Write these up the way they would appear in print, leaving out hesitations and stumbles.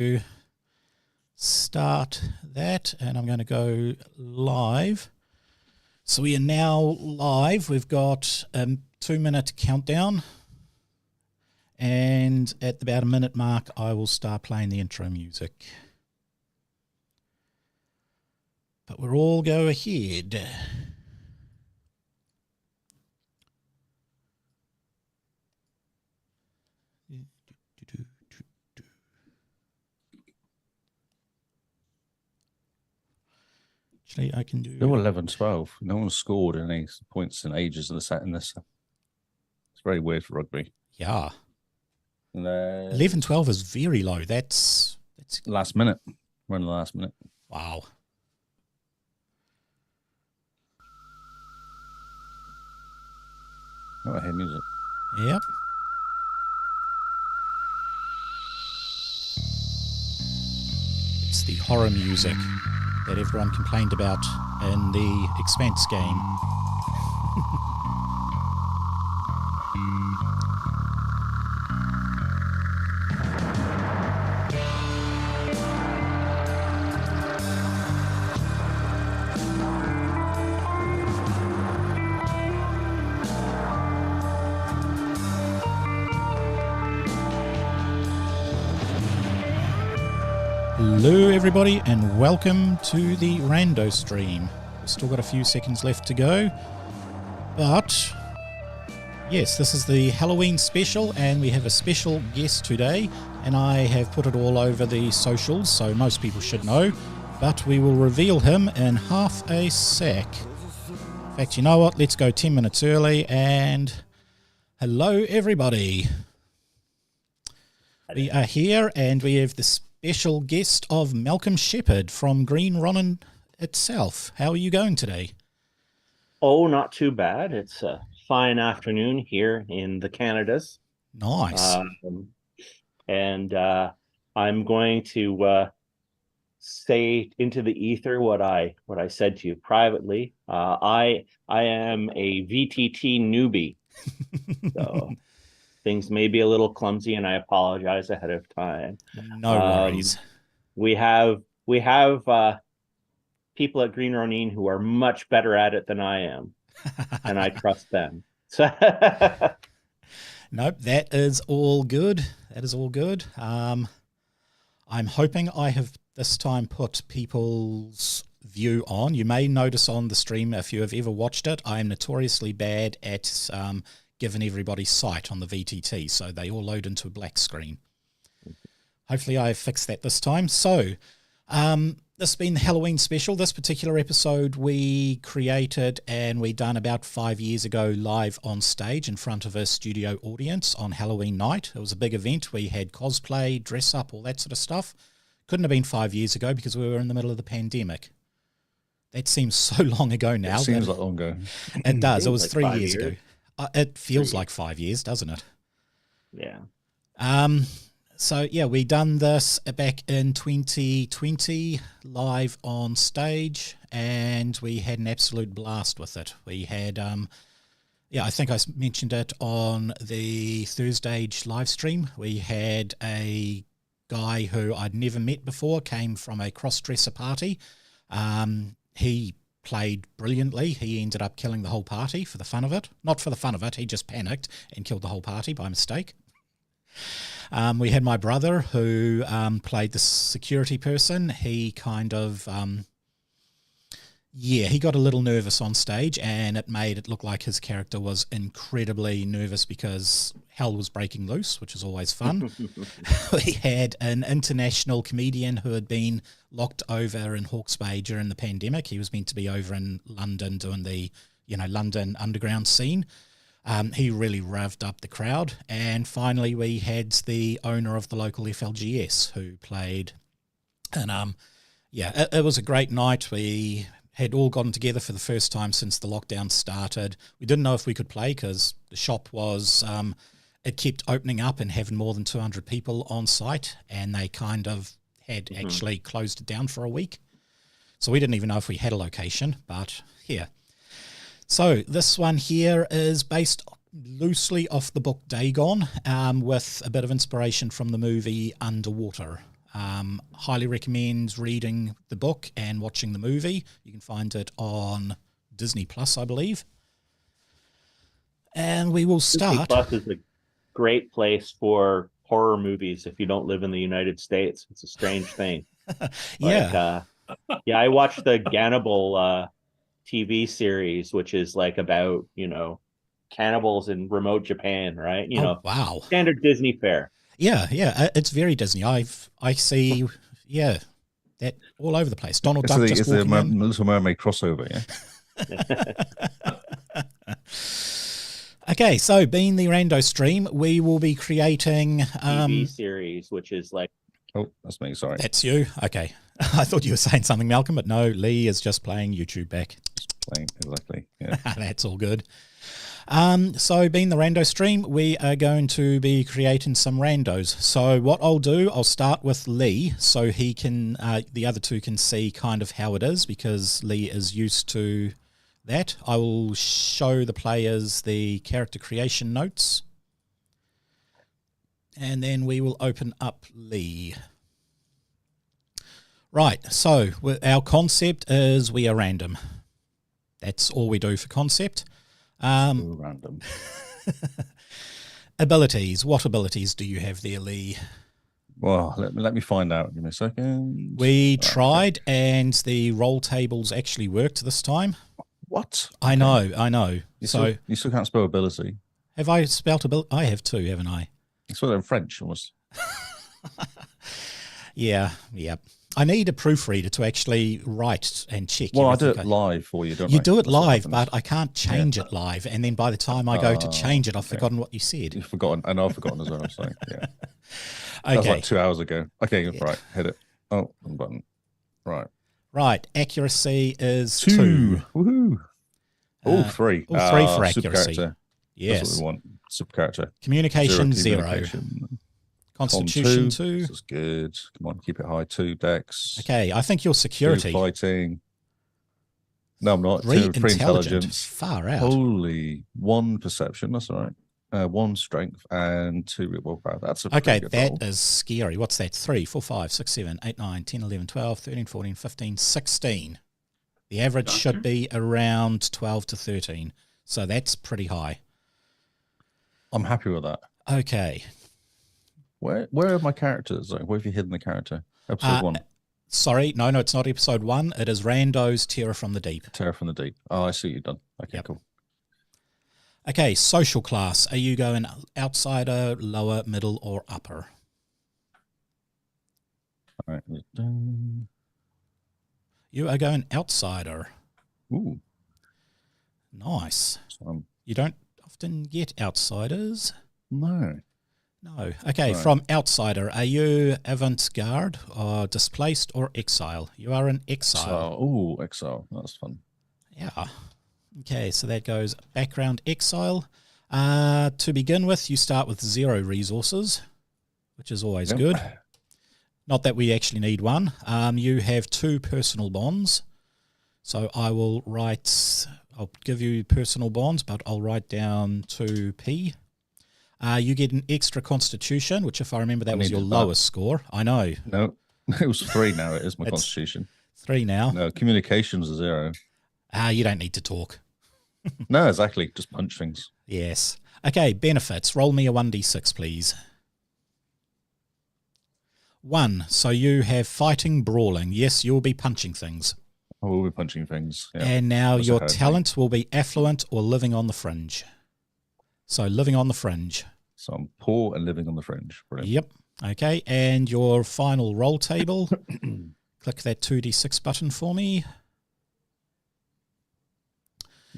to start that, and I'm going to go live. So we are now live. We've got a 2-minute countdown, and at about a minute mark, I will start playing the intro music. But we'll all go ahead. Actually, I can do... Still 11-12. No one's scored any points in ages in this. It's very weird for rugby. Yeah. 11-12 is very low. That's last minute. We're in the last minute. Wow. Oh, I hear music. Yep. It's the horror music that everyone complained about in the Expanse game. Hello everybody and welcome to the Rando stream. We've still got a few seconds left to go, but yes, this is the Helloween special and we have a special guest today, and I have put it all over the socials so most people should know, but we will reveal him in half a sec. In fact, you know what, let's go 10 minutes early, and hello everybody. We are here and we have the special guest of Malcolm Sheppard from Green Ronin itself. How are you going today? Oh, not too bad. It's a fine afternoon here in the Canadas. Nice. And I'm going to say into the ether what I said to you privately. I am a VTT newbie, so things may be a little clumsy, and I apologize ahead of time. No worries. We have people at Green Ronin who are much better at it than I am, and I trust them. So nope, that is all good. That is all good. I'm hoping I have this time put people's view on. You may notice on the stream, if you have ever watched it, I am notoriously bad at given everybody's sight on the VTT, so they all load into a black screen. Hopefully I fixed that this time. So this has been the Helloween special. This particular episode we created and we done about 5 years ago live on stage in front of a studio audience on Halloween night. It was a big event. We had cosplay, dress up, all that sort of stuff. Couldn't have been 5 years ago because we were in the middle of the pandemic. That seems so long ago now. It seems like long ago. It does. It was like 3 years ago. It feels like 5 years, doesn't it? Yeah. So, yeah, we done this back in 2020 live on stage, and we had an absolute blast with it. We had, I think I mentioned it on the Thursday live stream. We had a guy who I'd never met before, came from a cross-dresser party. He played brilliantly. He ended up killing the whole party for the fun of it. Not for the fun of it, he just panicked and killed the whole party by mistake. We had my brother who played the security person. He kind of, he got a little nervous on stage, and it made it look like his character was incredibly nervous because hell was breaking loose, which is always fun. We had an international comedian who had been locked over in Hawke's Bay during the pandemic. He was meant to be over in London doing the, London underground scene. He really revved up the crowd. And finally, we had the owner of the local FLGS who played. And it was a great night. We had all gotten together for the first time since the lockdown started. We didn't know if we could play because the shop was, it kept opening up and having more than 200 people on site, and they kind of had actually closed it down for a week. So we didn't even know if we had a location, but here. So this one here is based loosely off the book Dagon, with a bit of inspiration from the movie Underwater. Highly recommend reading the book and watching the movie. You can find it on Disney Plus, I believe. And we will Disney start. Plus is a great place for horror movies if you don't live in the United States. It's a strange thing. Yeah. I watched the Gannibal TV series, which is like about, cannibals in remote Japan, right? Wow. Standard Disney fare. Yeah, it's very Disney. I see, that all over the place. Donald Duck just walking in. Little Mermaid crossover, yeah? Okay, so being the Rando stream, we will be creating... TV series, which is like... Oh, that's me, sorry. That's you? Okay. I thought you were saying something, Malcolm, but no, Lee is just playing YouTube back. Exactly, yeah. That's all good. So being the Rando stream, we are going to be creating some randos. So what I'll do, I'll start with Lee so he can, the other two can see kind of how it is because Lee is used to that. I will show the players the character creation notes. And then we will open up Lee. Right, so our concept is we are random. That's all we do for concept. Random. Abilities. What abilities do you have there, Lee? Well, let me find out. Give me a second. We tried, and the roll tables actually worked this time. What? I know. You still can't spell ability. Have I spelt ability? I have too, haven't I? You spelled it in French almost. Yeah. I need a proofreader to actually write and check. Well, I do it live for you, don't I? You do it live, but I can't change it live. And then by the time I go to change it, I've forgotten what you said. You've forgotten. I know I've forgotten as well. So, yeah. Okay. That was like 2 hours ago. Okay, right. Hit it. Oh, wrong button. Right. Accuracy is 2. Woohoo. Oh, 3. 3 for accuracy. Yes. That's what we want. Super character. Communication 0. Constitution 2. This is good. Come on, keep it high. 2 dex. Okay, I think your security. 2 fighting. No, I'm not. 3 3 intelligence. Far out. Holy. 1 perception. That's all right. 1 strength and 2 willpower. That's a pretty good roll. That is scary. What's that? 3, 4, 5, 6, 7, 8, 9, 10, 11, 12, 13, 14, 15, 16. The average should be around 12 to 13. So that's pretty high. I'm happy with that. Okay. Where are my characters? Like, where have you hidden the character? Episode 1. Sorry, no, it's not episode 1. It is Rando's Terror from the Deep. Terror from the Deep. Oh, I see what you've done. Okay, Yep. Cool. Okay, social class. Are you going outsider, lower, middle, or upper? All right. You are going outsider. Ooh. Nice. So You don't often get outsiders. no. No. Okay, Right. from outsider, are you avant-garde or displaced or exile? You are an exile. Oh, exile. That's fun. Yeah. Okay, so that goes background exile. To begin with, you start with 0 resources, which is always good. Not that we actually need one. You have 2 personal bonds. So I will write, I'll give you personal bonds, but I'll write down 2p. You get an extra constitution, which if I remember, that was your lowest score. I know. No, it was 3 now. It is my constitution. 3 now. No, communications is 0. You don't need to talk. No, exactly. Just punch things. Yes. Okay, benefits. Roll me a 1d6, please. 1. So you have fighting, brawling. Yes, you'll be punching things. I will be punching things. Yeah. And now That's your talent will be affluent or living on the fringe. So living on the fringe. So I'm poor and living on the fringe. Brilliant. Yep. Okay, and your final roll table. Click that 2d6 button for me.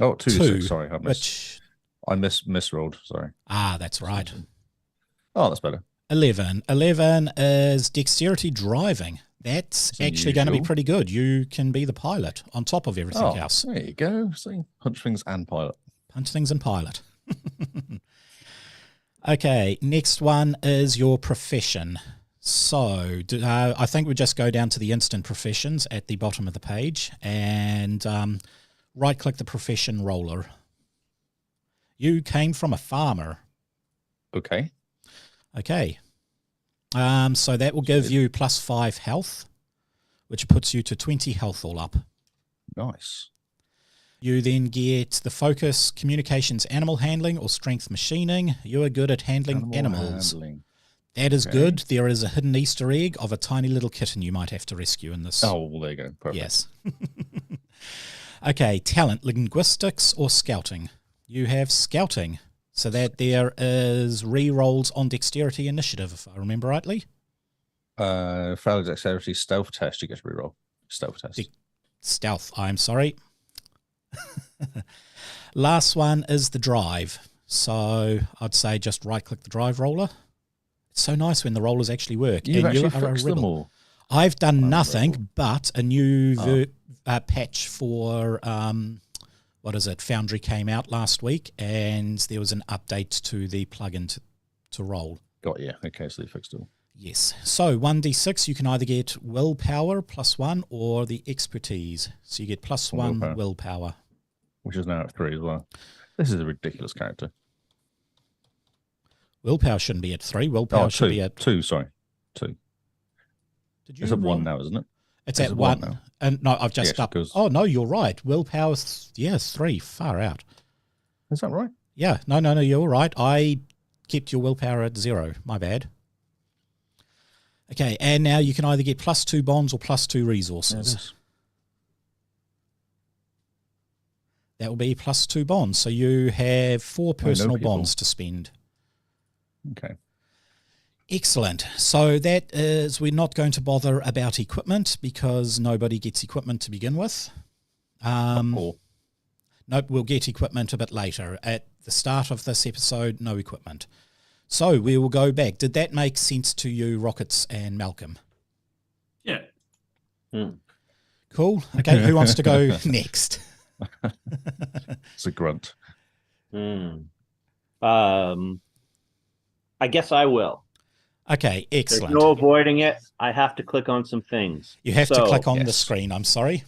Oh, 2d6. 2, Sorry, I missed. I misrolled. Sorry. That's right. Oh, that's better. 11. 11 is dexterity driving. That's actually going to be pretty good. You can be the pilot on top of everything else. There you go. See, punch things and pilot. Punch things and pilot. Okay, next one is your profession. So I think we just go down to the instant professions at the bottom of the page and right-click the profession roller. You came from a farmer. Okay. Okay. So that will give you +5 health, which puts you to 20 health all up. Nice. You then get the focus, communications, animal handling, or strength machining. You are good at handling animals. Handling. That is good. There is a hidden Easter egg of a tiny little kitten you might have to rescue in this. Oh, well, there you go. Perfect. Yes. Okay, talent, linguistics, or scouting. You have scouting. So that there is re-rolls on dexterity initiative, if I remember rightly. Failed dexterity stealth test, you get to reroll. Stealth test. Stealth, I'm sorry. Last one is the drive. So I'd say just right-click the drive roller. It's so nice when the rollers actually work. You've and you actually are a fixed them rebel. all. I've done nothing but a new patch for, Foundry came out last week, and there was an update to the plugin to roll. Got you. Okay, so they fixed it all. Yes. So 1d6, you can either get willpower +1 or the expertise. So you get +1 willpower. Which is now at 3 as well. This is a ridiculous character. Willpower shouldn't be at 3. Willpower should be at 2. Sorry, 2. Did you It's at roll? 1 now, isn't it? It's at 1 now. And no, I've just up. Oh no, you're right. Willpower, 3. Far out. Is that right? Yeah. No, you're right. I kept your willpower at 0. My bad. Okay, and now you can either get +2 bonds or +2 resources. That will be +2 bonds. So you have 4 personal bonds to spend. Okay. Excellent. So that is, we're not going to bother about equipment because nobody gets equipment to begin with. Nope, we'll get equipment a bit later. At the start of this episode, no equipment. So we will go back. Did that make sense to you, Rockets and Malcolm? Yeah. Cool. Okay, who wants to go next? It's a grunt. I guess I will. Okay, excellent. There's no avoiding it. I have to click on some things. You have to click on the screen. I'm sorry.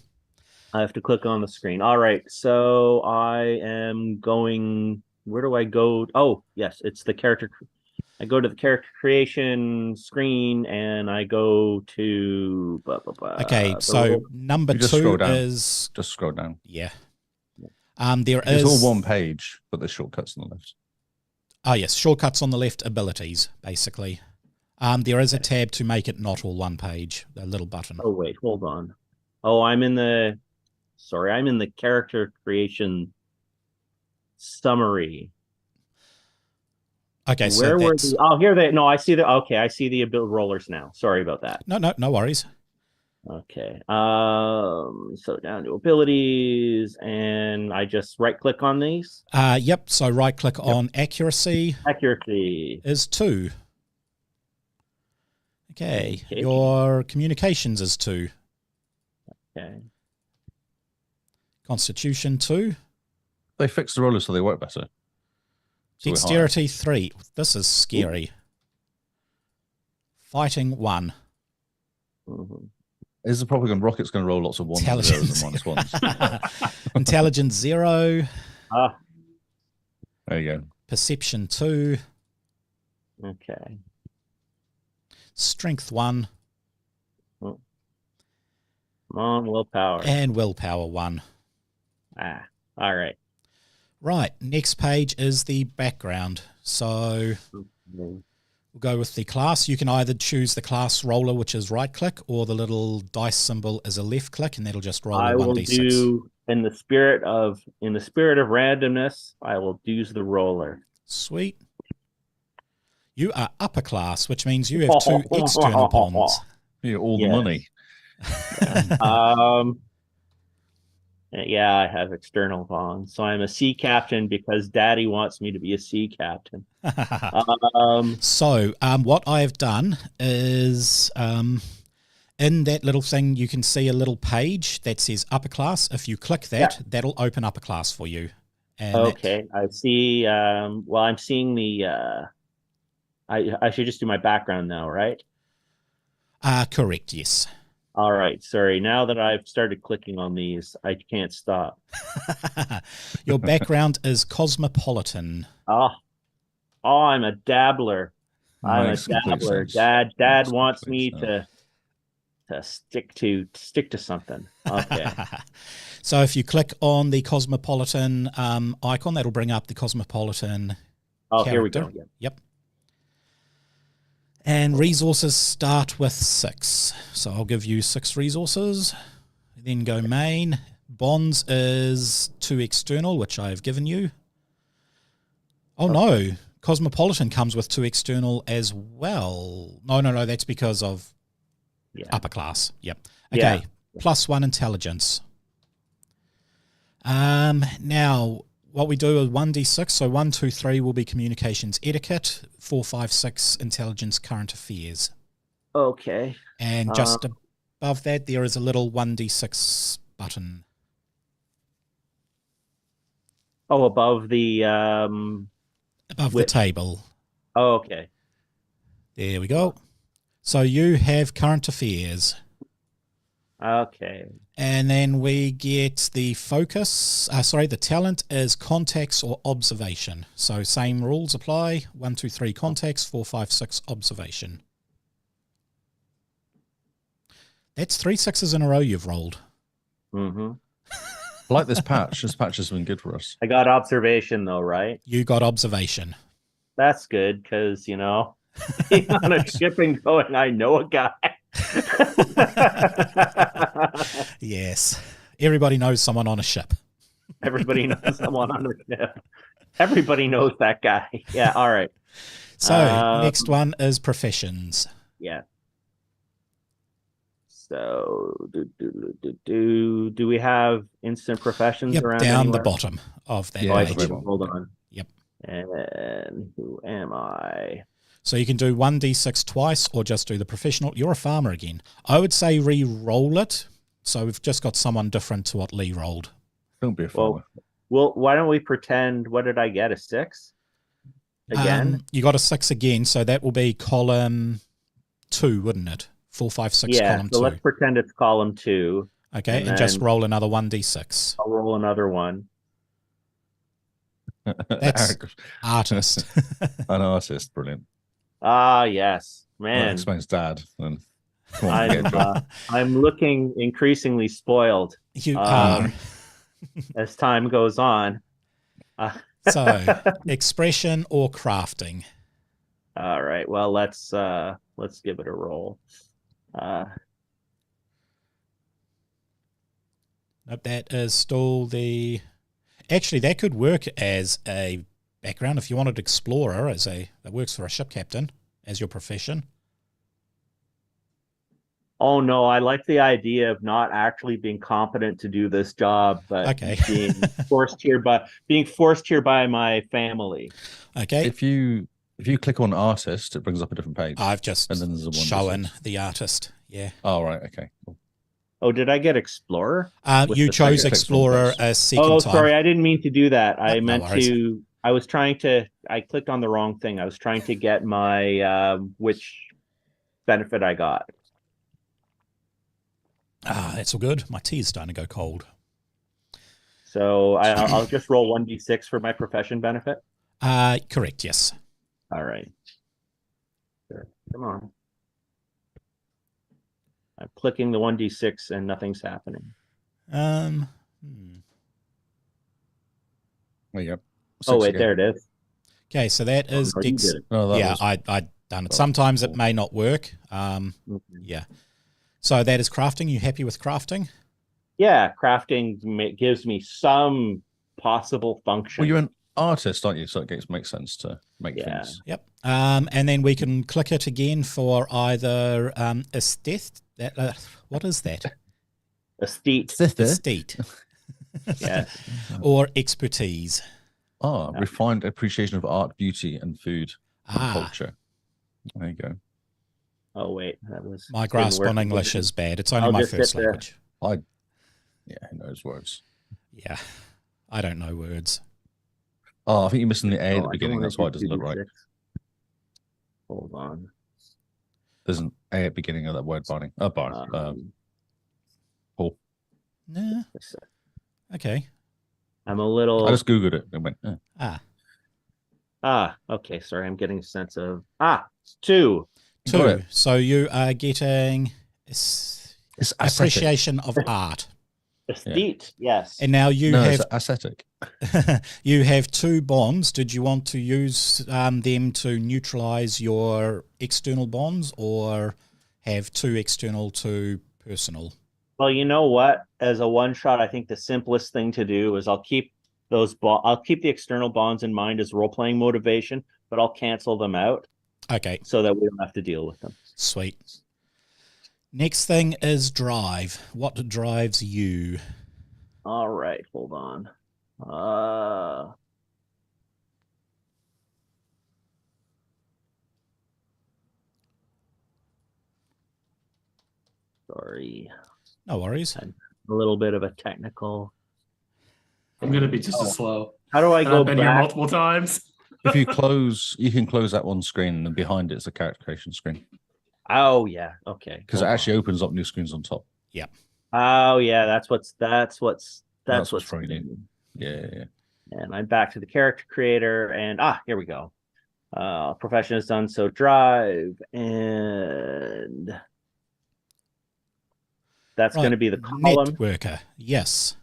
I have to click on the screen. All right. So I am going. Where do I go? Oh, yes. It's the character. I go to the character creation screen and I go to. Okay. So number 2 is. Just scroll down. Yeah. It's all one page, but there's shortcuts on the left. Oh, yes. Shortcuts on the left, abilities, basically. There is a tab to make it not all one page, a little button. Oh, wait, hold on. Oh, I'm in the character creation summary. Okay, so where were the? Oh, here they. No, I see the. Okay, I see the ability rollers now. Sorry about that. No worries. Okay. So down to abilities, and I just right click on these. Yep. So right click on accuracy. Accuracy is 2. Okay. Your communications is 2. Okay. Constitution 2. They fixed the rollers so they work better. So Dexterity 3. This is scary. Fighting 1. Mm-hmm. Is the problem Rocket's going to roll lots of 1s and 0s and 1s? Intelligence 0. There you go. Perception 2. Okay. Strength 1. Come on, willpower. And willpower 1. All right. Right. Next page is the background. So we'll go with the class. You can either choose the class roller, which is right click, or the little dice symbol is a left click, and that'll just roll a 1d6. I will do in the spirit of randomness, I will use the roller. Sweet. You are upper class, which means you have 2 external bonds. Yeah, all the money. Yeah, I have external bonds. So I'm a sea captain because Daddy wants me to be a sea captain. So what I have done is in that little thing, you can see a little page that says upper class. If you click that, that'll open upper class for you. And okay, I see. Well, I'm seeing the... I should just do my background now, right? Correct, yes. All right, sorry. Now that I've started clicking on these, I can't stop. Your background is cosmopolitan. Oh, I'm a dabbler. I'm a Makes complete dabbler. sense. Dad Makes wants complete me sense. to stick to something. Okay. So if you click on the Cosmopolitan icon, that'll bring up the Cosmopolitan Oh, character. here we go. Yeah. Yep. And resources start with 6. So I'll give you 6 resources. Then go main. Bonds is 2 external, which I've given you. Oh, no. Cosmopolitan comes with 2 external as well. No. That's because of upper class. Yep. Okay. Yeah. +1 intelligence. Now, what we do is 1d6. So 1, 2, 3 will be communications etiquette. 4, 5, 6 intelligence current affairs. Okay. And just above that, there is a little 1d6 button. Oh, above the Above the table. Oh, okay. There we go. So you have current affairs. Okay. And then we get the focus. The talent is contacts or observation. So same rules apply. 1, 2, 3 contacts, 4, 5, 6 observation. That's 3 6s in a row you've rolled. Mm-hmm. I like this patch. This patch has been good for us. I got observation though, right? You got observation. That's good because being on a ship and going, I know a guy. Yes. Everybody knows someone on a ship. Everybody knows someone on a ship. Everybody knows that guy. Yeah. All right. So next one is professions. Yeah. So do we have instant professions around? Down anywhere? the bottom of that page. Hold on. Yep. And who am I? So you can do 1d6 twice or just do the professional. You're a farmer again. I would say re-roll it. So we've just got someone different to what Lee rolled. Don't be a farmer. Well, why don't we pretend, what did I get, a 6? Again? You got a 6 again, so that will be column 2, wouldn't it? 4, 5, 6, column 2. So let's pretend it's column 2. Okay, and just roll another 1d6. I'll roll another one. That's artist. An artist, brilliant. Ah, yes. Man. Well, that explains Dad. Then. Come on, I'm looking increasingly spoiled. You are. As time goes on. So, expression or crafting? All right. Well, let's give it a roll. Nope, that is still the... Actually, that could work as a background if you wanted explorer that works for a ship captain as your profession. Oh no, I like the idea of not actually being competent to do this job, but being forced here by my family. Okay. If you click on artist, it brings up a different page. I've just shown the artist. Yeah. Oh right, okay. Cool. Oh, did I get explorer? You chose explorer a second time. Oh, sorry, I didn't mean to do that. I clicked on the wrong thing. I was trying to get my which benefit I got. That's all good. My tea is starting to go cold. So I'll just roll 1d6 for my profession benefit? Correct, yes. All right. Sure. Come on. I'm clicking the 1d6 and nothing's happening. There you go. Oh, wait, there it is. Okay, so that is... I'd done it. Sometimes it may not work. Yeah. So that is crafting. You happy with crafting? Yeah, crafting gives me some possible function. Well, you're an artist, aren't you? So it makes sense to make things. Yep. And then we can click it again for either aesthete. What is that? Aesthete. Aesthete. Yeah. Or expertise. Refined appreciation of art, beauty, and food and culture. There you go. Oh wait, that was my grasp on English is bad. It's only my first language. Who knows words? Yeah, I don't know words. Oh, I think you're missing the A at the beginning. That's why it doesn't look right. Hold on. There's an A at the beginning of that word binding. Paul. Nah. Okay. I'm a little. I just googled it and went. Okay. Sorry, I'm getting a sense of 2. Got 2. it. So you are getting It's aesthetic. appreciation of art. Aesthete, yes. And now you No, have it's aesthetic. you have 2 bonds. Did you want to use them to neutralize your external bonds, or have 2 external, 2 personal? Well, you know what? As a one shot, I think the simplest thing to do is I'll keep I'll keep the external bonds in mind as role playing motivation, but I'll cancel them out Okay, so that we don't have to deal with them. sweet. Next thing is drive. What drives you? All right, hold on. Sorry, No worries. a little bit of a technical. I'm gonna be just as slow. How do I And go I've been here back? multiple times. If you can close that one screen, and behind it's a character creation screen Oh yeah, okay. because it hold actually on. opens up new screens on top. Oh yeah, that's what's what's throwing throwing you. Yeah. And I'm back to the character creator, and here we go. Profession is done, so drive, and that's going to be the column. Networker. Yes.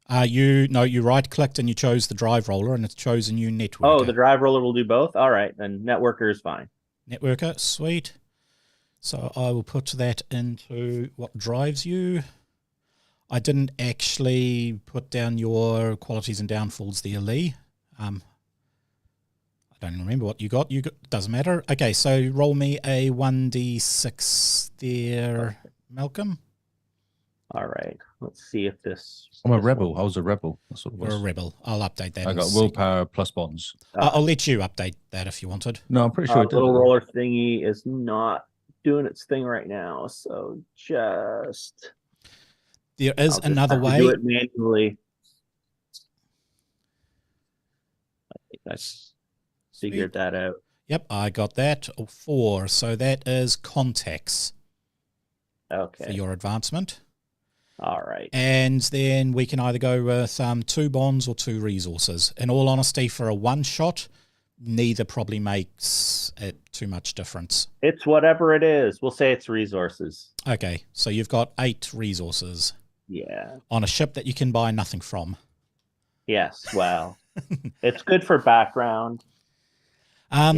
You right clicked and you chose the drive roller, and it's chosen you networker. Oh, the drive roller will do both. All right, then networker is fine. Networker, sweet. So I will put that into what drives you. I didn't actually put down your qualities and downfalls there, Lee. I don't remember what you got. Doesn't matter. Okay, so roll me a 1d6 there, Malcolm. All right, let's see if this. I'm a rebel. I was a rebel. That's what it You're a was. rebel. I'll update that. I got willpower plus bonds. I'll let you update that if you wanted. No, I'm pretty sure it did. Little roller thingy is not doing its thing right now, so just. There is I'll just another have to way. do it manually. I think I figured that out. Yep, I got that. 4. So that is contacts for Okay. your advancement. All right. And then we can either go with 2 bonds or 2 resources. In all honesty, for a one shot, neither probably makes it too much difference. It's whatever it is. We'll say it's resources. Okay, so you've got 8 resources Yeah. on a ship that you can buy nothing from. Yes. Well, it's good for background.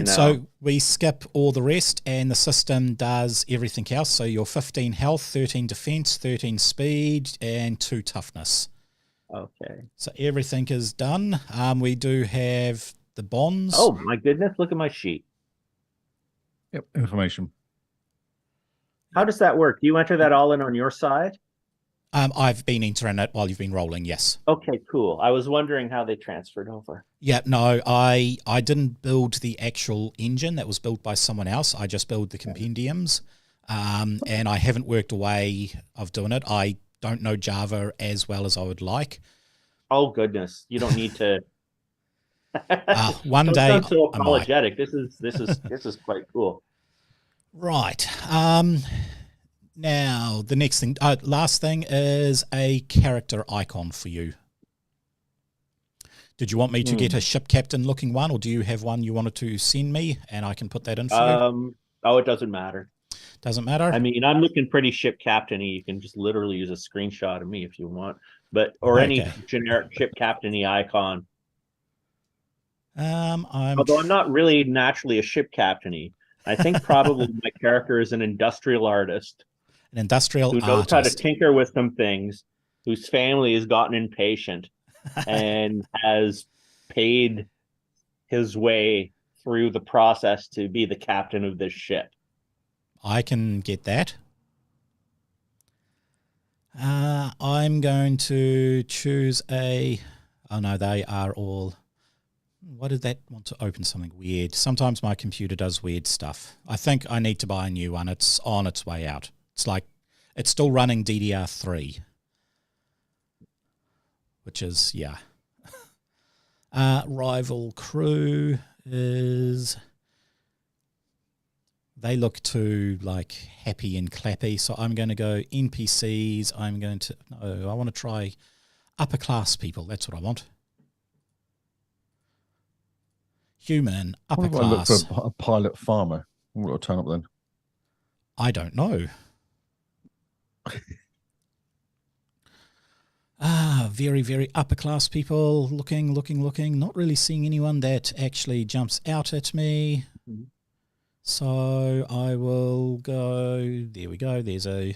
So we skip all the rest, and the system does everything else. So you're 15 health, 13 defense, 13 speed, and 2 toughness. Okay. So everything is done. We do have the bonds. Oh my goodness! Look at my sheet. Yep, information. How does that work? Do you enter that all in on your side? I've been entering it while you've been rolling, yes. Okay, cool. I was wondering how they transferred over. Yeah, no, I didn't build the actual engine. That was built by someone else. I just built the compendiums, and I haven't worked a way of doing it. I don't know Java as well as I would like. Oh goodness! You don't need to. One Don't day, sound so I might. apologetic. This is quite cool. Right. Now the next thing, last thing is a character icon for you. Did you want me to get a ship captain looking one, or do you have one you wanted to send me and I can put that in for you? Oh, it doesn't matter. Doesn't matter. I mean, I'm looking pretty ship captain-y. You can just literally use a screenshot of me if you want, or any generic ship captain-y icon. Although I'm not really naturally a ship captain-y. I think probably my character is an industrial artist. An industrial who knows how to artist. tinker with some things, whose family has gotten impatient and has paid his way through the process to be the captain of this ship. I can get that. I'm going to choose a... Oh, no, they are all... Why did that want to open something weird? Sometimes my computer does weird stuff. I think I need to buy a new one. It's on its way out. It's still running DDR3. Which is, yeah. Rival crew is... They look too, happy and clappy. So I'm going to go NPCs. I want to try upper class people. That's what I want. Human, upper What if I look class. for a pilot farmer? What will I turn up then? I don't know. Very, very upper class people. Looking. Not really seeing anyone that actually jumps out at me. Mhm. So I will go. There we go. There's a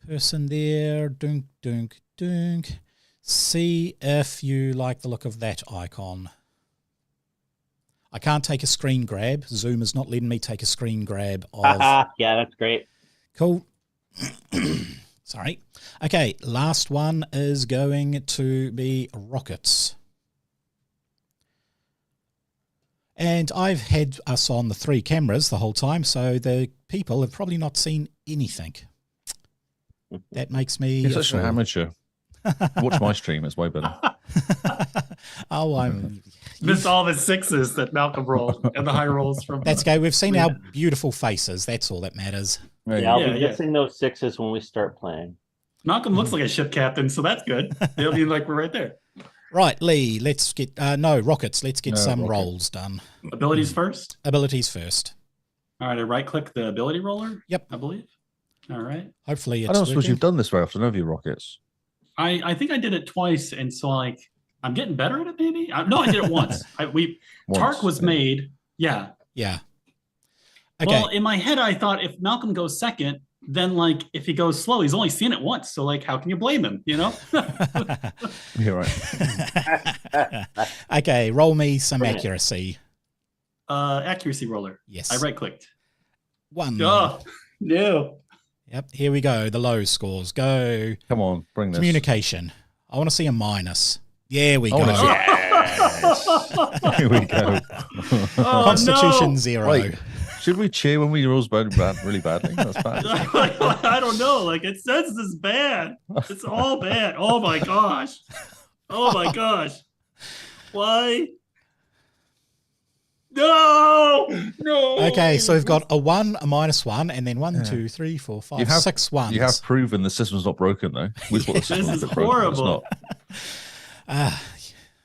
person there. Dunk. See if you like the look of that icon. I can't take a screen grab. Zoom is not letting me take a screen grab of. Yeah, that's great. Cool. Sorry. Okay, last one is going to be rockets. And I've had us on the 3 cameras the whole time, so the people have probably not seen anything. That makes me... You're such an amateur. Watch my stream, it's way better. Oh, I'm... Missed all the 6s that Malcolm rolled and the high rolls from. That's okay. We've seen our beautiful faces. That's all that matters. Yeah, I'll Yeah, be yeah. missing those 6s when we start playing. Malcolm looks like a ship captain, so that's good. It'll be like we're right there. Right, Lee, let's get... rockets. Let's get some rocket. rolls done. Abilities first. Abilities first. All right, I right-click the ability roller. Yep. I believe. All right. Hopefully it's I don't suppose working. you've done this very often, have you, Rockets? I think I did it twice, and so like I'm getting better at it. Maybe no, I did it once. Once, Tark was yeah. made. Yeah. Yeah. Okay. Well, in my head, I thought if Malcolm goes second, then like if he goes slow, he's only seen it once. So like, how can you blame him? You know? You're right. Okay, roll me some Bring it. accuracy. Accuracy roller. Yes. I right-clicked. 1. Oh no. Yep, here we go. The low scores. Go. Come on, bring this. Communication. I want to see a minus. There we Oh, go. yes. Here we go. Oh, Constitution no. 0. Wait, should we cheer when we rolls really badly? That's bad. I don't know. Like it says this is bad. It's all bad. Oh my gosh. Oh my gosh. Why? No. Okay, so we've got a 1, a -1, and then 1, 2, 3, 4, 5, You have- 6 ones. You have proven the system's not broken, though. We thought the system This was is a bit broken, it's horrible. not.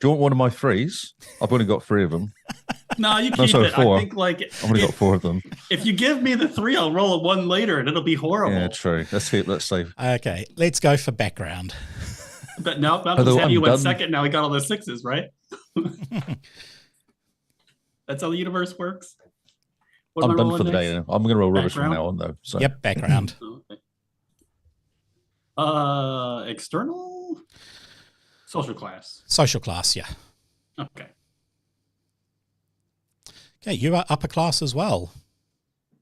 Do you want one of my 3s? I've only got 3 of them. No, you No, keep sorry, it. 4. I think like I've only got 4 of them. if you give me the 3, I'll roll a 1 later and it'll be horrible. Yeah, true. Let's see. Okay, let's go for background. But now Malcolm's Although happy you I'm went done- second. Now he got all the 6s, right? That's how the universe works. What am I'm I done rolling for the day. next? I'm going to roll rubbish from Background? now on, though. So. Yep, background. Oh, okay. External social class. Social class, yeah. Okay. Okay, you are upper class as well.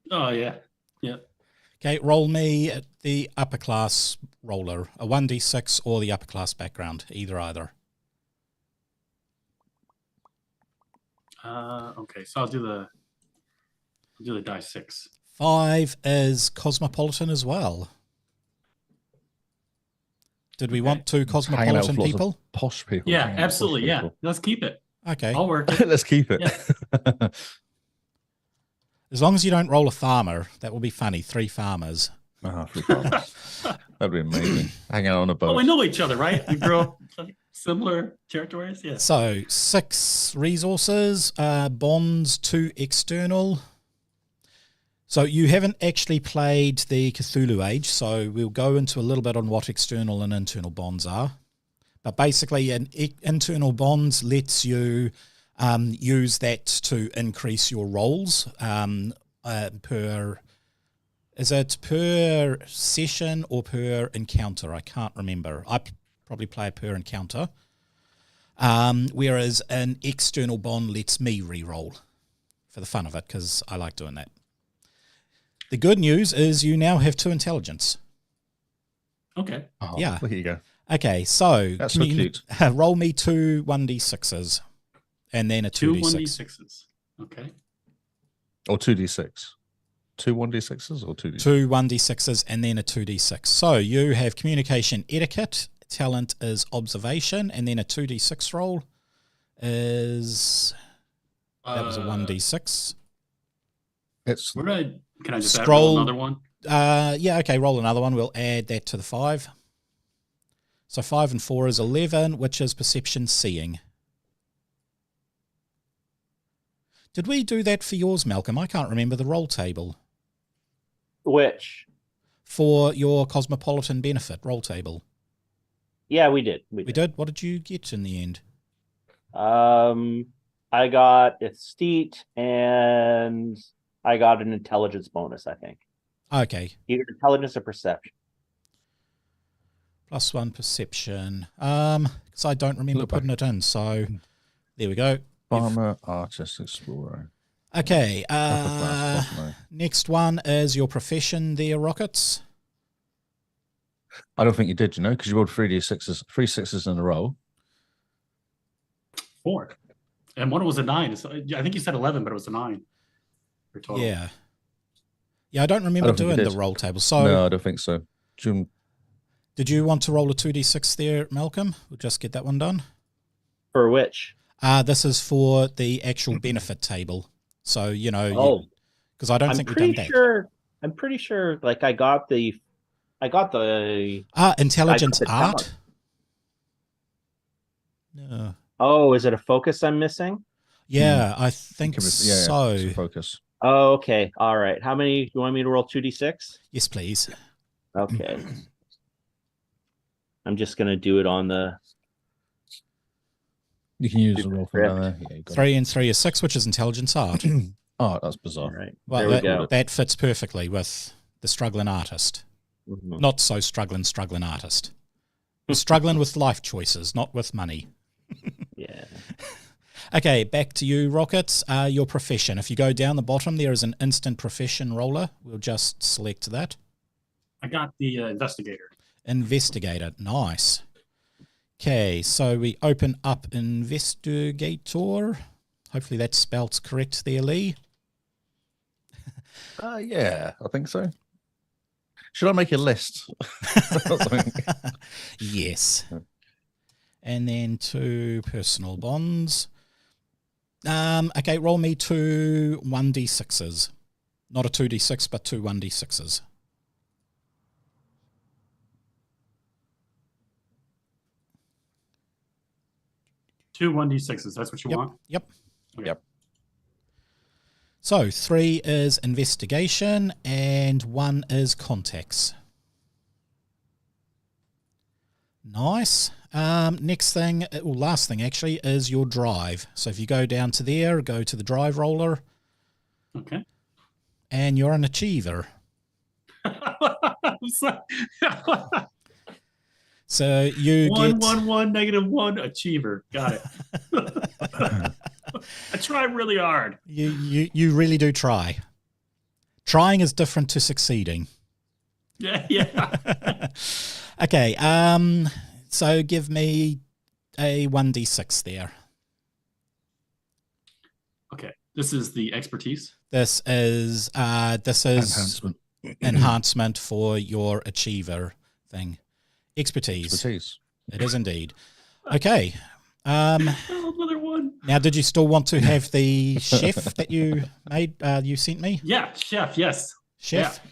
Oh yeah. Yeah. Okay, roll me the upper class roller, a 1d6 or the upper class background, either. Okay. So I'll do the die 6. 5 is cosmopolitan as well. Did we want 2 Hanging out cosmopolitan with lots of people? Posh people. Yeah, hanging out with absolutely. posh Yeah. people. Let's keep it. Okay. I'll work it. Let's keep it. As long as you don't roll a farmer, that will be funny. 3 farmers. That'd be amazing. Hanging out on a boat. Oh, we know each other, right? We grew up like, similar territories. Yes. So 6 resources, bonds 2 external. So you haven't actually played the Cthulhu Age, so we'll go into a little bit on what external and internal bonds are. But basically, an internal bonds lets you use that to increase your rolls per. Is it per session or per encounter? I can't remember. I probably play per encounter. Whereas an external bond lets me re-roll for the fun of it because I like doing that. The good news is you now have 2 intelligence. Okay. Oh, Yeah. Look at you go. Okay, so That's so cute. roll me 2 1d6s and then a 2 2d6. 1d6s. Okay. Or 2d6. 2 1d6s or 2d6? 2 1d6s and then a 2d6. So you have communication etiquette, talent is observation, and then a 2d6 roll is... That was a 1d6. It's Where did I? Can I just add Scroll- another one? Yeah, okay, roll another one. We'll add that to the 5. So 5 and 4 is 11, which is perception seeing. Did we do that for yours, Malcolm? I can't remember the roll table. Which? For your Cosmopolitan Benefit roll table. Yeah, we did. We did? What did you get in the end? I got a steet and I got an intelligence bonus, I think. Okay. Either intelligence or perception. +1 perception. Because I don't remember putting it in, so there we go. Farmer, artist, explorer. Okay. Upper class, bottom, Next one is your profession there, Rockets. I don't think you did, because you rolled 3d6s, 3 6s in a row. 4. And one was a 9. So I think you said 11, but it was a 9. For total. Yeah. Yeah, I don't remember doing the roll table. So no, I don't think so. Did you want to roll a 2d6 there, Malcolm? We'll just get that one done. For which? This is for the actual benefit table. So, because I don't think we've done that. I'm pretty sure, like, I got the intelligence art. No. Oh, is it a focus I'm missing? Yeah, I think so. Yeah, focus. Oh, okay. All right. How many do you want me to roll? 2d6? Yes, please. Okay. I'm just gonna do it on the. You can use the roll for another. Yeah, 3 and 3 is 6, which is intelligence art. Oh, that's bizarre. All right. Well, there we go. That fits perfectly with the struggling artist. Mm-hmm. Not so struggling artist. We're struggling with life choices, not with money. Yeah. Okay, back to you, Rockets. Your profession. If you go down the bottom, there is an instant profession roller. We'll just select that. I got the investigator. Investigator. Nice. Okay, so we open up Investigator. Hopefully that's spelled correct there, Lee. Yeah, I think so. Should I make a list? Yes. And then 2 personal bonds. Okay, roll me 2 1d6s. Not a 2d6, but 2 1d6s. 2 1d6s. That's what you want? Yep. Okay. Yep. So 3 is investigation and 1 is contacts. Nice. Next thing, or last thing actually, is your drive. So if you go down to there, go to the drive roller. Okay. And you're an achiever. So you one, get 1, 1, -1 achiever. Got it. I try really hard. You really do try. Trying is different to succeeding. Yeah. Okay. So give me a 1d6 there. Okay. This is the expertise. This is enhancement for your achiever thing. Expertise. It is indeed. Okay. Another one. Now, did you still want to have the chef that you made? You sent me. Yeah, chef. Yes, chef. Yeah.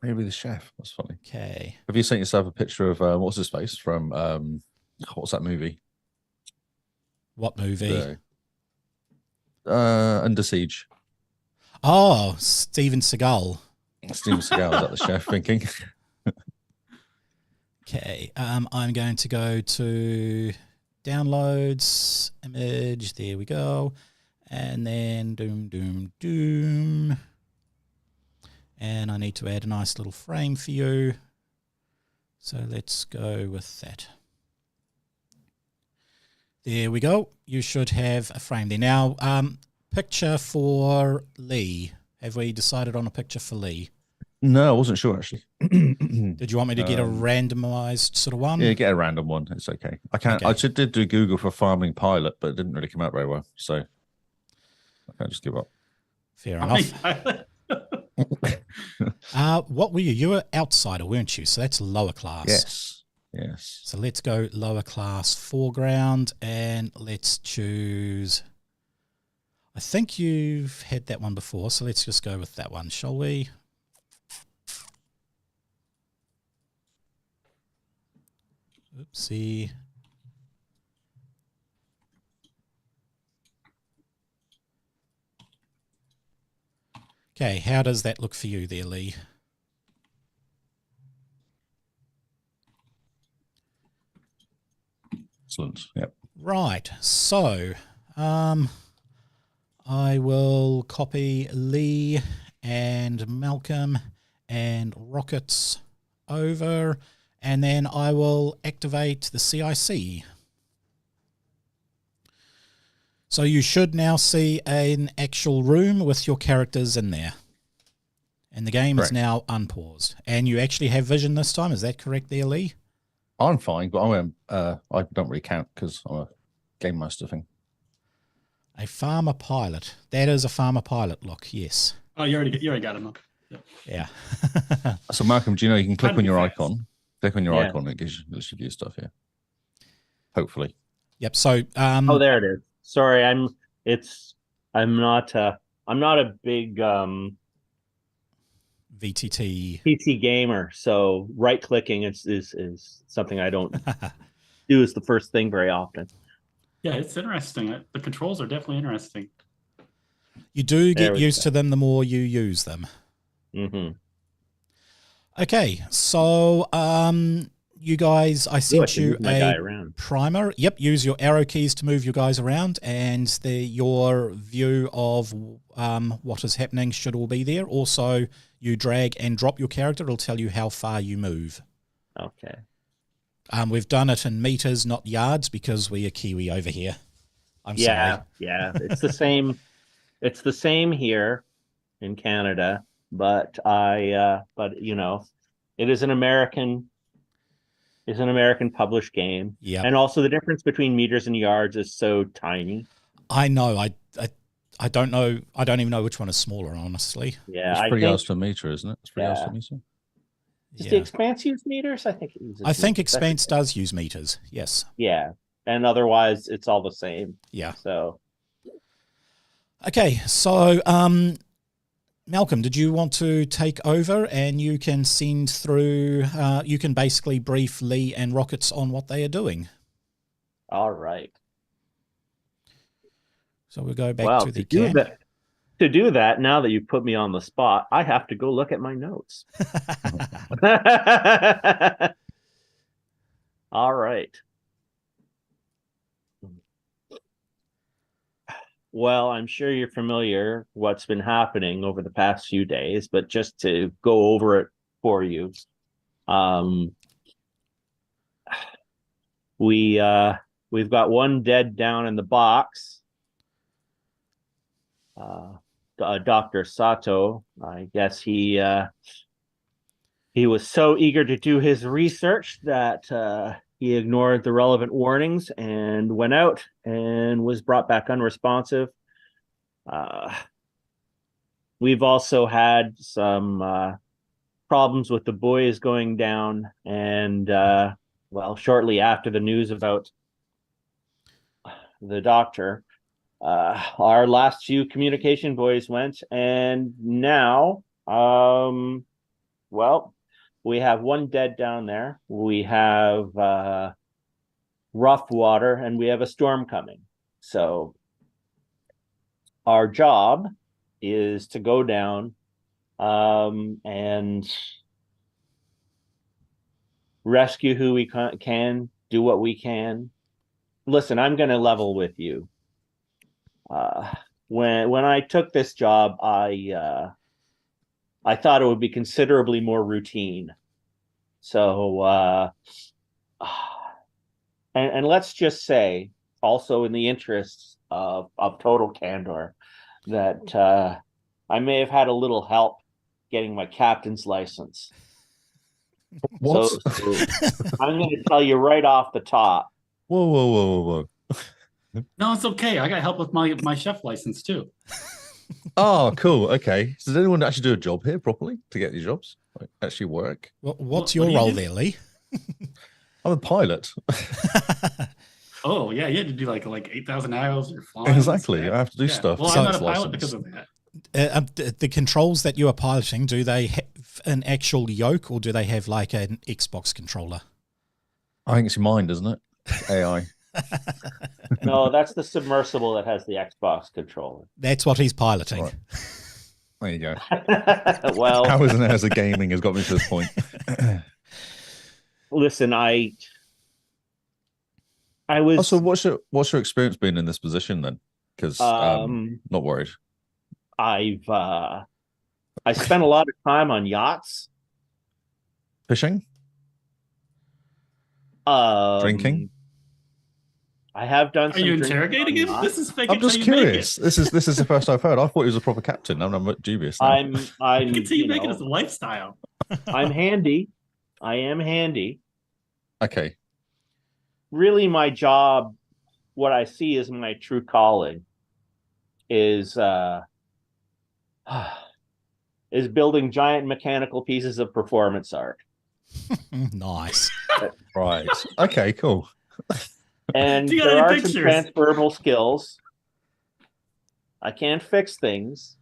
Maybe the chef. That's funny. Okay. Have you sent yourself a picture of what's his face from what's that movie? What movie? Under Siege. Oh, Steven Seagal. Steven Seagal, is that the chef thinking? Okay. I'm going to go to downloads, image. There we go. And then doom. And I need to add a nice little frame for you. So let's go with that. There we go. You should have a frame there. Now, picture for Lee. Have we decided on a picture for Lee? No, I wasn't sure actually. Did you want me to get a randomized sort of one? Yeah, get a random one. It's okay. I can't. Okay. I did do Google for farming pilot, but it didn't really come out very well. So I can't just give up. Fair enough. What were you? You were outsider, weren't you? So that's lower class. Yes. So let's go lower class foreground and let's choose. I think you've had that one before, so let's just go with that one, shall we? Oopsie. Okay, how does that look for you there, Lee? Excellent. Yep. Right. So, I will copy Lee and Malcolm and Rockets over, and then I will activate the CIC. So you should now see an actual room with your characters in there. And the game is now unpaused. And you actually have vision this time. Is that correct there, Lee? I'm fine, but I don't really count because I'm a game master thing. A farmer pilot. That is a farmer pilot look, yes. Oh, you already got him up. Yeah. So Malcolm, do you know you can click That'd on be your fast. icon? Click on your icon, it gives you stuff here. Hopefully. Yep. So Oh, there it is. Sorry, I'm not a big VTT PC gamer, so right clicking is something I don't do as the first thing very often. Yeah, it's interesting. The controls are definitely interesting. You do There get we used go. to them the more you use them. Mm-hmm. Okay, so you guys, I sent you my guy a around. primer. Yep, use your arrow keys to move your guys around, and your view of what is happening should all be there. Also, you drag and drop your character. It'll tell you how far you move. Okay. We've done it in meters, not yards, because we are Kiwi over here. I'm sorry. Yeah. It's the same. It's the same here in Canada, but it is an American published game. Yeah. And also the difference between meters and yards is so tiny. I know. I don't know. I don't even know which one is smaller, honestly. Yeah. It's 3 yards per meter, isn't it? It's 3 yards per meter. Does the Expanse use meters? I think it uses meters. Expanse does use meters. Yes. Yeah. And otherwise it's all the same. Yeah. So okay, so Malcolm, did you want to take over and you can send through, you can basically brief Lee and Rockets on what they are doing? all right. So we'll go back to the camp. To do that, now that you've put me on the spot, I have to go look at my notes. All right. Well, I'm sure you're familiar what's been happening over the past few days, but just to go over it for you, we've got one dead down in the box. Dr. Sato, I guess he was so eager to do his research that he ignored the relevant warnings and went out and was brought back unresponsive. We've also had some problems with the buoys going down, and shortly after the news about the doctor, our last few communication buoys went, and now, we have one dead down there. We have rough water, and we have a storm coming. So our job is to go down and rescue who we can, do what we can. Listen, I'm going to level with you. When I took this job, I thought it would be considerably more routine. So, and let's just say, also in the interests of total candor, that I may have had a little help getting my captain's license. What? So I'm going to tell you right off the top. Whoa. No, it's okay. I got help with my chef license too. Oh, cool. Okay. So does anyone actually do a job here properly to get these jobs? Like, actually work? What's What your do you role do? there, Lee? I'm a pilot. Oh yeah, you had to do like 8,000 hours or flying. Exactly. I have to do stuff. Well, I'm not a pilot because of that. The controls that you are piloting, do they have an actual yoke or do they have like an Xbox controller? I think it's your mind, isn't it? It's AI. No, that's the submersible that has the Xbox controller. That's what he's piloting. Right. There you go. Well, How isn't it as a gaming has got me to this point? listen, I was So what's your experience been in this position then? Because not worried. I spent a lot of time on yachts. Fishing? Drinking? I have done Are some you drinking interrogating on him? yachts. This is fake. I'm just curious. This is the first I've heard. I thought he was a proper captain. I'm dubious now. I'm I can see you you making know, it as a lifestyle. I'm handy. I am handy. Okay. Really, my job, what I see as my true calling, is is building giant mechanical pieces of performance art. Nice. Right. Okay, cool. And Do you got there any are some pictures? transferable skills. I can fix things.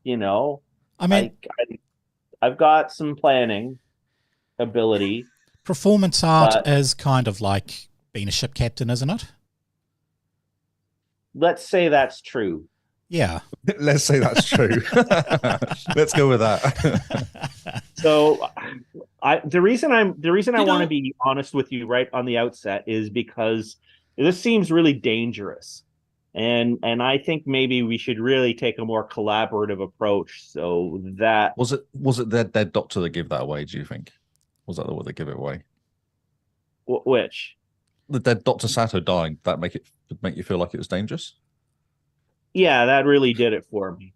You know, I mean, I've got some planning ability. performance art but is kind of like being a ship captain, isn't it? let's say that's true. Yeah. Let's say that's true. Let's go with that. So the reason I want to know- be honest with you right on the outset is because this seems really dangerous. And I think maybe we should really take a more collaborative approach so that Was it their dead doctor that gave that away, do you think? Was that the one that gave it away? which The dead Dr. Sato dying, that make you feel like it was dangerous? yeah, that really did it for me.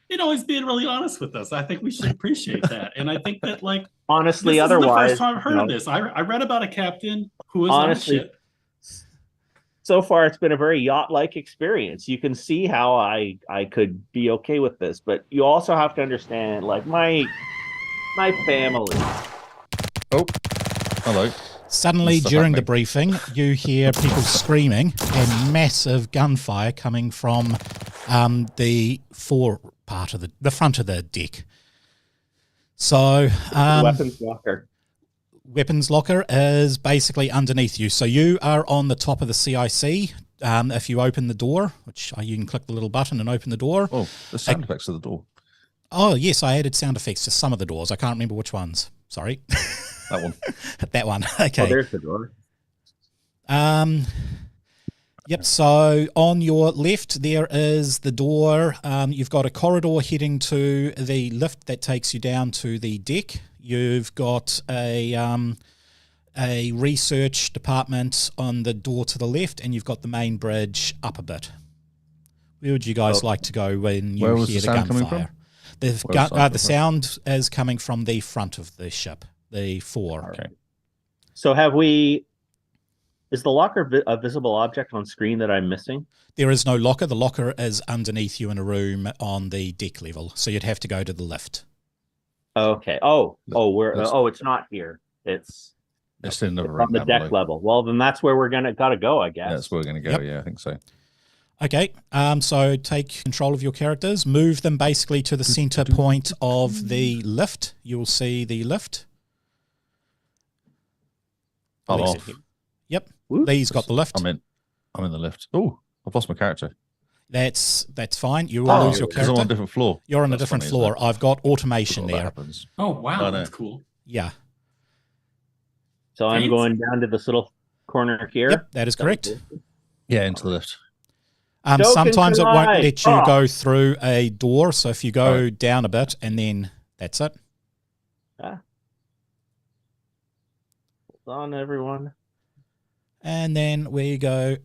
You know, he's being really honest with us. I think we should appreciate that. And I think that, like, Honestly, this otherwise, isn't the first time I've heard you of know, this. I read about a captain who was honestly, on a ship. so far it's been a very yacht-like experience. You can see how I could be okay with this, but you also have to understand, like my family. Oh, hello. Suddenly, Stuff during the happening. briefing, you hear people screaming and massive gunfire coming from the the front of the deck. So, Weapons locker. weapons locker is basically underneath you. So you are on the top of the CIC. If you open the door, which you can click the little button and open the door. Oh, the sound effects of the door. Oh, yes, I added sound effects to some of the doors. I can't remember which ones. Sorry. That one. That one. Oh, Okay. there's the door. Yep. So on your left, there is the door. You've got a corridor heading to the lift that takes you down to the deck. You've got a research department on the door to the left, and you've got the main bridge up a bit. Where would you guys like to go when you Where was hear the the sound coming gunfire? from? The sound is coming from the front of the ship, the fore. Okay. So is the locker a visible object on screen that I'm missing? There is no locker. The locker is underneath you in a room on the deck level, so you'd have to go to the lift. Okay. It's not here. It's It's in another on room the down deck below. level. Well, then that's where we're gotta go, I guess. Yeah, that's where we're going to go. Yep. Yeah, I think so. Okay, so take control of your characters. Move them basically to the center point of the lift. You'll see the lift. I'm Lee's- off. Yep, Whoop. Lee's got the lift. I'm in the lift. Oh, I've lost my character. That's fine. You will lose your Because I'm on a character. different floor. You're on a That's different funny, floor. isn't it? I've got automation Forgot that there. happens. Oh, wow. I know. That's cool. Yeah. So I'm Thanks. going down to this little corner here. Yep, that is correct. Yeah, into the lift. Token Sometimes it won't tonight. let you Oh. go through a door. So if you go Right. down a bit, and then that's it. Hold on, everyone. And then we go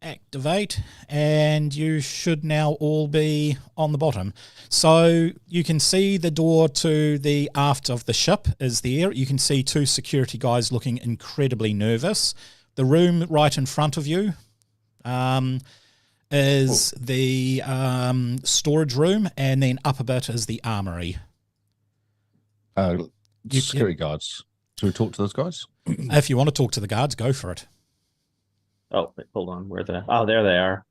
activate, and you should now all be on the bottom. So you can see the door to the aft of the ship is there. You can see two security guys looking incredibly nervous. The room right in front of you is the storage room, and then up a bit is the armory. Security guards. Should we talk to those guys? If you want to talk to the guards, go for it. Oh, wait, hold on. There they are.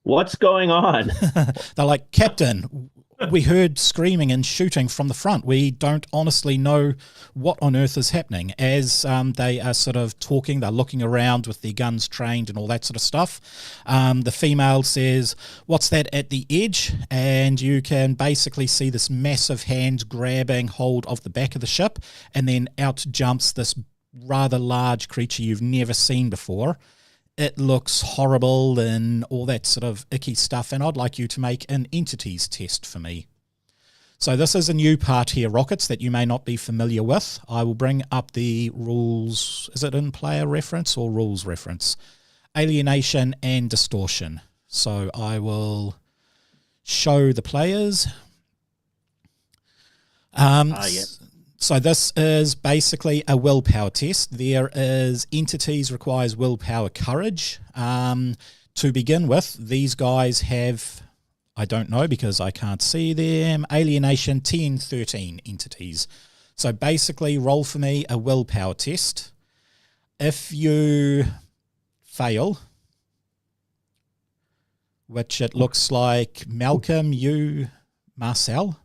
What's going on? They're like, Captain, we heard screaming and shooting from the front. We don't honestly know what on earth is happening. As they are sort of talking, they're looking around with their guns trained and all that sort of stuff. The female says, "What's that at the edge?" And you can basically see this massive hand grabbing hold of the back of the ship, and then out jumps this rather large creature you've never seen before. It looks horrible and all that sort of icky stuff, and I'd like you to make an entities test for me. So this is a new part here, Rockets, that you may not be familiar with. I will bring up the rules. Is it in player reference or rules reference? Alienation and distortion. So I will show the players. Yeah. So this is basically a willpower test. There is entities requires willpower courage. To begin with, these guys have, I don't know because I can't see them, alienation 10, 13 entities. So basically roll for me a willpower test. If you fail, which it looks like Malcolm, you, Marcel.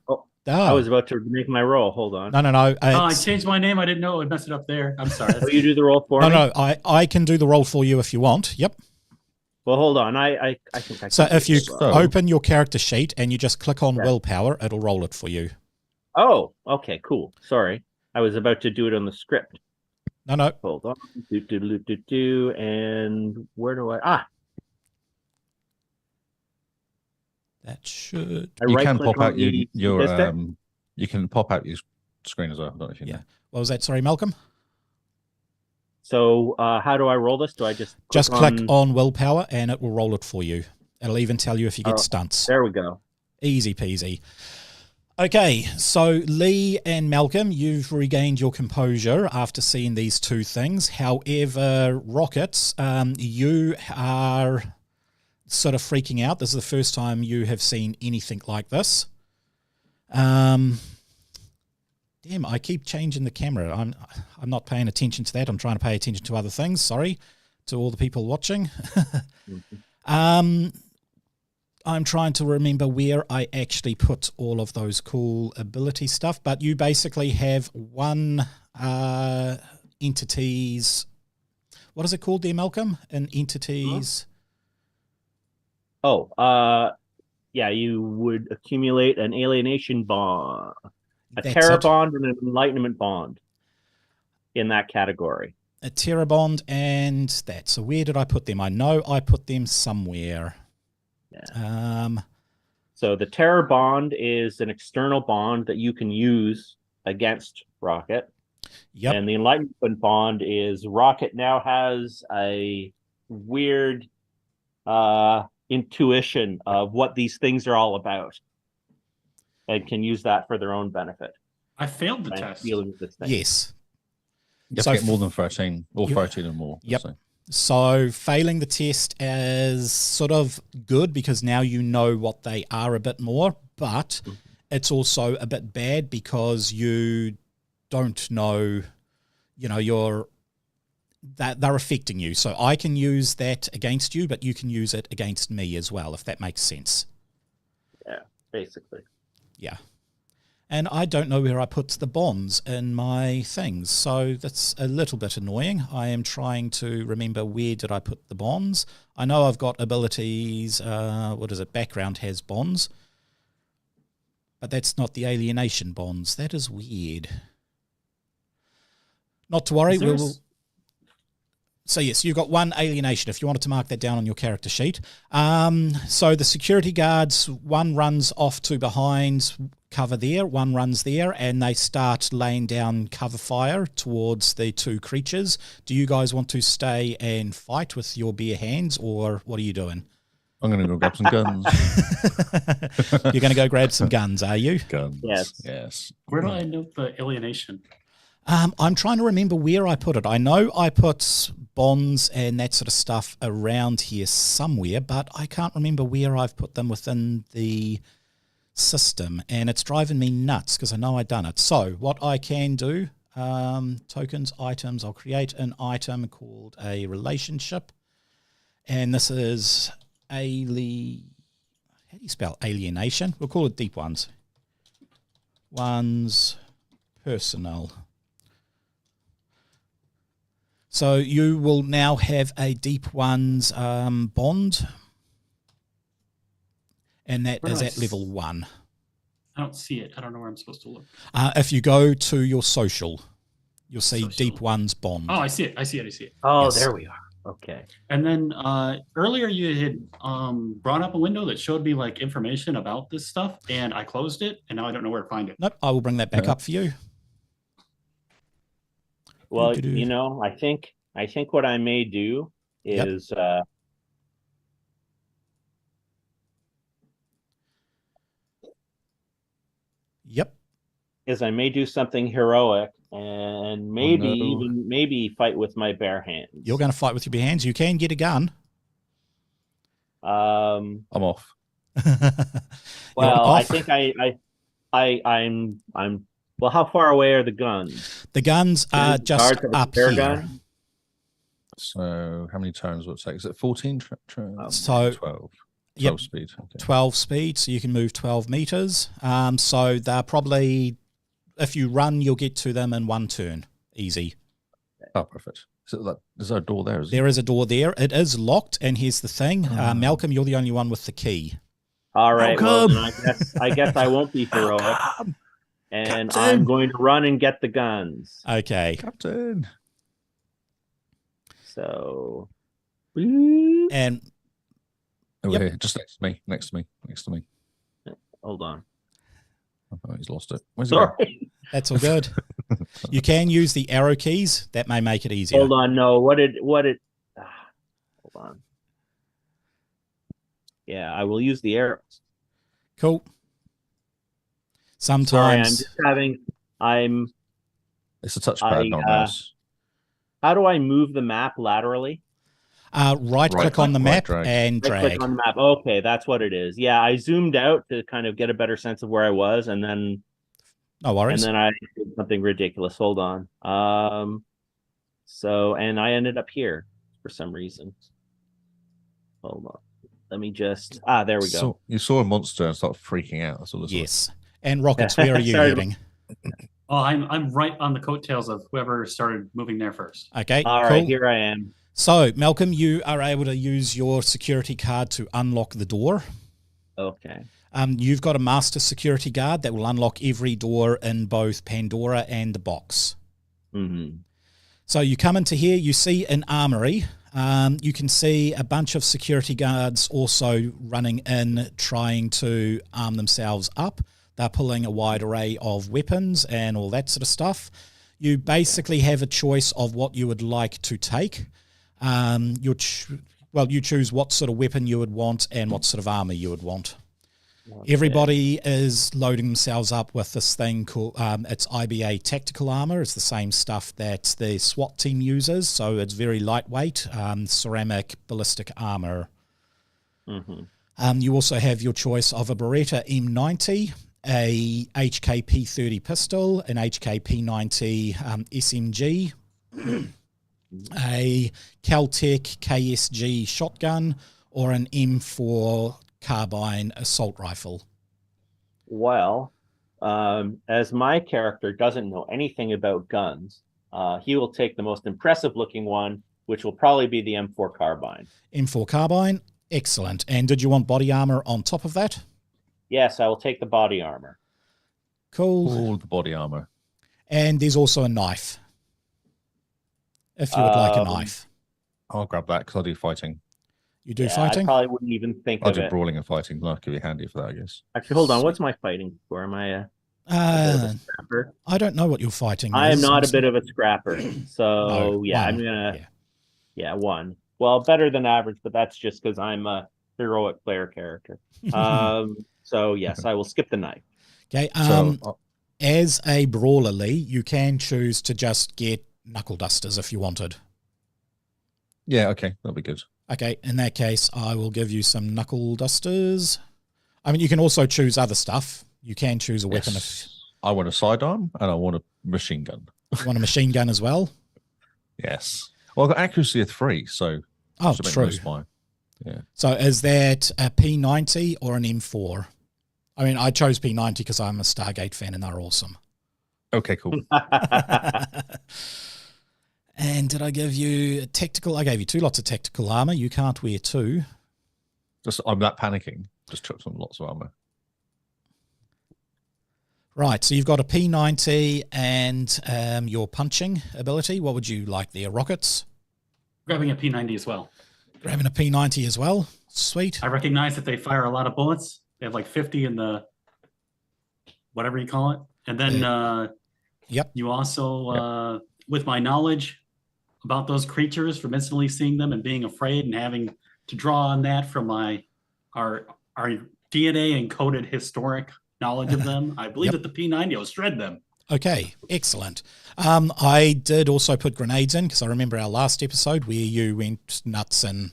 I was about to make my roll. Hold on. No. I changed my name. I didn't know it would mess it up there. I'm sorry. Oh, you do the roll for me? No, I can do the roll for you if you want. Yep. Well, hold on. I think I can. So if you open your character sheet and you just click on willpower, it'll roll it for you. Oh, okay, cool. Sorry. I was about to do it on the script. No. Hold on. And where do I... That should... You can pop out your you can pop out your screen as well. I don't know if you know. What was that? Sorry, Malcolm? So how do I roll this? Do I just click on willpower and it will roll it for you. It'll even tell you if you get stunts. There we go. Easy peasy. Okay, so Lee and Malcolm, you've regained your composure after seeing these two things. However, Rockets, you are sort of freaking out. This is the first time you have seen anything like this. Damn, I keep changing the camera. I'm not paying attention to that. I'm trying to pay attention to other things. Sorry to all the people watching. I'm trying to remember where I actually put all of those cool ability stuff, but you basically have one entities. What is it called there, Malcolm? An entities. Yeah, you would accumulate an alienation bond, a terror bond, and an enlightenment bond in that category. A terror bond and that. So where did I put them? I know I put them somewhere. Yeah. So the terror bond is an external bond that you can use against Rocket. Yep. And the enlightenment bond is Rocket now has a weird intuition of what these things are all about and can use that for their own benefit. I failed the test. Yes. You have to get more than 13 or 13 or more. Yep. So failing the test is sort of good because now you know what they are a bit more, but it's also a bit bad because you don't know, that they're affecting you. So I can use that against you, but you can use it against me as well, if that makes sense. Yeah, basically. Yeah. And I don't know where I put the bonds in my things, so that's a little bit annoying. I am trying to remember where did I put the bonds. I know I've got abilities, background has bonds, but that's not the alienation bonds. That is weird. Not to worry, So yes, you've got one alienation if you wanted to mark that down on your character sheet. So the security guards, one runs off to behind cover there, one runs there, and they start laying down cover fire towards the two creatures. Do you guys want to stay and fight with your bare hands, or what are you doing? I'm going to go grab some guns. You're going to go grab some guns, are you? Guns. Yes. Where do I note the alienation? I'm trying to remember where I put it. I know I put bonds and that sort of stuff around here somewhere, but I can't remember where I've put them within the system, and it's driving me nuts because I know I've done it. So what I can do, tokens, items, I'll create an item called a relationship, and this is how do you spell alienation? We'll call it deep ones. One's personal. So you will now have a deep one's bond, and that is at level 1. I don't see it. I don't know where I'm supposed to look. If you go to your social, you'll see Social. deep one's bond. Oh, I see it. I see it. Oh, Yes. there we are. Okay. And then earlier you had brought up a window that showed me like information about this stuff, and I closed it, and now I don't know where to find it. Nope, I will bring that back up for you. Well, Doo-doo-doo. you know, I think what I may do is Yep. is I may do something heroic and maybe fight with my bare hands. You're going to fight with your bare hands. You can get a gun. I'm off. Well, I off. think I'm well, how far away are the guns? The guns are Is it just hard to up repair here. gun? So how many turns will it take? Is it 14? So 12. Yep. 12 speed. Okay. 12 speed, so you can move 12 meters. So they're probably, if you run, you'll get to them in 1 turn. Easy. Oh, perfect. Is there a door there? There is a door there. It is locked, and here's the thing. Malcolm, you're the only one with the key. All right. Well, Malcolm! then I guess I won't be heroic, and Captain! I'm going to run and get the guns. Okay. Captain. So, And Oh, Yep. here, just next to me. hold on. Oh, he's lost it. Where's it going? Sorry. that's all good. You can use the arrow keys. That may make it easier. Hold on. No. What did? Hold on. Yeah, I will use the arrows. Cool. Sorry, I'm Sometimes just having. It's a touchpad, not a mouse. How do I move the map laterally? right click on the right map drag. and Right drag. click on the map. Okay, that's what it is. Yeah, I zoomed out to kind of get a better sense of where I was, and then No worries. I did something ridiculous. Hold on. So and I ended up here for some reason. Hold on. Let me just there we go. So you saw a monster and started freaking out. That's all this was. Yes. And Rockets, where are you Sorry. heading? Oh, I'm right on the coattails of whoever started moving there first. Okay, All cool. right, here I am. So, Malcolm, you are able to use your security card to unlock the door. Okay. You've got a master security guard that will unlock every door in both Pandora and the box. Mm-hmm. So you come into here, you see an armory. You can see a bunch of security guards also running in, trying to arm themselves up. They're pulling a wide array of weapons and all that sort of stuff. You basically have a choice of what you would like to take. You choose what sort of weapon you would want and what sort of armor you would want. Okay. Everybody is loading themselves up with this thing called, it's IBA tactical armor. It's the same stuff that the SWAT team uses, so it's very lightweight, ceramic ballistic armor. Mm-hmm. You also have your choice of a Beretta M90, a HKP-30 pistol, an HKP-90 SMG, a Caltech KSG shotgun, or an M4 carbine assault rifle. Well, as my character doesn't know anything about guns, he will take the most impressive looking one, which will probably be the M4 carbine. M4 carbine, excellent. And did you want body armor on top of that? Yes, I will take the body armor. Cool. All the body armor. And there's also a knife, if you would like a knife. I'll grab that because I do fighting. You do Yeah, fighting? I probably wouldn't even think I of do it. brawling and fighting. That could be handy for that, I guess. Actually, hold on. What's my fighting for? Am I a bit of a scrapper? I don't know what you're fighting. I am is. not a bit of a scrapper. So No, yeah, one. I'm gonna Yeah. one. Well, better than average, but that's just because I'm a heroic player character. So yes, I will skip the knife. Okay. So As a brawler, Lee, you can choose to just get knuckle dusters if you wanted. yeah, okay, that'll be good. Okay, in that case, I will give you some knuckle dusters. I mean, you can also choose other stuff. You can choose a weapon if I want a sidearm and I want a machine gun. you want a machine gun as well. Yes. Well, I've got accuracy of 3, so Oh, should make true. most of mine. Yeah. So is that a P90 or an M4? I mean, I chose P90 because I'm a Stargate fan and they're awesome. Okay, cool. And did I give you tactical? I gave you 2 lots of tactical armor. You can't wear 2. I'm that panicking. Just chucked on lots of armor. Right, so you've got a P90 and your punching ability. What would you like there? Rockets? Grabbing a P90 as well. Grabbing a P90 as well. Sweet. I recognize that they fire a lot of bullets. They have like 50 in the whatever you call it. And then Yep. you also, with my knowledge about those creatures, from instantly seeing them and being afraid and having to draw on that from our DNA encoded historic knowledge of them, I believe that the P90 will shred them. Okay, excellent. I did also put grenades in because I remember our last episode where you went nuts and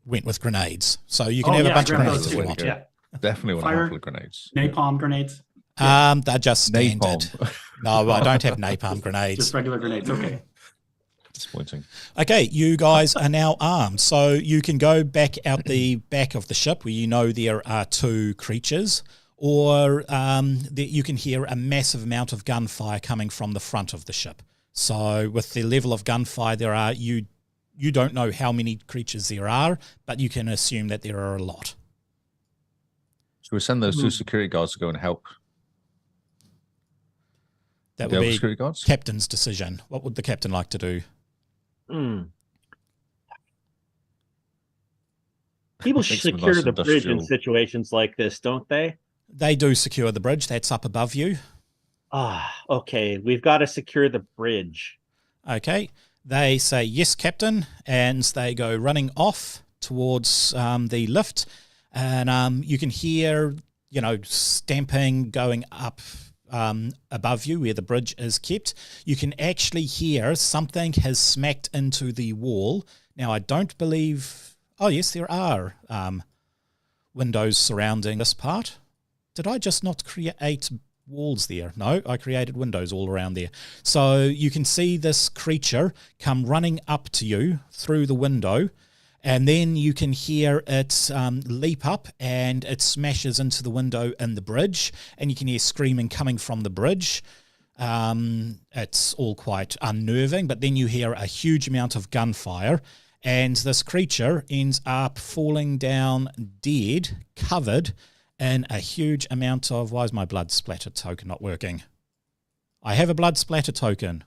went with grenades. So you can have a bunch of grenades if you want. Yeah. Definitely want a Fire, handful of grenades. Napalm grenades. They're just standard. Napalm. No, I don't have napalm grenades. Just regular grenades. Okay. Disappointing. Okay, you guys are now armed. So you can go back out the back of the ship where you know there are 2 creatures, or you can hear a massive amount of gunfire coming from the front of the ship. So with the level of gunfire there are, you don't know how many creatures there are, but you can assume that there are a lot. Should we send those 2 security guards to go and help? That The would other be security guards? captain's decision. What would the captain like to do? People Makes them secure nice the bridge in industrial. situations like this, don't they? They do secure the bridge. That's up above you. Okay. We've got to secure the bridge. Okay. They say, yes, captain, and they go running off towards the lift. And you can hear, stamping going up above you where the bridge is kept. You can actually hear something has smacked into the wall. Now, I don't believe... Oh, yes, there are windows surrounding this part. Did I just not create walls there? No, I created windows all around there. So you can see this creature come running up to you through the window, and then you can hear it leap up, and it smashes into the window in the bridge, and you can hear screaming coming from the bridge. It's all quite unnerving, but then you hear a huge amount of gunfire, and this creature ends up falling down dead, covered in a huge amount of... Why is my blood splatter token not working? I have a blood splatter token.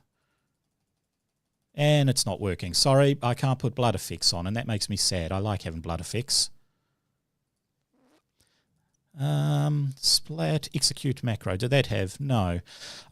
And it's not working. Sorry, I can't put blood effects on, and that makes me sad. I like having blood effects. Splat, execute macro. Did that have? No.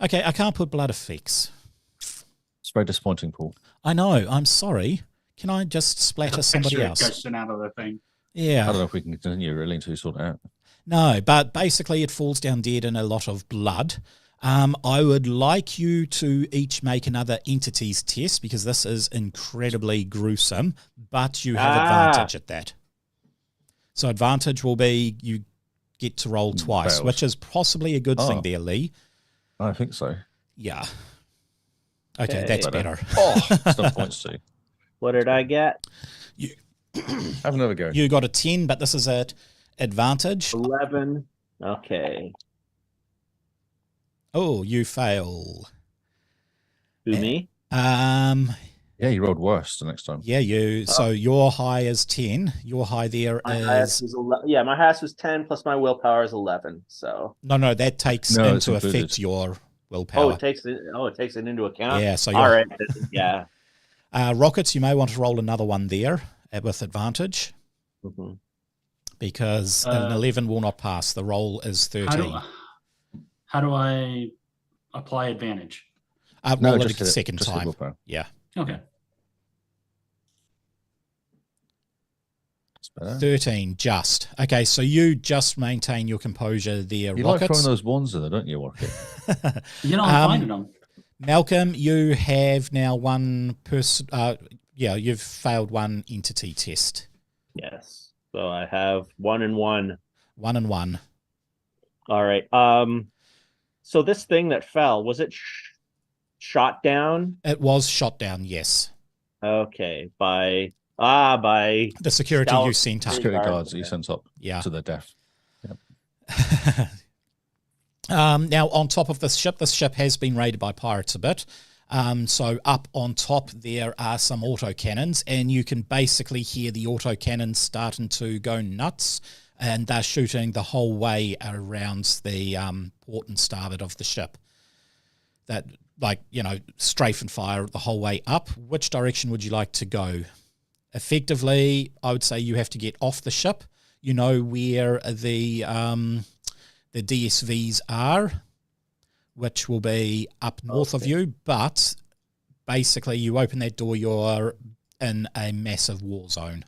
Okay, I can't put blood effects. It's very disappointing, Paul. I know, I'm sorry. Can I just splatter somebody else? Out of the thing. Yeah. I don't know if we can continue really until you sort it out. No, but basically it falls down dead in a lot of blood. I would like you to each make another entities test because this is incredibly gruesome, but you have advantage at that. So advantage will be you get to roll twice, Fails. which is possibly a good thing there, Lee. I think so. Yeah. Okay, that's better. Oh, stuff points to. What did I get? Have another go. You got a 10, but this is at advantage. 11. Okay. Oh, you fail. Who, me? Yeah, you rolled worse the next time. Yeah, you. So your high is 10. Your high there My highest is... was my highest was 10 plus my willpower is 11. So No, that takes it's into included. effect your willpower. it takes it into account. Yeah, so all right. Yeah. Rockets, you may want to roll another one there with advantage because an 11 will not pass. The roll is 13. How do I apply advantage? Roll it just a hit- second just hit time. willpower. Yeah. Okay. That's better. 13, just. Okay, so you just maintain your composure there, You like Rockets. throwing those ones in there, don't you, Rocket? I'm finding them. Malcolm, you have now one person... you've failed one entity test. Yes. So I have 1 and 1. 1 and 1. All right. So this thing that fell, was it shot down? It was shot down, yes. Okay. By By The security stealth you sent up. Security guards, guards that you okay. sent up Yeah. to their death. Now, on top of this ship has been raided by pirates a bit. So up on top there are some autocannons, and you can basically hear the autocannons starting to go nuts, and they're shooting the whole way around the port and starboard of the ship. That, strafe and fire the whole way up. Which direction would you like to go? Effectively, I would say you have to get off the ship. You know where the DSVs are, which will be up north of you, but basically you open that door, you're in a massive war zone.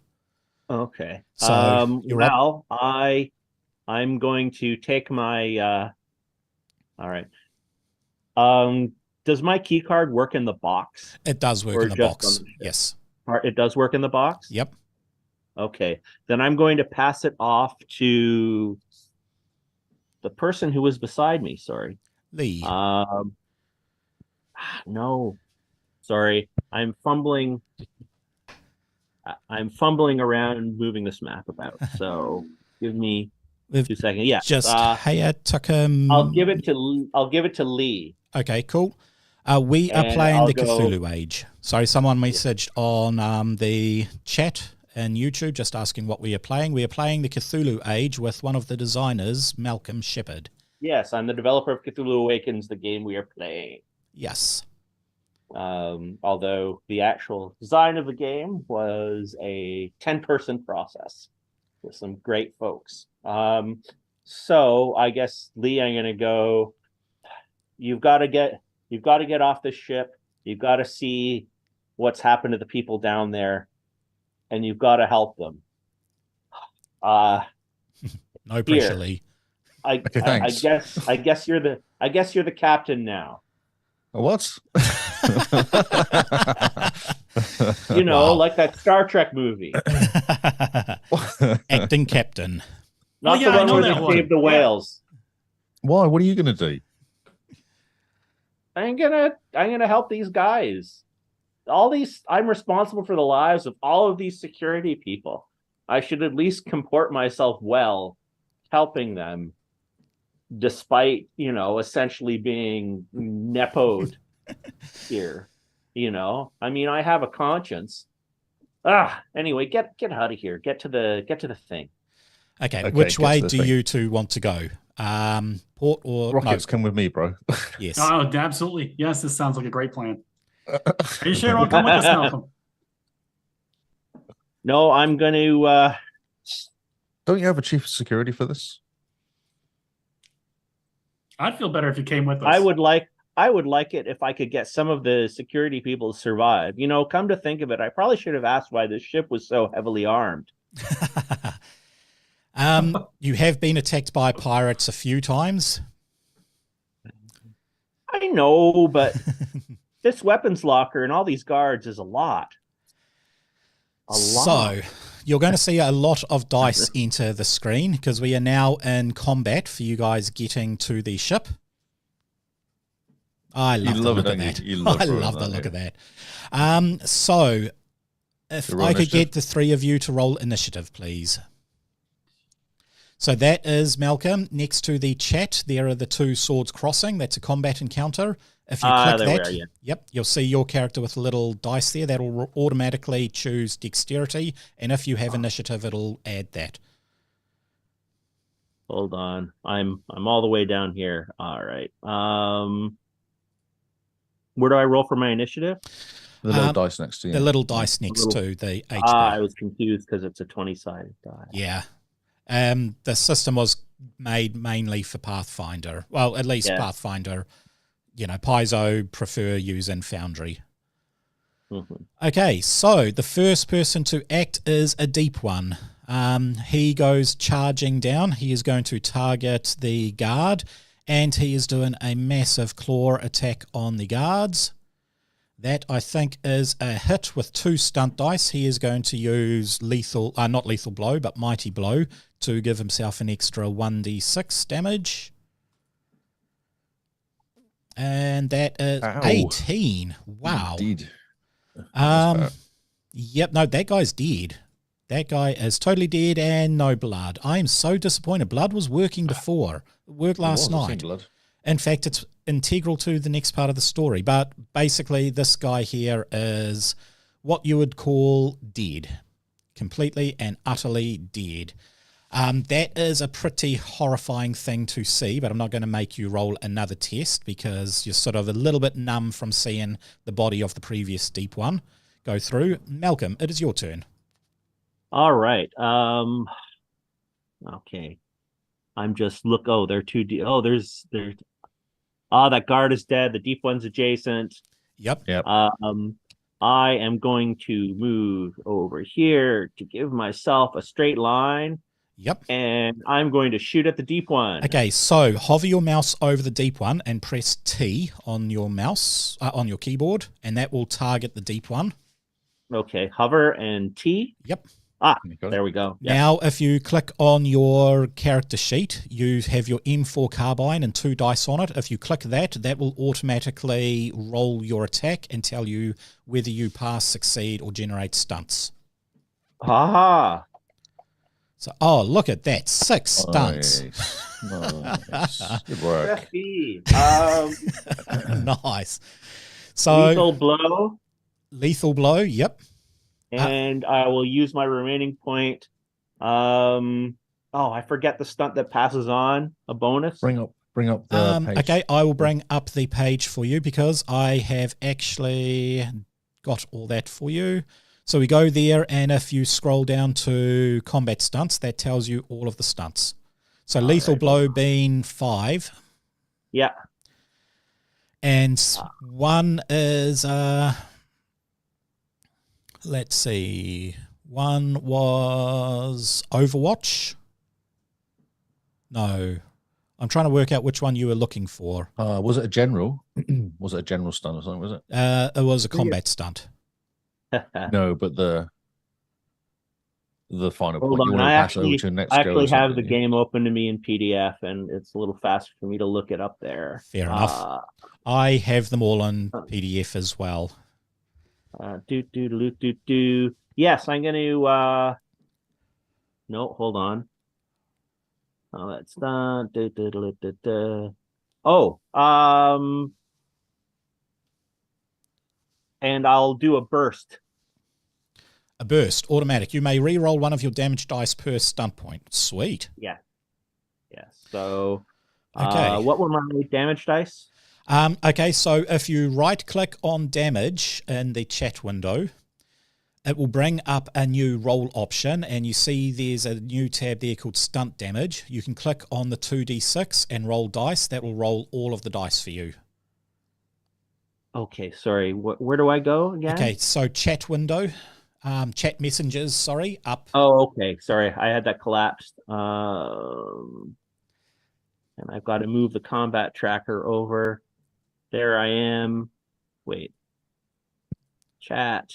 Okay. So you're up. I'm going to take my all right. Does my key card work in the box? It does work Or in the just box. on the ship? Yes. It does work in the box? Yep. Okay. Then I'm going to pass it off to the person who was beside me. Sorry. Lee. No. Sorry. I'm fumbling around and moving this map about. So give me 2 seconds. Yeah. Just took I'll give it to Lee. Okay, cool. We are playing the Cthulhu Age. Sorry, someone messaged on the chat and YouTube just asking what we are playing. We are playing the Cthulhu Age with one of the designers, Malcolm Sheppard. Yes, I'm the developer of Cthulhu Awakens, the game we are playing. Yes. Although the actual design of the game was a 10-person process with some great folks. So I guess, Lee, I'm gonna go. You've got to get off the ship. You've got to see what's happened to the people down there, and you've got to help them. No pressure, Lee. I guess you're the captain now. What? Like that Star Trek movie. Acting captain. Not the one where they save the whales. Why? What are you going to do? I'm gonna help these guys. I'm responsible for the lives of all of these security people. I should at least comport myself well, helping them, despite essentially being nepoed here. I mean, I have a conscience. Anyway, get out of here. Get to the thing. Okay, which way do you two want to go? Port or rockets? Come with me, bro. Yes. Oh, absolutely. Yes, this sounds like a great plan. Are you sure I'll come with us, Malcolm? No, I'm going to. Don't you have a chief of security for this? I'd feel better if you came with us. I would like it if I could get some of the security people to survive. Come to think of it, I probably should have asked why this ship was so heavily armed. You have been attacked by pirates a few times. I know, but this weapons locker and all these guards is a lot. So you're going to see a lot of dice enter the screen because we are now in combat for you guys getting to the ship. I love the look of that. I love the look of that. So if I could get the three of you to roll initiative, please. So that is Malcolm. Next to the chat, there are the two swords crossing. That's a combat encounter. If you click that, yep, you'll see your character with a little dice there. That'll automatically choose dexterity, and if you have initiative, it'll add that. Hold on, I'm all the way down here. All right. Where do I roll for my initiative? The little dice next to you. The little dice next to the HP. I was confused because it's a 20-sided die. Yeah. The system was made mainly for Pathfinder. Well, at least Pathfinder. Paizo prefer using Foundry. Mm-hmm. Okay, so the first person to act is a deep one. He goes charging down. He is going to target the guard, and he is doing a massive claw attack on the guards. That, I think, is a hit with 2 stunt dice. He is going to use not lethal blow, but mighty blow to give himself an extra 1d6 damage. And that is 18. Wow. Indeed. Yep, no, that guy's dead. That guy is totally dead and no blood. I am so disappointed. Blood was working before. It worked last night. Blood. In fact, it's integral to the next part of the story. But basically, this guy here is what you would call dead. Completely and utterly dead. That is a pretty horrifying thing to see, but I'm not going to make you roll another test because you're sort of a little bit numb from seeing the body of the previous deep one go through. Malcolm, it is your turn. All right. Okay. I'm just they're too deep. That guard is dead. The deep one's adjacent. Yep. I am going to move over here to give myself a straight line. Yep. And I'm going to shoot at the deep one. Okay, so hover your mouse over the deep one and press T on your mouse, on your keyboard, and that will target the deep one. Okay, hover and T. Yep. There we go. Yep. Now, if you click on your character sheet, you have your M4 carbine and 2 dice on it. If you click that, that will automatically roll your attack and tell you whether you pass, succeed, or generate stunts. Aha! So, look at that. 6 stunts. Nice. Good work. Nice. So, Lethal blow, yep. And I will use my remaining point. I forget the stunt that passes on a bonus. Bring up the page. Okay, I will bring up the page for you because I have actually got all that for you. So we go there, and if you scroll down to combat stunts, that tells you all of the stunts. So lethal blow being 5. Yeah. And one is, let's see, one was Overwatch. No, I'm trying to work out which one you were looking for. Was it a general? Was it a general stunt or something, was it? It was a combat stunt. No, but the final Hold point. on, You want to pass over to next I actually go have the game open to me in PDF, and it's a little faster for me to look it up there. Fair enough. I have them all on PDF as well. Yes, I'm going to. No, hold on. Oh, that's done. And I'll do a burst. A burst, automatic. You may re-roll one of your damage dice per stunt point. Sweet. Yeah. So, okay. What were my damage dice? Okay, so if you right-click on damage in the chat window, it will bring up a new roll option, and you see there's a new tab there called stunt damage. You can click on the 2d6 and roll dice. That will roll all of the dice for you. Okay, sorry. Where do I go again? Okay, so chat window, chat messengers, sorry, up. Oh, okay. Sorry, I had that collapsed. And I've got to move the combat tracker over. There I am. Wait. Chat.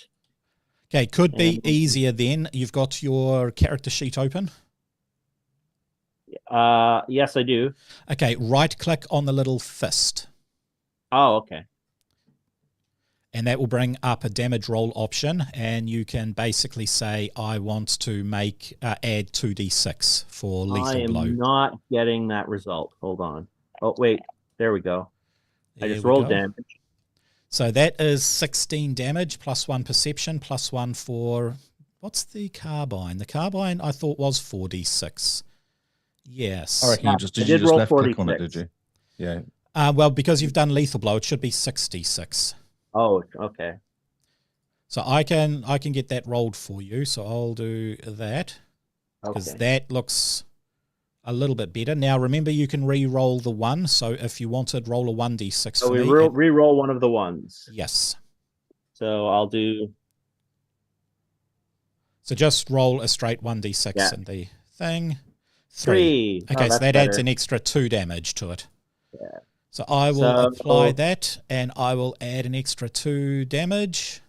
Okay, could be easier then. You've got your character sheet open. Yes, I do. Okay, right-click on the little fist. Oh, okay. And that will bring up a damage roll option, and you can basically say, I want to add 2d6 for lethal blow. I am not getting that result. Hold on. Oh, wait. There we go. I just rolled damage. So that is 16 damage, plus 1 perception, plus 1 for... What's the carbine? The carbine I thought was 4d6. Yes. I reckon you just left-click on it, did you? Yeah. Well, because you've done lethal blow, it should be 6d6. Oh, okay. So I can get that rolled for you. So I'll do that because that looks a little bit better. Now remember, you can re-roll the 1. So if you wanted, roll a 1d6. So we re-roll one of the ones. Yes. So I'll do. So just roll a straight 1d6 in the thing. 3. Okay, so that adds an extra 2 damage to it. Yeah. So I will apply that, and I will add an extra 2 damage.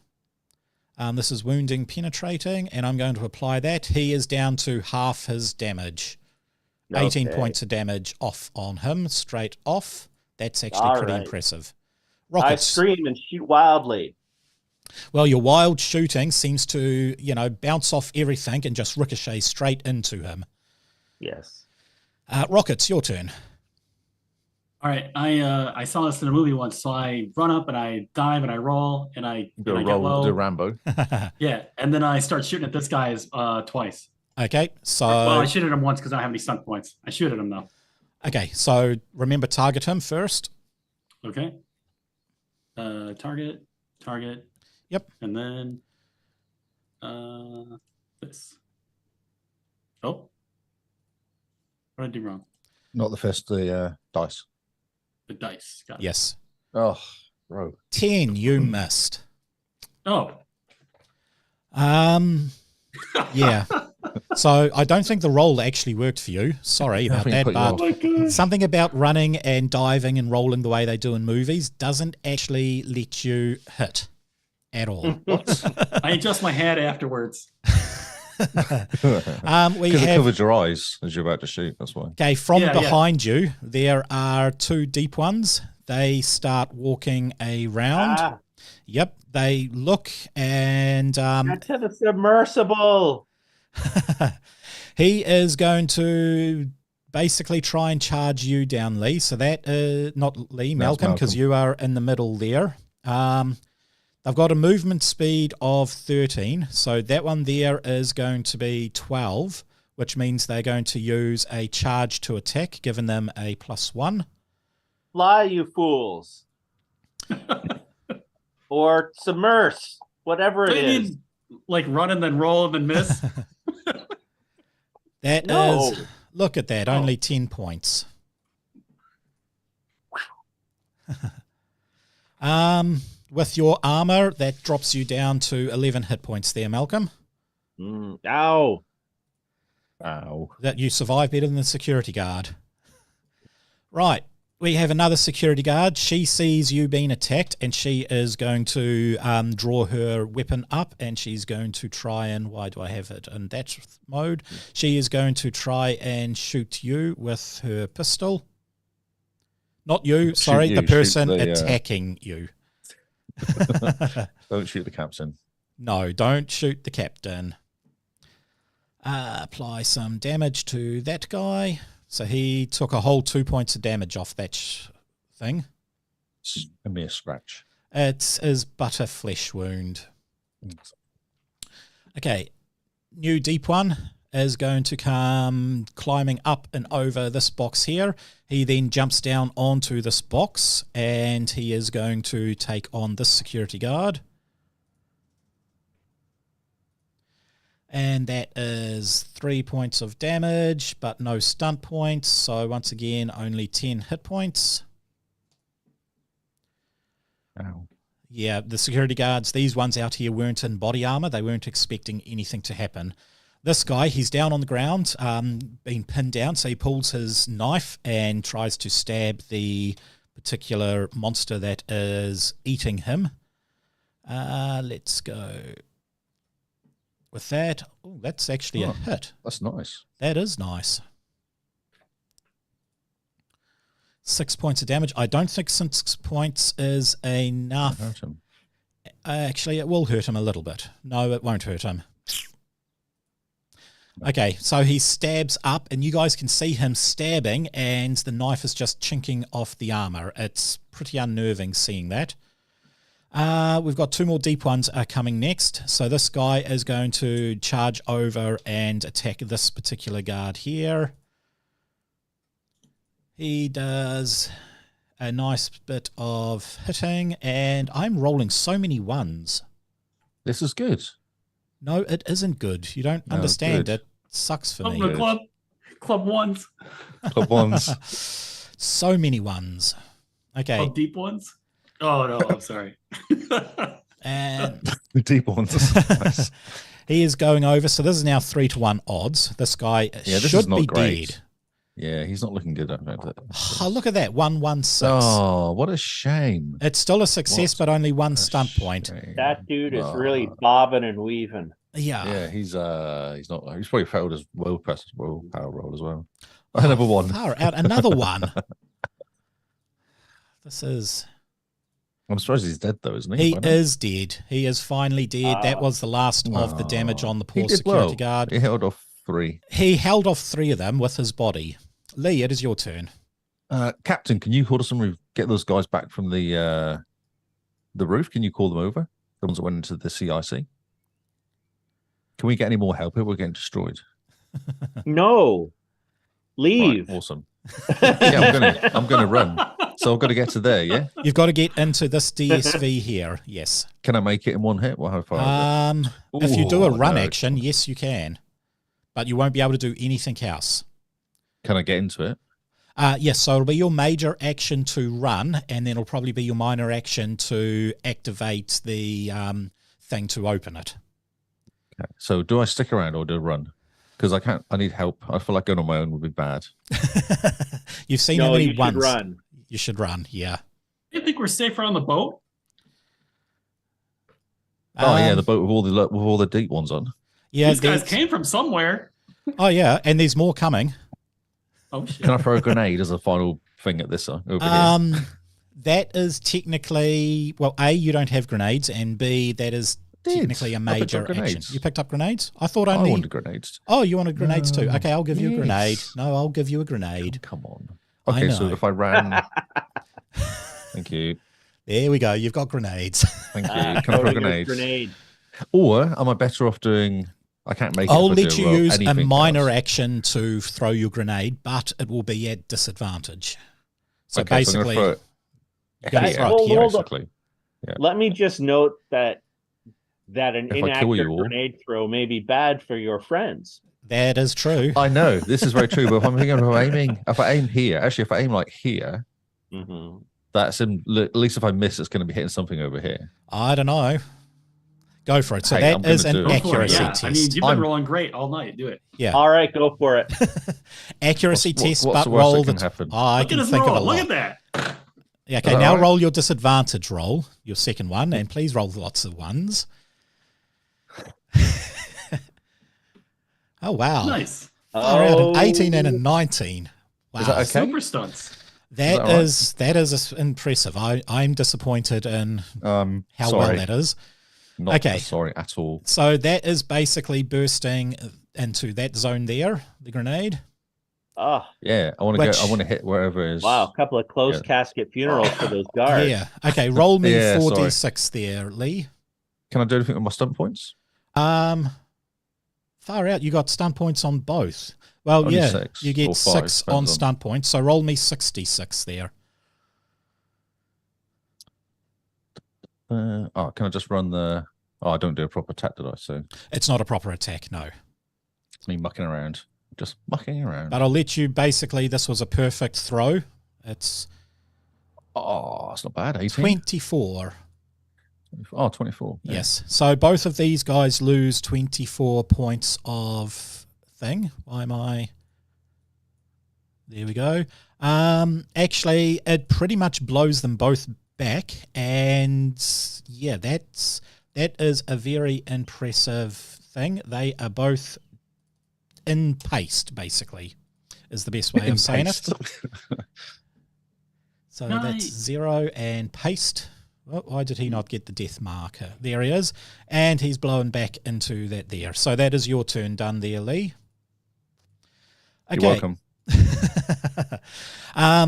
This is wounding, penetrating, and I'm going to apply that. He is down to half his damage. 18 points of damage off on him, straight off. That's actually pretty impressive. Rockets. I scream and shoot wildly. Well, your wild shooting seems to, bounce off everything and just ricochet straight into him. Yes. Rockets, your turn. All right, I saw this in a movie once, so I run up and I dive and I roll and I Do a get roll, low. do Rambo. Yeah, and then I start shooting at this guy twice. Okay, so... Well, I shoot at him once because I don't have any stunt points. I shoot at him, though. Okay, so remember, target him first. Okay. Target. Yep. And then this. Oh. What did I do wrong? Not the fist, the dice. The dice. Got it. Yes. Oh, bro. 10, you missed. Oh. Yeah. So I don't think the roll actually worked for you. Sorry about that, but something about running and diving and rolling the way they do in movies doesn't actually let you hit at all. What? I adjust my hat afterwards. We It have covered your eyes as you're about to shoot. That's why. okay from Yeah, behind you. There are 2 deep ones. They start walking around. Yep, they look and Get to the submersible. he is going to basically try and charge you down, Lee. So that not Lee, Malcolm, because you are in the middle there. They've got a movement speed of 13, so that one there is going to be 12, which means they're going to use a charge to attack, giving them a +1. Fly, you fools. Or submerse, whatever it They is. need, like, run and then roll and then miss. That No. is, look at that, only 10 points. With your armor, that drops you down to 11 hit points there, Malcolm. Ow. Ow. That you survive better than the security guard. Right. We have another security guard. She sees you being attacked, and she is going to draw her weapon up, and she's going to try and... Why do I have it in that mode? She is going to try and shoot you with her pistol. Not you, sorry, you, the person shoot the, attacking you. Don't shoot the captain. No, don't shoot the captain. Apply some damage to that guy. So he took a whole 2 points of damage off that thing. It's a mere scratch. It is but a flesh wound. Okay, new deep one is going to come climbing up and over this box here. He then jumps down onto this box, and he is going to take on this security guard. And that is 3 points of damage, but no stunt points. So once again, only 10 hit points. Ow. Yeah, the security guards, these ones out here weren't in body armor. They weren't expecting anything to happen. This guy, he's down on the ground, been pinned down. So he pulls his knife and tries to stab the particular monster that is eating him. Let's go. With that, oh, that's actually a hit. That's nice. That is nice. 6 points of damage. I don't think 6 points is enough. Hurt him. Actually, it will hurt him a little bit. No, it won't hurt him. Okay, so he stabs up, and you guys can see him stabbing, and the knife is just chinking off the armor. It's pretty unnerving seeing that. We've got 2 more deep ones coming next. So this guy is going to charge over and attack this particular guard here. He does a nice bit of hitting, and I'm rolling so many ones. This is good. No, it isn't good. You don't No, understand. good. It sucks for Oh, me. the club ones. Club ones. So many ones. Okay. Club deep ones. Oh no, I'm sorry. And The deep ones. Nice. he is going over. So this is now 3-1 odds. This guy Yeah, this should is not be great. dead. Yeah, he's not looking good. I don't know. Oh, look at that. 116. Oh, what a shame. It's still a success, What but only one A stunt point. shame. That dude is Oh. really bobbing and weaving. Yeah. Yeah, he's not. He's probably failed his willpower roll as well. Another one. Far out. Another one. This is... I'm surprised he's dead though, isn't he? He is dead. He is finally dead. That was the last of the damage on the He poor did security well. guard. He held off 3. He held off 3 of them with his body. Lee, it is your turn. Captain, can you order some? Get those guys back from the roof. Can you call them over? The ones that went into the CIC. Can we get any more help? We're getting destroyed. No, leave. Right, awesome. Yeah, I'm gonna run. So I've got to get to there. Yeah. You've got to get into this DSV here. Yes. Can I make it in one hit? Well, how far? If you do a run no. action, yes, you can, but you won't be able to do anything else. Can I get into it? Yes, so it'll be your major action to run, and then it'll probably be your minor action to activate the thing to open it. Okay. So do I stick around or do I run? Because I can't. I need help. I feel like going on my own would be bad. You've seen No, how many you should ones. run. You should run, yeah. You think we're safer on the boat? Oh yeah, the boat with all the deep ones on. Yeah, These guys came from somewhere. Oh yeah, and there's more coming. Oh shit! Can I throw a grenade as a final thing at this over here? That is technically, well, A, you don't have grenades, and B, that is technically a major action. You picked up grenades? I thought only... I wanted grenades. Oh, you wanted grenades too? Okay, I'll give you a grenade. No, I'll give you a grenade. Come on. Okay, so if I ran... Thank you. There we go. You've got grenades. Thank you. Can I throw a grenade? Or am I better off doing... I can't make it. I'll let you use a minor action to throw your grenade, but it will be at disadvantage. So basically... So basically. Yeah. Let me just note that an inaccurate grenade throw may be bad for your friends. That is true. I know this is very true. But if I'm thinking of aiming, if I aim here, actually, if I aim like here, that's at least if I miss, it's going to be hitting something over here. I don't know. Go for it. So that is an accuracy test. I mean, you've been rolling great all night. Do it. Yeah. All right, go for it. Accuracy test, what's but the worst roll that can happen? I can think of a lot. Look at that. Yeah, okay, now roll your disadvantage roll, your second one, and please roll lots of ones. Oh, wow. Nice. An 18 and a 19. Wow. Is that okay? Super stunts. That is impressive. I'm disappointed in how well that is. Not sorry at all. So that is basically bursting into that zone there, the grenade. Yeah, I want to go. I want to hit wherever it is. Wow, a couple of close casket funerals for those guards. Yeah. Okay, roll me 4d6 there, Lee. Can I do anything with my stunt points? Far out. You got stunt points on both. Well, only yeah, 6 you get 5, 6 on stunt points. So roll me 66 there. Can I just run the? Oh, I don't do a proper attack, did I? So it's not a proper attack, no. It's me mucking around, just mucking around. But I'll let you. Basically, this was a perfect throw. It's it's not bad. 18? 24. Oh, 24. Yeah. Yes. So both of these guys lose 24 points of thing. Why am I? There we go. Actually, it pretty much blows them both back, and yeah, that is a very impressive thing. They are both in paste, basically, is the best way of saying it. So that's 0 and paste. Oh, why did he not get the death marker? There he is. And he's blown back into that there. So that is your turn done there, Lee. Okay. You're welcome.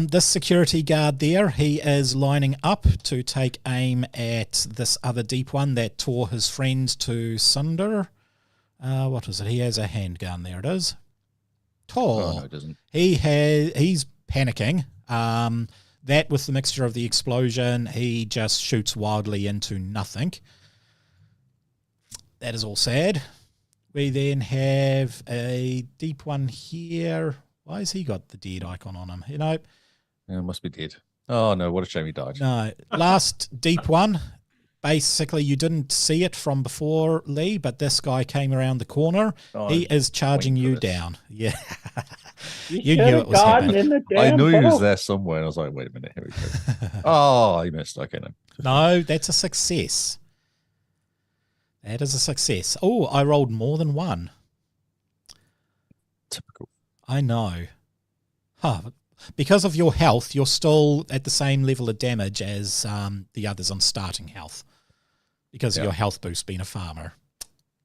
This security guard there, he is lining up to take aim at this other deep one that tore his friend to sunder. What was it? He has a handgun. There it is. Oh, no, it doesn't. He's panicking. That with the mixture of the explosion, he just shoots wildly into nothing. That is all sad. We then have a deep one here. Why has he got the dead icon on him? Yeah, it must be dead. Oh, no, what a shame he died. No, last deep one. Basically, you didn't see it from before, Lee, but this guy came around the corner. He is charging you down. Yeah. You knew it was happening. I knew he was there somewhere. And I was like, wait a minute, here we go. Oh, he missed. Okay, no. No, that's a success. That is a success. Oh, I rolled more than one. Typical. I know. because of your health, you're still at the same level of damage as the others on starting health because of your health boost being a farmer.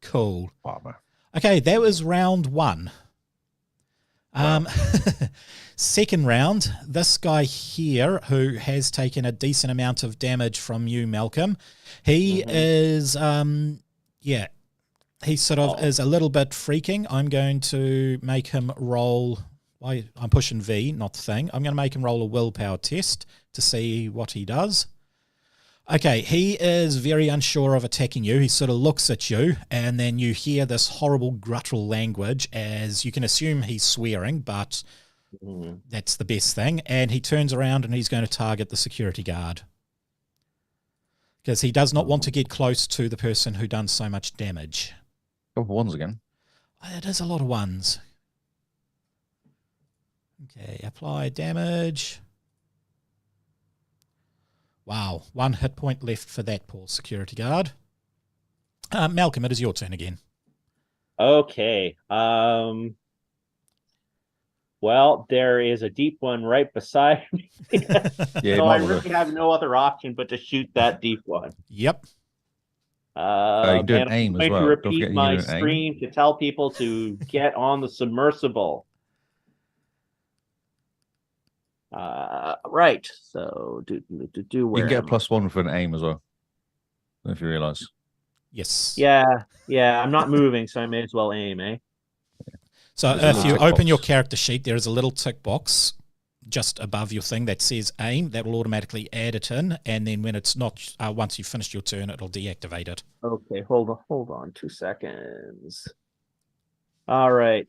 Cool. Farmer. Okay, that was round 1. Wow. Second round, this guy here who has taken a decent amount of damage from you, Malcolm, he is, he sort of is a little bit freaking. I'm going to make him roll. I'm pushing V, not the thing. I'm going to make him roll a willpower test to see what he does. Okay, he is very unsure of attacking you. He sort of looks at you, and then you hear this horrible guttural language, as you can assume he's swearing, but that's the best thing. And he turns around and he's going to target the security guard, because he does not want to get close to the person who done so much damage. Go for ones again. It is a lot of ones. Okay, apply damage. Wow, 1 hit point left for that poor security guard. Malcolm, it is your turn again. Okay. Well, there is a deep one right beside me. So I really have no other option but to shoot that deep one. Yep. You can do an aim as well. I'm going to repeat my scream to tell people to get on the submersible. Right. So you can get a +1 for an aim as well, if you realise. Yes. Yeah. I'm not moving, so I may as well aim, eh? So if you open your character sheet, there is a little tick box just above your thing that says aim. That will automatically add it in, and then when it's not, once you've finished your turn, it'll deactivate it. Okay, hold on 2 seconds. All right.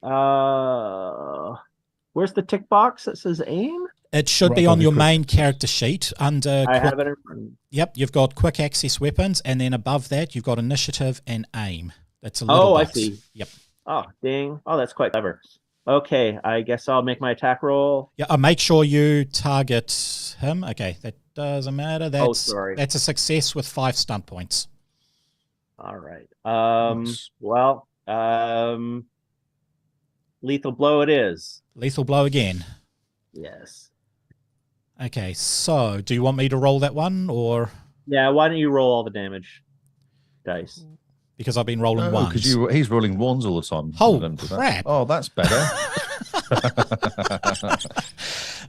Where's the tick box that says aim? It should be on your main character sheet under... I have it in front. Yep, you've got quick access weapons, and then above that, you've got initiative and aim. That's a little box. I see. Yep. Oh, ding. Oh, that's quite clever. Okay, I guess I'll make my attack roll. Yeah, make sure you target him. Okay, that doesn't matter. Sorry. That's a success with 5 stunt points. All right. Well, lethal blow it is. Lethal blow again. Yes. Okay, so do you want me to roll that one, or? Yeah, why don't you roll all the damage dice? Because I've been rolling ones. Because he's rolling ones all the time. Oh, crap. Oh, that's better.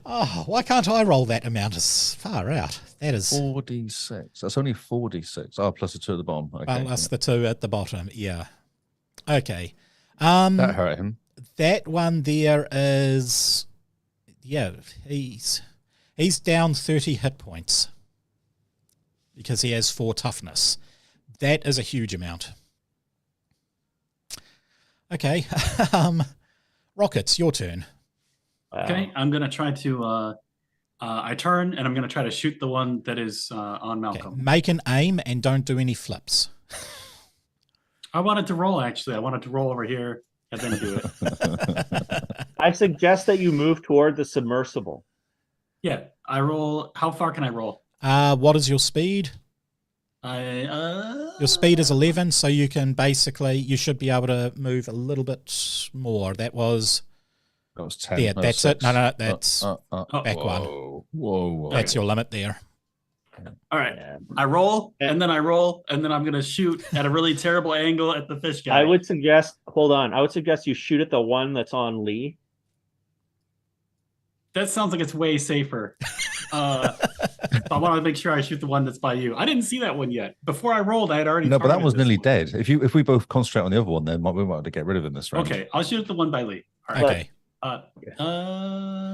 Oh, why can't I roll that amount? It's far out. That is 4d6. That's only 4d6. Oh, plus the 2 at the bottom. Okay, plus the 2 at the bottom. Yeah. Okay. That hurt him. That one there is, he's down 30 hit points because he has 4 toughness. That is a huge amount. Okay. Rockets, your turn. Okay, I'm going to try to... I turn, and I'm going to try to shoot the one that is on Malcolm. Okay. Make an aim and don't do any flips. I wanted to roll, actually. I wanted to roll over here and then do it. I suggest that you move toward the submersible. Yeah, I roll... How far can I roll? What is your speed? Your speed is 11, so you can you should be able to move a little bit more. That was 10. Yeah, that's 6. It. No, that's back whoa, one. Whoa. That's your limit there. All right. I roll, and then I roll, and then I'm going to shoot at a really terrible angle at the fish guy. I would suggest you shoot at the one that's on Lee. That sounds like it's way safer. I want to make sure I shoot the one that's by you. I didn't see that one yet. Before I rolled, I had already. No, but that was nearly dead. If we both concentrate on the other one, then we might have to get rid of him this round. Okay, I'll shoot at the one by Lee. All right. Okay.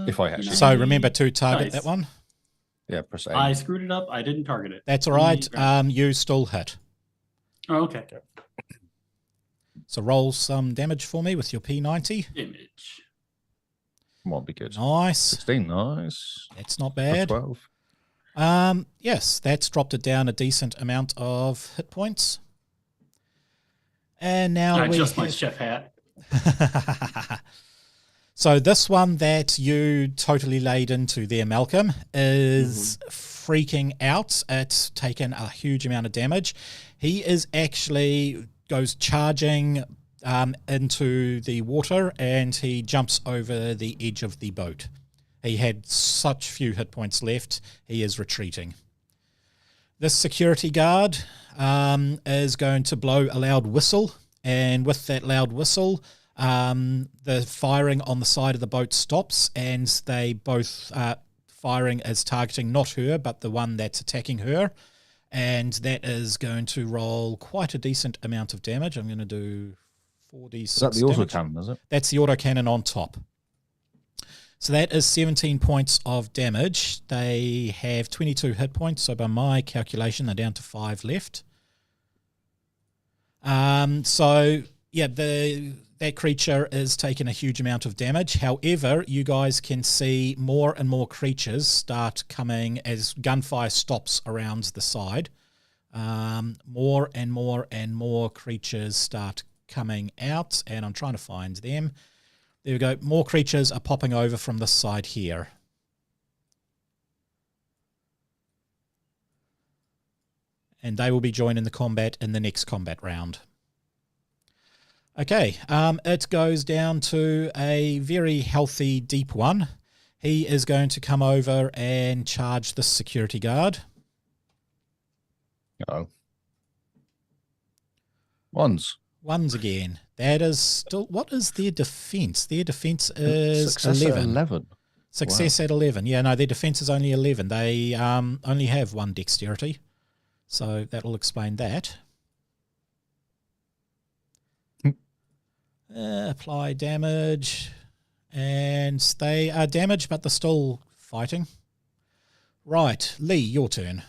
If I actually. So remember to target that one. Yeah, press A. I screwed it up. I didn't target it. That's all right. You still hit. Oh, okay. So roll some damage for me with your P90. Damage. Might be good. Nice. 16, nice. That's not bad. 12. Yes, that's dropped it down a decent amount of hit points. And now I adjust my chef hat. So this one that you totally laid into there, Malcolm, is freaking out. It's taken a huge amount of damage. He is actually goes charging into the water, and he jumps over the edge of the boat. He had such few hit points left, he is retreating. This security guard is going to blow a loud whistle, and with that loud whistle, the firing on the side of the boat stops, and they both firing is targeting not her, but the one that's attacking her, and that is going to roll quite a decent amount of damage. I'm going to do 4d6 Is that the autocannon, is it? That's the autocannon on top. So that is 17 points of damage. They have 22 hit points, so by my calculation, they're down to 5 left. So, yeah, that creature is taking a huge amount of damage. However, you guys can see more and more creatures start coming as gunfire stops around the side. More and more and more creatures start coming out, and I'm trying to find them. There we go. More creatures are popping over from this side here. And they will be joining the combat in the next combat round. Okay, it goes down to a very healthy deep one. He is going to come over and charge the security guard. Oh. Ones again. That is still... What is their defense? Their defense is Success 11. At 11. Success at 11. Yeah, no, their defense is only 11. They only have 1 dexterity. So that'll explain that. Apply damage. And they are damaged, but they're still fighting. Right, Lee, your turn.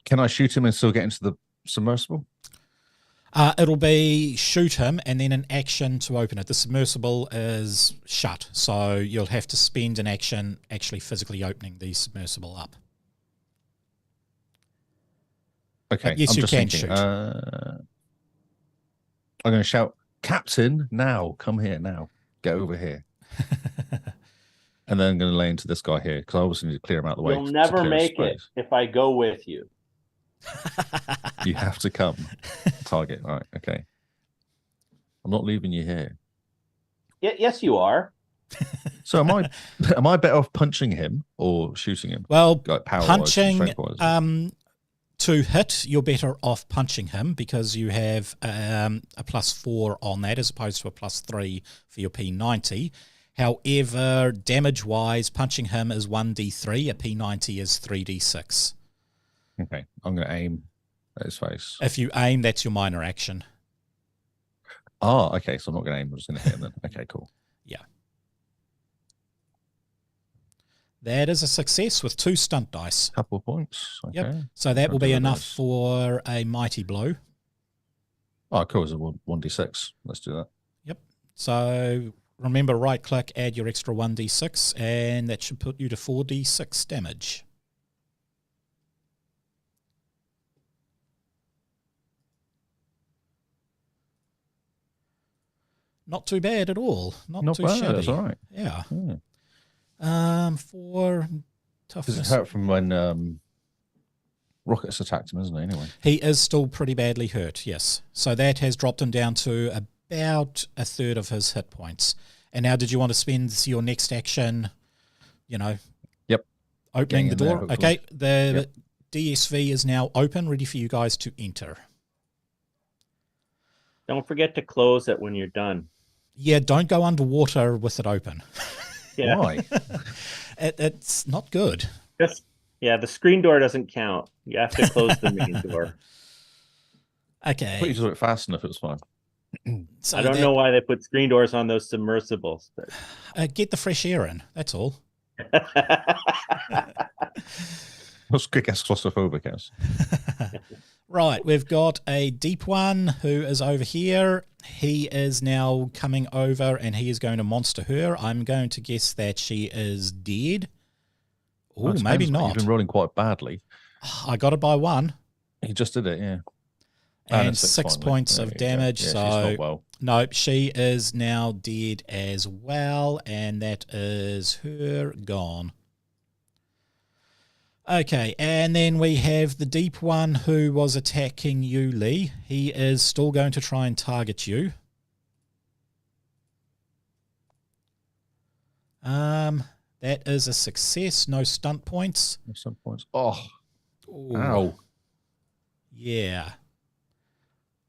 Can I shoot him and still get into the submersible? It'll be shoot him and then an action to open it. The submersible is shut, so you'll have to spend an action actually physically opening the submersible up. Okay. But yes, I'm you just can thinking, shoot. I'm going to shout, Captain, now, come here now. Get over here. And then I'm going to lay into this guy here, because I obviously need to clear him out of the way. You'll to never clear his make it space. if I go with you. You have to come. Target. All right. Okay. I'm not leaving you here. Yes, you are. So am I better off punching him or shooting him? Well, Like power-wise, punching, strength-wise? to hit, you're better off punching him because you have a +4 on that as opposed to a +3 for your P90. However, damage-wise, punching him is 1d3, a P90 is 3d6. Okay. I'm going to aim at his face. If you aim, that's your minor action. Ah, okay. So I'm not going to aim. I'm just going to hit him then. Okay, cool. Yeah. That is a success with 2 stunt dice. Couple of points. Okay. Yep. So that will be Couple of enough dice. for a mighty blow. Oh, cool. It's a 1d6. Let's do that. Yep. So remember, right-click, add your extra 1d6, and that should put you to 4d6 damage. Not too bad at all. Not too bad. shabby. That's all right. Yeah. Yeah. For Does it toughness, hurt from when rockets attacked him, isn't it? Anyway. he is still pretty badly hurt. Yes. So that has dropped him down to about a third of his hit points. And now, did you want to spend your next action? Yep. Opening the Getting in there, door. hopefully. Okay. The DSV is now open, ready for you guys to enter. Don't forget to close it when you're done. Yeah, don't go underwater with it open. Yeah. Why? It's not good. The screen door doesn't count. You have to close the main door. I thought you Okay. do it fast enough. It was fine. So I don't know why they put screen doors on those submersibles, but get the fresh air in. That's all. What's quick as claustrophobic as? Right, we've got a deep one who is over here. He is now coming over and he is going to monster her. I'm going to guess that she is dead. Oh, Well, it maybe depends, mate. not. You've been rolling quite badly. I got it by 1. You just did it, yeah. And it's 6 finally. points There of you go. damage. Yeah, she's So not well. nope, she is now dead as well, and that is her gone. Okay, and then we have the deep one who was attacking you, Lee. He is still going to try and target you. That is a success. No stunt points. At some points. Oh, Ooh. ow. Yeah.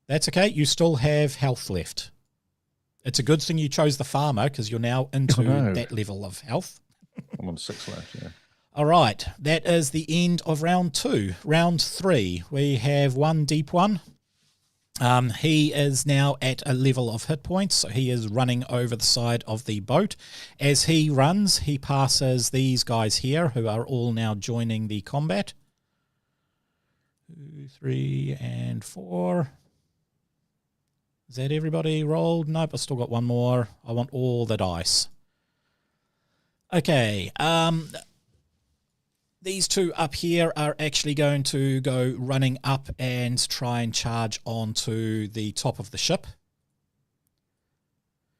That's okay. You still have health left. It's a good thing you chose the farmer because you're now into that level of health. I'm on 6 left, yeah. All right. That is the end of round 2. Round 3, we have one deep one. He is now at a level of hit points, so he is running over the side of the boat. As he runs, he passes these guys here who are all now joining the combat. 2, 3, and 4. Is that everybody rolled? Nope, I still got one more. I want all the dice. Okay, these two up here are actually going to go running up and try and charge onto the top of the ship.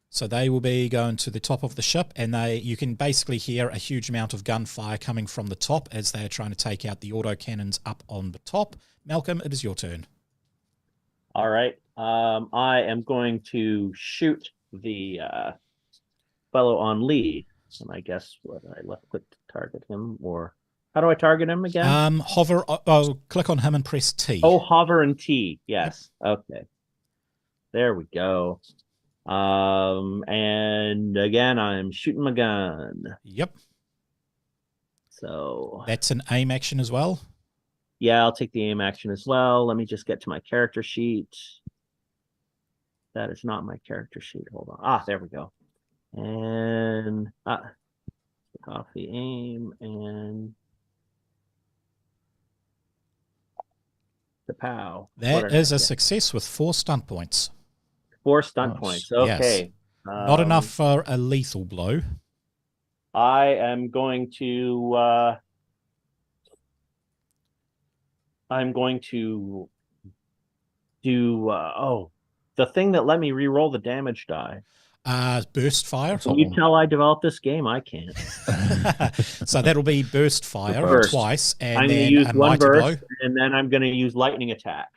So they will be going to the top of the ship, and you can basically hear a huge amount of gunfire coming from the top as they are trying to take out the autocannons up on the top. Malcolm, it is your turn. All right. I am going to shoot the fellow on Lee. And I guess what I left click to target him, or how do I target him again? Hover. Click on him and press T. Oh, hover and T. Yes. Okay. There we go. And again, I'm shooting my gun. Yep. So that's an aim action as well. Yeah, I'll take the aim action as well. Let me just get to my character sheet. That is not my character sheet. Hold on. Ah, there we go. And off the aim and the POW. That is a success with 4 stunt points. 4 stunt points. Okay. Yes. Not enough for a lethal blow. I am going to do the thing that let me re-roll the damage die. Burst fire. Can you tell I developed this game? I can't. So that'll be burst fire twice, and I'm then going to use a one mighty burst, blow. and then I'm going to use lightning attack.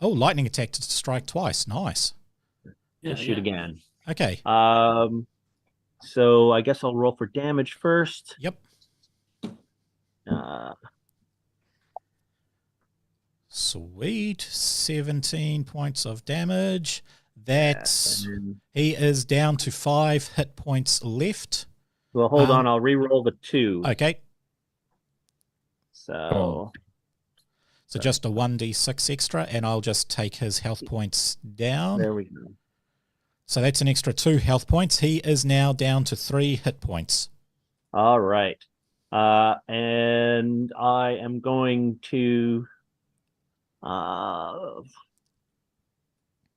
Oh, lightning attack to strike twice. Nice. Yeah, shoot again. Okay. So I guess I'll roll for damage first. Yep. Sweet. 17 points of damage. That's he is down to 5 hit points left. Well, hold on. I'll re-roll the 2. Okay. So just a 1d6 extra, and I'll just take his health points down. There we go. So that's an extra 2 health points. He is now down to 3 hit points. All right. And I am going to...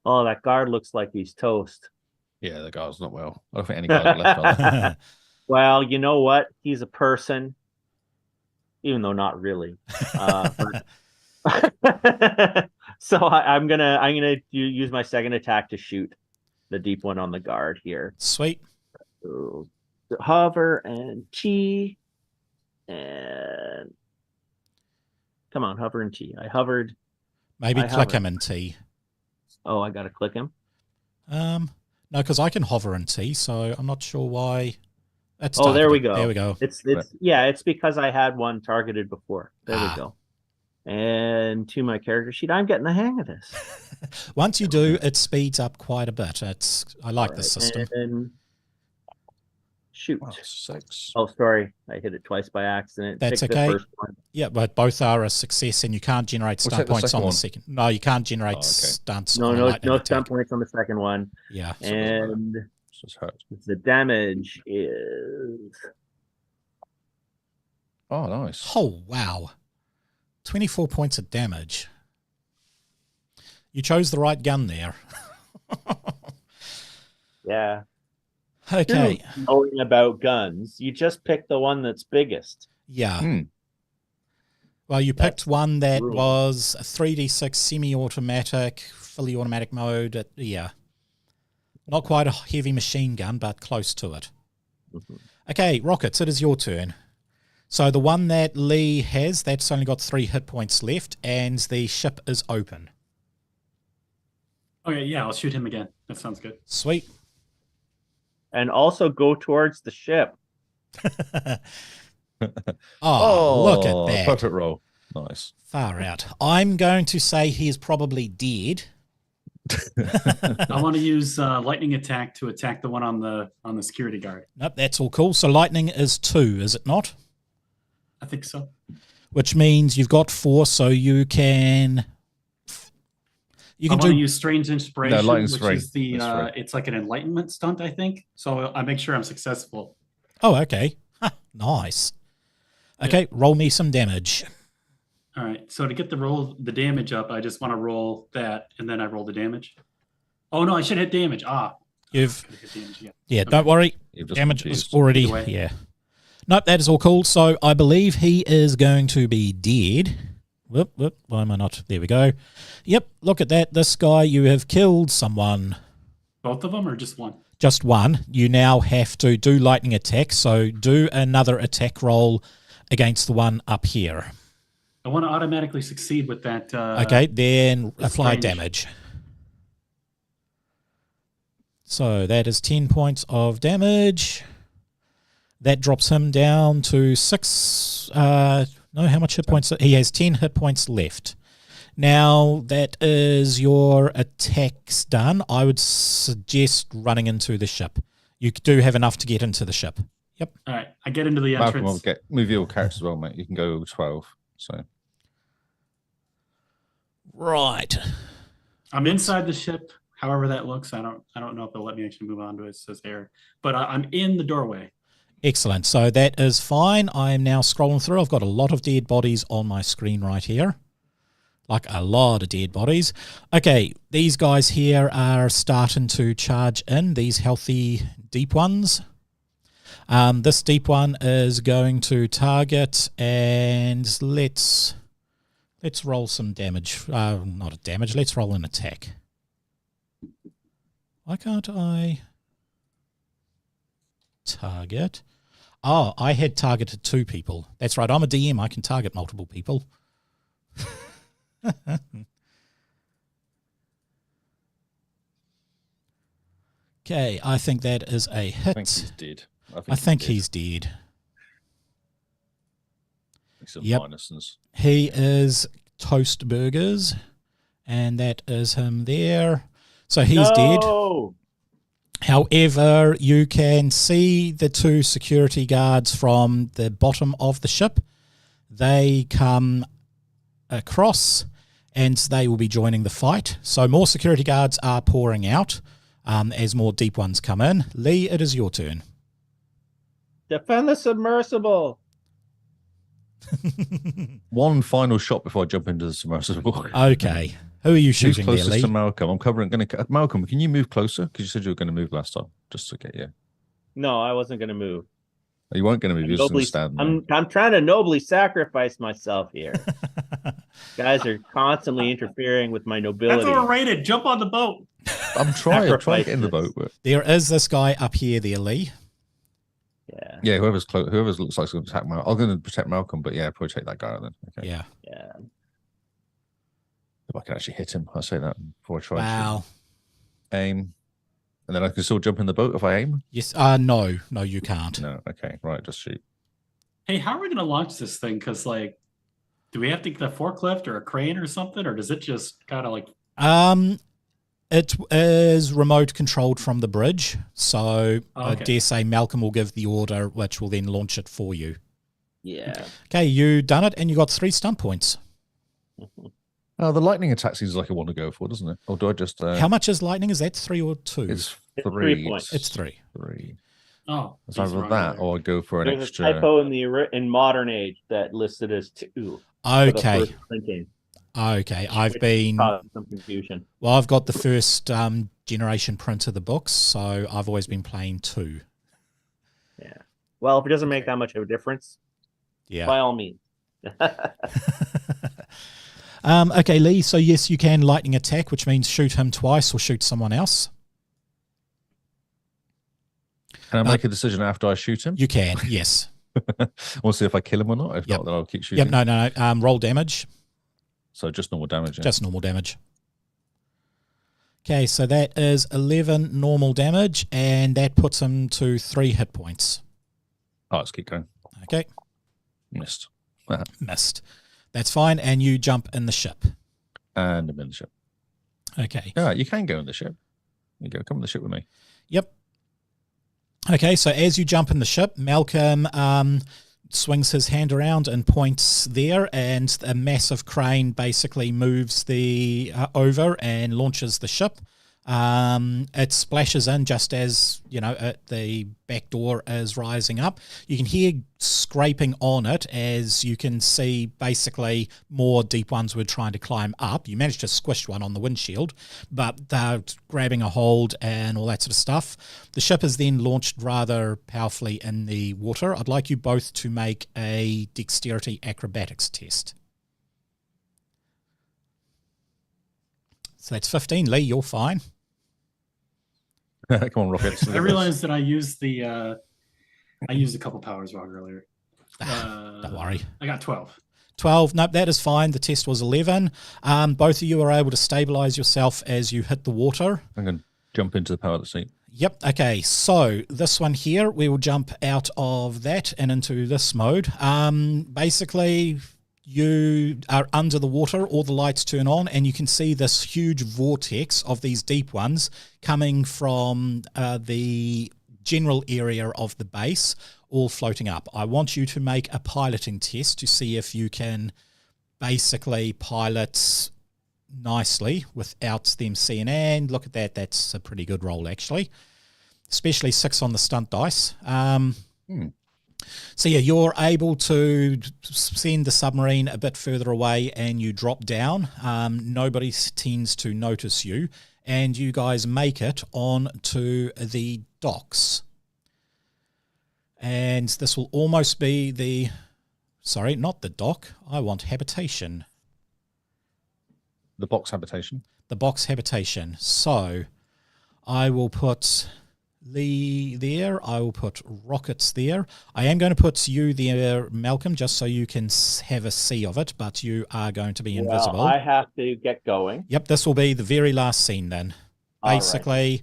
Oh, that guard looks like he's toast. Yeah, the guard's not well. I don't think any guard left on that. Well, you know what? He's a person, even though not really. So I'm gonna use my second attack to shoot the deep one on the guard here. Sweet. So, hover and T, and come on, hover and T. I hovered. Maybe click him in T. Oh, I gotta click him. No, because I can hover in T, so I'm not sure why. That's there we go. There we go. It's because I had one targeted before. There we go. And to my character sheet, I'm getting the hang of this. Once you do, it speeds up quite a bit. I like this system. And shoot. 6. Oh, sorry. I hit it twice by accident. That's okay. Yeah, but both are a success, and you can't generate stunt points on the second. No, you can't generate stunts. No stunt points on the second one. Yeah. And the damage is... Oh, nice. Oh, wow. 24 points of damage. You chose the right gun there. Yeah. Okay. Knowing about guns, you just pick the one that's biggest. Yeah. Well, you picked one that was a 3d6 semi-automatic, fully automatic mode. Yeah. Not quite a heavy machine gun, but close to it. Okay, Rockets, it is your turn. So the one that Lee has, that's only got 3 hit points left, and the ship is open. Okay, yeah, I'll shoot him again. That sounds good. Sweet. And also go towards the ship. Oh, look at that. Perfect roll. Nice. Far out. I'm going to say he is probably dead. I want to use lightning attack to attack the one on the security guard. Nope, that's all cool. So lightning is 2, is it not? I think so. Which means you've got 4, so you can... You I can want to do... use strange inspiration, No, lightning's which free. is the That's free. it's like an enlightenment stunt, I think. So I make sure I'm successful. Oh, okay. Huh, nice. Okay, roll me some damage. All right. So to get the damage up, I just want to roll that, and then I roll the damage. Oh no, I should hit damage. You've... Hit damage, Yeah, don't worry. You've just Damage confused. is already... Either way. Yeah. Nope, that is all cool. So I believe he is going to be dead. Whoop, whoop. Why am I not? There we go. Yep, look at that. This guy, you have killed someone. Both of them or just one? Just one. You now have to do lightning attack. So do another attack roll against the one up here. I want to automatically succeed with that. Okay, then apply strange. damage. So that is 10 points of damage. That drops him down to 6. No, how much hit points? He has 10 hit points left. Now that is your attacks done. I would suggest running into the ship. You do have enough to get into the ship. Yep. All right. I get into the Malcolm, entrance. I'll move your character as well, mate. You can go 12. So Right. I'm inside the ship. However that looks, I don't know if they'll let me actually move on to it. It says air, but I'm in the doorway. Excellent. So that is fine. I am now scrolling through. I've got a lot of dead bodies on my screen right here. Like a lot of dead bodies. Okay, these guys here are starting to charge in, these healthy deep ones. This deep one is going to target, and let's roll some damage. Not a damage, let's roll an attack. Why can't I target? Oh, I had targeted 2 people. That's right, I'm a DM, I can target multiple people. Okay, I think that is a hit. I think he's dead. I think he's dead. Some Yep. minuses. He is Toast Burgers, and that is him there. So he's dead. No! However, you can see the 2 security guards from the bottom of the ship. They come across, and they will be joining the fight. So more security guards are pouring out as more deep ones come in. Lee, it is your turn. Defend the submersible. One final shot before I jump into the submersible. Okay. Who are you Who's shooting there, closest Lee? to Malcolm? I'm covering. Malcolm, can you move closer? Because you said you were going to move last time, just to get you. No, I wasn't going to move. You weren't going to move. You're just going to stand there. I'm trying to nobly sacrifice myself here. Guys are constantly interfering with my nobility. That's overrated. Jump on the boat. I'm trying to get in the boat. But There is this guy up here there, Lee. Yeah. yeah, whoever's close, whoever looks like it's going to attack Malcolm. I'm going to protect Malcolm, but yeah, probably take that guy out then. Okay. Yeah. Yeah. If I can actually hit him, I'll say that before I try Wow. to aim. And then I can still jump in the boat if I aim? Yes. No, you can't. No. Okay. Right. Just shoot. Hey, how are we going to launch this thing? Because, like, do we have to get a forklift or a crane or something? Or does it just kind of like... It is remote controlled from the bridge. So I Okay. dare say Malcolm will give the order, which will then launch it for you. Yeah. Okay, you done it, and you got 3 stunt points. Oh, the lightning attack seems like I want to go for, doesn't it? Or do I just... How much is lightning? Is that 3 or 2? It's It's 3. 3 points. It's 3. 3. Oh, It's he's either wrong that there. or I go for an There's extra... a typo in modern age that listed as 2. for the Okay. first printing. Okay. I've Which been... caused some confusion. Well, I've got the first generation print of the books, so I've always been playing 2. Yeah. Well, if it doesn't make that much of a difference, Yeah. by all means. Okay, Lee, so yes, you can lightning attack, which means shoot him twice or shoot someone else. Can I make a decision after I shoot him? You can, yes. We'll see if I kill him or not. If Yep. not, then I'll keep shooting. Yep, no. Roll damage. So just normal damage. Yeah? Just normal damage. Okay, so that is 11 normal damage, and that puts him to 3 hit points. Oh, let's keep going. Okay, Missed. missed. That's fine, and you jump in the ship. And I'm in the ship. Okay. Yeah, you can go in the ship. You go. Come in the ship with me. Yep. Okay, so as you jump in the ship, Malcolm swings his hand around and points there, and a massive crane basically moves the over and launches the ship. It splashes in just as, the back door is rising up. You can hear scraping on it as you can see basically more deep ones were trying to climb up. You managed to squish one on the windshield, but they're grabbing a hold and all that sort of stuff. The ship is then launched rather powerfully in the water. I'd like you both to make a dexterity acrobatics test. So that's 15. Lee, you're fine. Come on, Rockets. I realized that I used a couple powers wrong earlier. Don't worry. I got 12. 12. Nope, that is fine. The test was 11. Both of you are able to stabilize yourself as you hit the water. I'm going to jump into the power of the seat. Yep. Okay. So this one here, we will jump out of that and into this mode. Basically, you are under the water, all the lights turn on, and you can see this huge vortex of these deep ones coming from the general area of the base, all floating up. I want you to make a piloting test to see if you can basically pilot nicely without them seeing. And look at that, that's a pretty good roll actually, especially 6 on the stunt dice. So yeah, you're able to send the submarine a bit further away and you drop down. Nobody tends to notice you, and you guys make it on to the docks. And this will almost be the... Sorry, not the dock. I want habitation. The box habitation? The box habitation. So I will put Lee there. I will put Rockets there. I am going to put you there, Malcolm, just so you can have a see of it, but you are going to be invisible. I have to get going. Yep, this will be the very last scene then. Basically,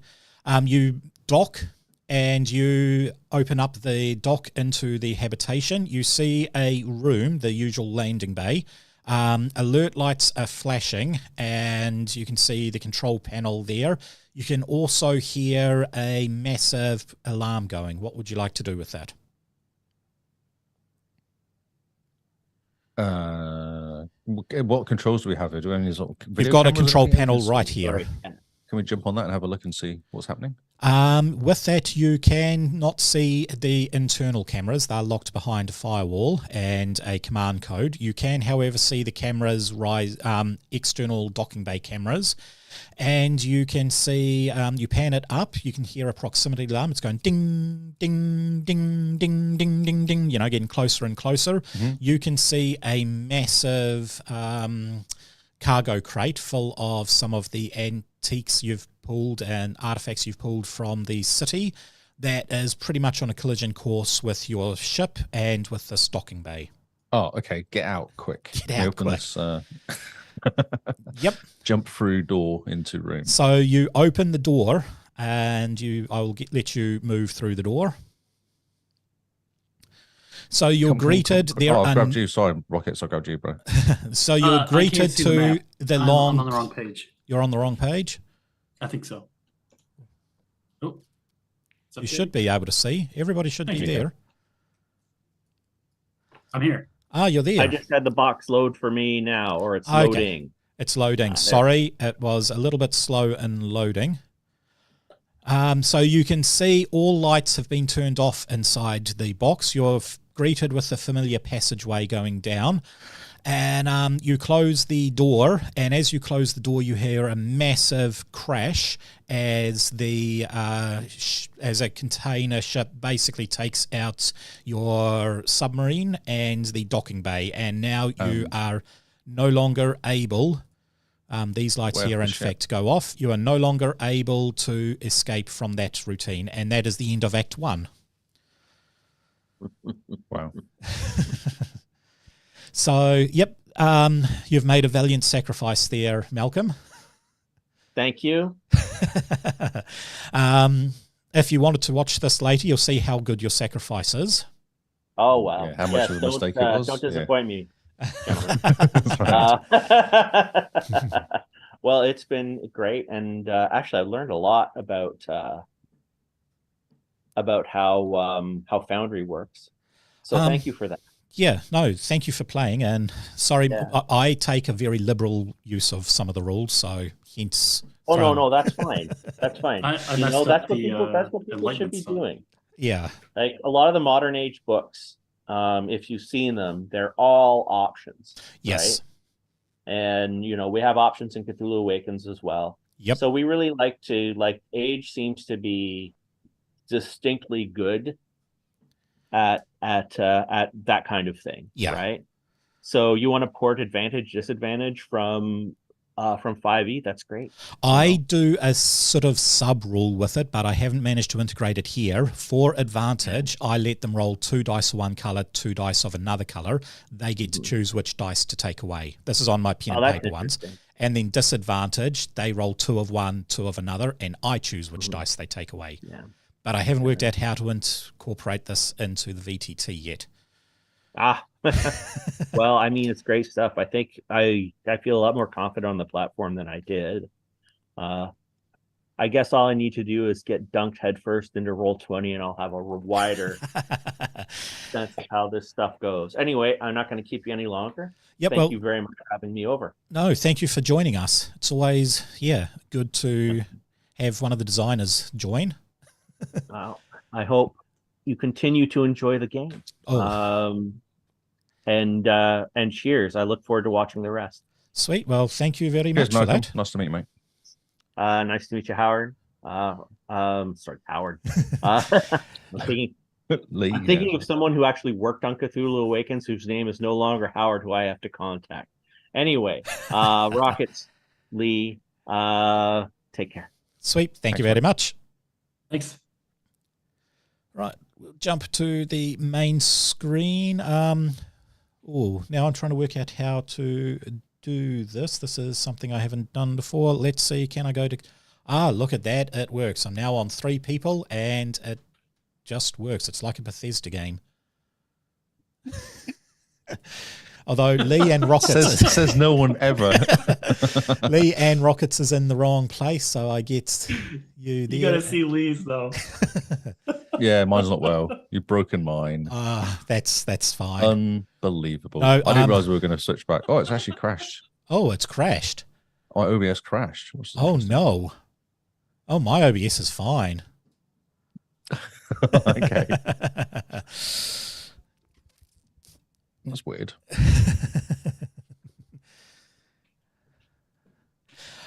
you dock and you open up the dock into the habitation. You see a room, the usual landing bay. Alert lights are flashing and you can see the control panel there. You can also hear a massive alarm going. What would you like to do with that? What controls do we have here? Do we have any sort of You've got a control panel right here. Can we jump on that and have a look and see what's happening? With that, you can not see the internal cameras. They're locked behind a firewall and a command code. You can, however, see the cameras, external docking bay cameras. And you can see, you pan it up, you can hear a proximity alarm. It's going ding, ding, ding, ding, ding, ding, ding, getting closer and closer. Mm-hmm. You can see a massive cargo crate full of some of the antiques you've pulled and artifacts you've pulled from the city that is pretty much on a collision course with your ship and with the docking bay. Oh, okay. Get out quick. Get out quick. This, Yep. Jump through door into room. So you open the door and I will let you move through the door. So you're greeted. I grabbed you. Sorry, Rockets. I grabbed you, bro. So you're greeted to the long... I'm on the wrong page. You're on the wrong page? I think so. Oh, you should be able to see. Everybody should be there. I'm here. Ah, you're there. I just had the box load for me now, or it's loading. It's loading. Sorry, it was a little bit slow in loading. So you can see all lights have been turned off inside the box. You're greeted with the familiar passageway going down. And you close the door, and as you close the door, you hear a massive crash as the as a container ship basically takes out your submarine and the docking bay, and now you are no longer able. These lights here, in fact, go off. You are no longer able to escape from that routine, and that is the end of Act 1. Wow. So, yep, you've made a valiant sacrifice there, Malcolm. Thank you. If you wanted to watch this later, you'll see how good your sacrifice is. Oh wow! Yeah, how much of a mistake it was. Don't disappoint me, gentlemen. That's right. Well, it's been great, and actually, I've learned a lot about how Foundry works. So thank you for that. Yeah, no, thank you for playing. And sorry, Yeah. I take a very liberal use of some of the rules, so hence. Oh no, that's fine. That's fine. I You messed know, up that's what the, people should be Enlightenment stuff. doing. Yeah, Like a lot of the modern age books, if you've seen them, they're all options. yes, Right? And you know, we have options in Cthulhu Awakens as well. yep, So we really like age seems to be distinctly good at that kind of thing. Yeah. Right. So you want to port advantage, disadvantage from 5e, that's great. I do a sort of sub rule with it, but I haven't managed to integrate it here. For advantage, I let them roll 2 dice of one color, 2 dice of another color. They get to choose which dice to take away. This is on my pen and paper ones. And then disadvantage, they roll 2 of one, 2 of another, and I choose which dice they take away. Yeah. But I haven't worked out how to incorporate this into the VTT yet. Well, I mean, it's great stuff. I think I feel a lot more confident on the platform than I did. I guess all I need to do is get dunked headfirst into Roll20, and I'll have a wider sense of how this stuff goes. Anyway, I'm not going to keep you any longer. Yep, Thank you very much for having me over. No, thank you for joining us. It's always, good to have one of the designers join. Well, I hope you continue to enjoy the game. And cheers. I look forward to watching the rest. Sweet. Well, thank you very much Cheers, for Malcolm. that. Nice to meet you, mate. Nice to meet you, Howard. Sorry, Howard. I'm thinking of someone who actually worked on Cthulhu Awakens, whose name is no longer Howard, who I have to contact. Anyway, Rockets, Lee, take care. Sweet. Thank you very much. Thanks. Right. We'll jump to the main screen. Now I'm trying to work out how to do this. This is something I haven't done before. Let's see. Can I go to... look at that. It works. I'm now on 3 people and it just works. It's like a Bethesda game. Although Lee and Rockets... says no one ever. Lee and Rockets is in the wrong place, so I get you there. You got to see Lee's, though. Yeah, mine's not well. You've broken mine. That's fine. Unbelievable. No, I didn't realize we were going to switch back. Oh, it's actually crashed. Oh, it's crashed. My OBS crashed. Oh, no. Oh, my OBS is fine. Okay. That's weird.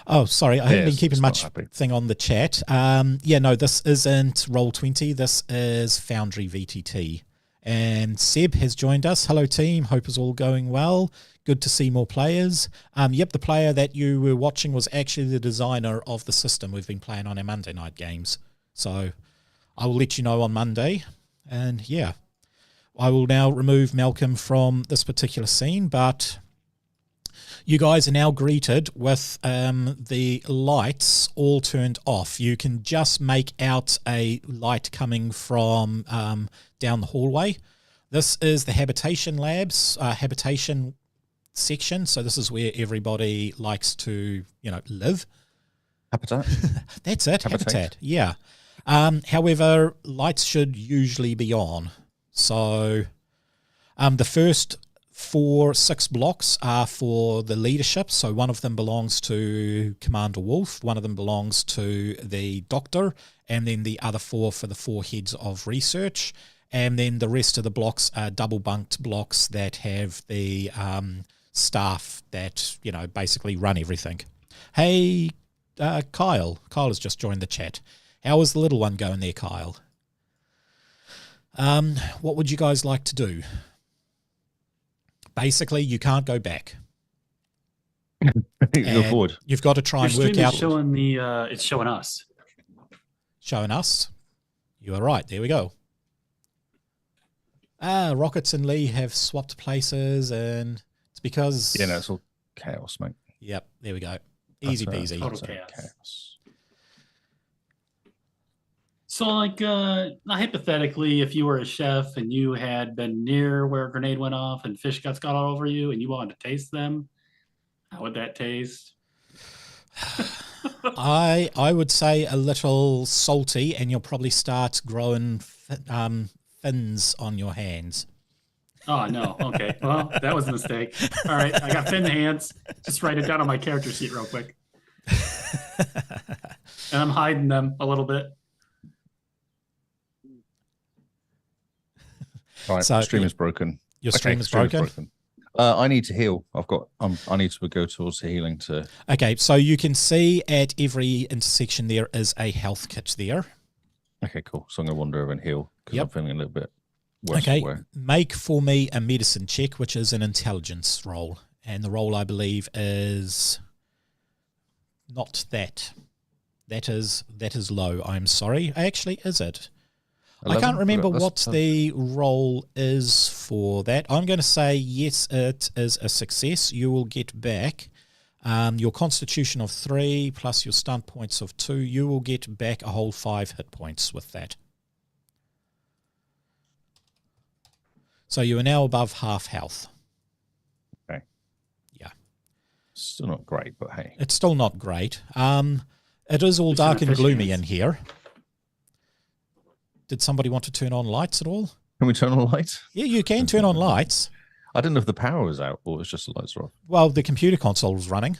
Oh, sorry. I haven't been keeping much happy. thing on the chat. No, this isn't Roll20. This is Foundry VTT. And Seb has joined us. Hello, team. Hope is all going well. Good to see more players. The player that you were watching was actually the designer of the system we've been playing on our Monday night games. So I will let you know on Monday. And I will now remove Malcolm from this particular scene, but you guys are now greeted with the lights all turned off. You can just make out a light coming from down the hallway. This is the habitation labs, habitation section. So this is where everybody likes to, live. Habitat? That's it, habitat. Yeah. However, lights should usually be on. So the first 6 blocks are for the leadership. So one of them belongs to Commander Wolf, one of them belongs to the doctor, and then the other 4 for the 4 heads of research. And then the rest of the blocks are double bunked blocks that have the staff that, basically run everything. Hey, Kyle. Kyle has just joined the chat. How is the little one going there, Kyle? What would you guys like to do? Basically, you can't go back. Go forward. You've got to try and work out. It's showing us. Showing us. You are right. There we go. Rockets and Lee have swapped places, and it's because... Yeah, no, it's all chaos, mate. Yep, there we go. Easy peasy. Total chaos. So, like, hypothetically, if you were a chef and you had been near where a grenade went off and fish guts got all over you and you wanted to taste them, how would that taste? I would say a little salty, and you'll probably start growing fins on your hands. Oh, no. Okay. Well, that was a mistake. All right. I got fin hands. Just write it down on my character sheet real quick. And I'm hiding them a little bit. Right, So, stream is broken. Your stream is stream broken? I need to heal. I need to go towards the healing to. Okay, so you can see at every intersection there is a health kit there. Okay, cool. So I'm gonna wander over and heal because Yep. I'm feeling a little bit worse. Okay, Aware. make for me a medicine check, which is an intelligence roll. And the roll, I believe, is not that. That is low. I'm sorry. Actually, is it? 11? I can't remember That's- what the roll is for that. I'm going to say yes, it is a success. You will get back your constitution of 3 plus your stunt points of 2. You will get back a whole 5 hit points with that. So you are now above half health. Okay. Yeah. Still not great, but hey. It's still not great. It is all It's dark and inefficient. gloomy in here. Did somebody want to turn on lights at all? Can we turn on the lights? Yeah, you can turn on lights. I didn't know if the power was out or it's just the lights are off. Well, the computer console is running.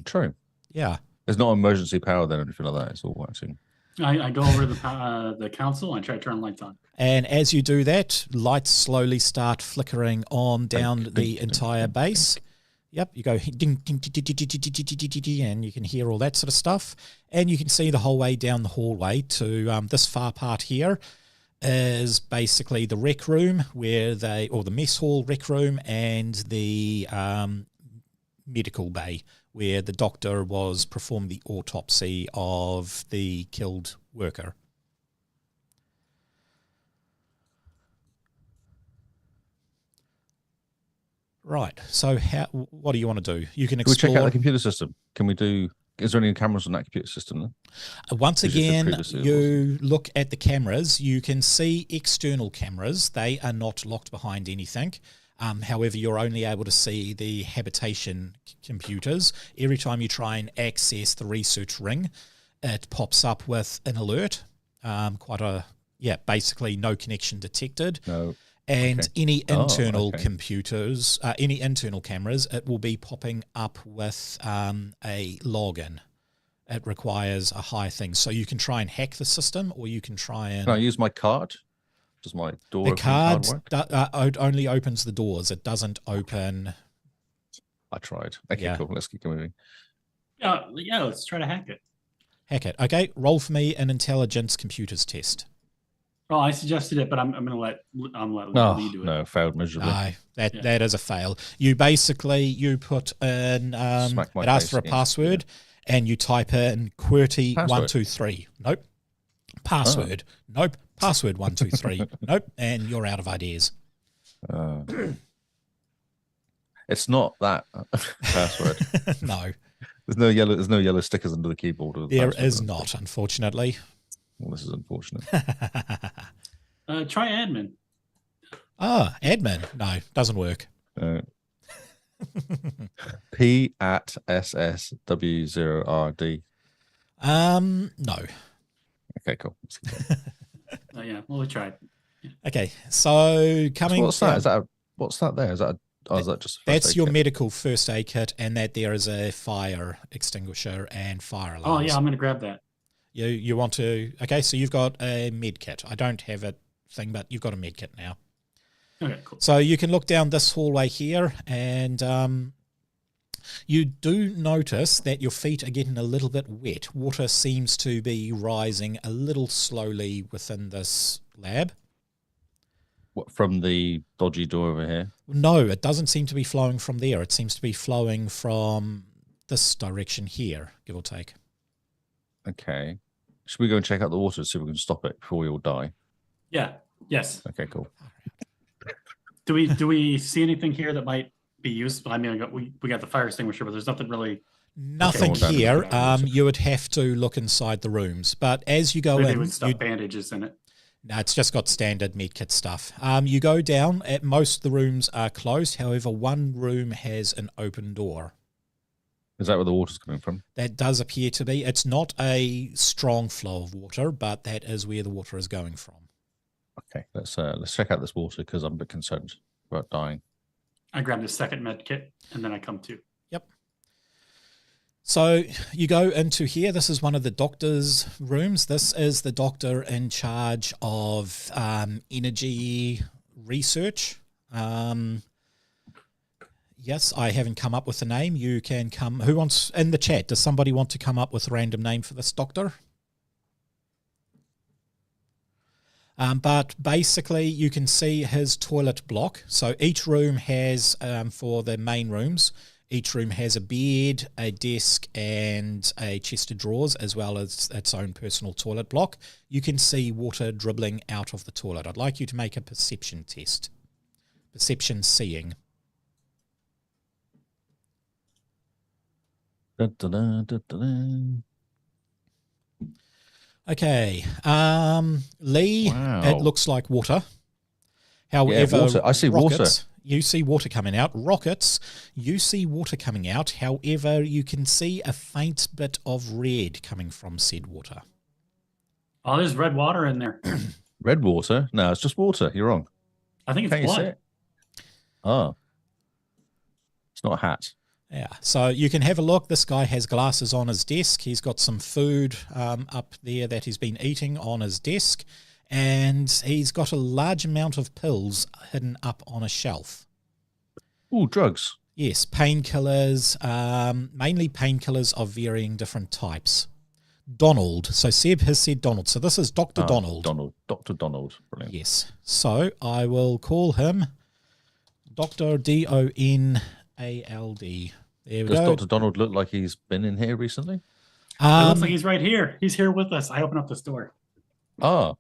True. Yeah. There's not emergency power then or anything like that. It's all working. I go over to the console and try to turn lights on. And as you do that, lights slowly start flickering on down Blink, the blink, entire blink, base. Yep, you go ding, ding, ding, ding, ding, ding, ding, ding, ding, ding, and you can hear all that sort of stuff. And you can see the whole way down the hallway to this far part here is basically the rec room or the mess hall rec room, and the medical bay where the doctor was performing the autopsy of the killed worker. Right. So what do you want to do? You can Can we check out explore. the computer system? Can we do? Is there any cameras on that computer system then? Once As you said again, previously, it you look at the cameras. You can see external cameras. They are not locked behind anything. However, you're only able to see the habitation computers. Every time you try and access the research ring, it pops up with an alert. Basically no connection detected. No. And Okay. any Oh, internal okay. computers, any internal cameras, it will be popping up with a login. It requires a high thing. So you can try and hack the system, or you can try and... Can I use my card? Does my door The opening card work? only opens the doors. It doesn't open... I tried. Okay, Yeah. cool. Let's keep moving. Yeah, let's try to hack it. Hack it. Okay, roll for me an intelligence computers test. Well, I suggested it, but I'm gonna let No, Lee do it. no, failed miserably. No, that Yeah. that is a fail. You put in Smack my it asks face for a against- password, and you type in QWERTY Password. 123. Nope. Password. Nope. Password 123. Nope. And you're out of ideas. It's not that password. No, There's no yellow stickers under the keyboard. Or the there password. is not, unfortunately. Well, this is unfortunate. Try admin. Admin. No, doesn't work. P at SSW0RD. No. Okay, cool. Yeah, well, we tried. Okay, so So coming. what's that? Is that what's that there? Is that is that just a first That's aid your kit? medical first aid kit, and that there is a fire extinguisher and fire Oh alarms. yeah, I'm gonna grab that. You want to? Okay, so you've got a med kit. I don't have a thing, but you've got a med kit now. Okay, cool. So you can look down this hallway here, and you do notice that your feet are getting a little bit wet. Water seems to be rising a little slowly within this lab. What, from the dodgy door over here? No, it doesn't seem to be flowing from there. It seems to be flowing from this direction here, give or take. Okay. Should we go and check out the water to see if we can stop it before we all die? Yeah. Yes. Okay, cool. Do we see anything here that might be useful? I mean, we got the fire extinguisher, but there's nothing really Nothing Okay. here. Yeah. You would have to look inside the rooms. But as you go Maybe in, with stuff bandages in it. no, it's just got standard medkit stuff. You go down. At most of the rooms are closed. However, one room has an open door. Is that where the water's coming from? That does appear to be. It's not a strong flow of water, but that is where the water is going from. Okay, let's check out this water because I'm a bit concerned about dying. I grabbed a second med kit and then I come to. Yep. So you go into here. This is one of the doctor's rooms. This is the doctor in charge of energy research. Yes, I haven't come up with a name. You can come. Who wants in the chat? Does somebody want to come up with a random name for this doctor? But basically, you can see his toilet block. So each room has, for the main rooms, each room has a bed, a desk, and a chest of drawers, as well as its own personal toilet block. You can see water dribbling out of the toilet. I'd like you to make a perception test. Perception seeing. Okay. Lee, Wow. it looks like water. However, water. I see water. Rockets, you see water coming out. Rockets, you see water coming out. However, you can see a faint bit of red coming from said water. Oh, there's red water in there. Red water? No, it's just water. You're wrong. I think it's Can't you see blood. it? Oh. It's not a hat. Yeah, so you can have a look. This guy has glasses on his desk. He's got some food up there that he's been eating on his desk, and he's got a large amount of pills hidden up on a shelf. Ooh, drugs. Yes, painkillers, mainly painkillers of varying different types. Donald. So Seb has said Donald. So this is Dr. Donald. Dr. Donald. Brilliant. Yes. So I will call him Dr. Donald. There we Does go. Dr. Donald look like he's been in here recently? It looks like he's right here. He's here with us. I open up this door. Ah.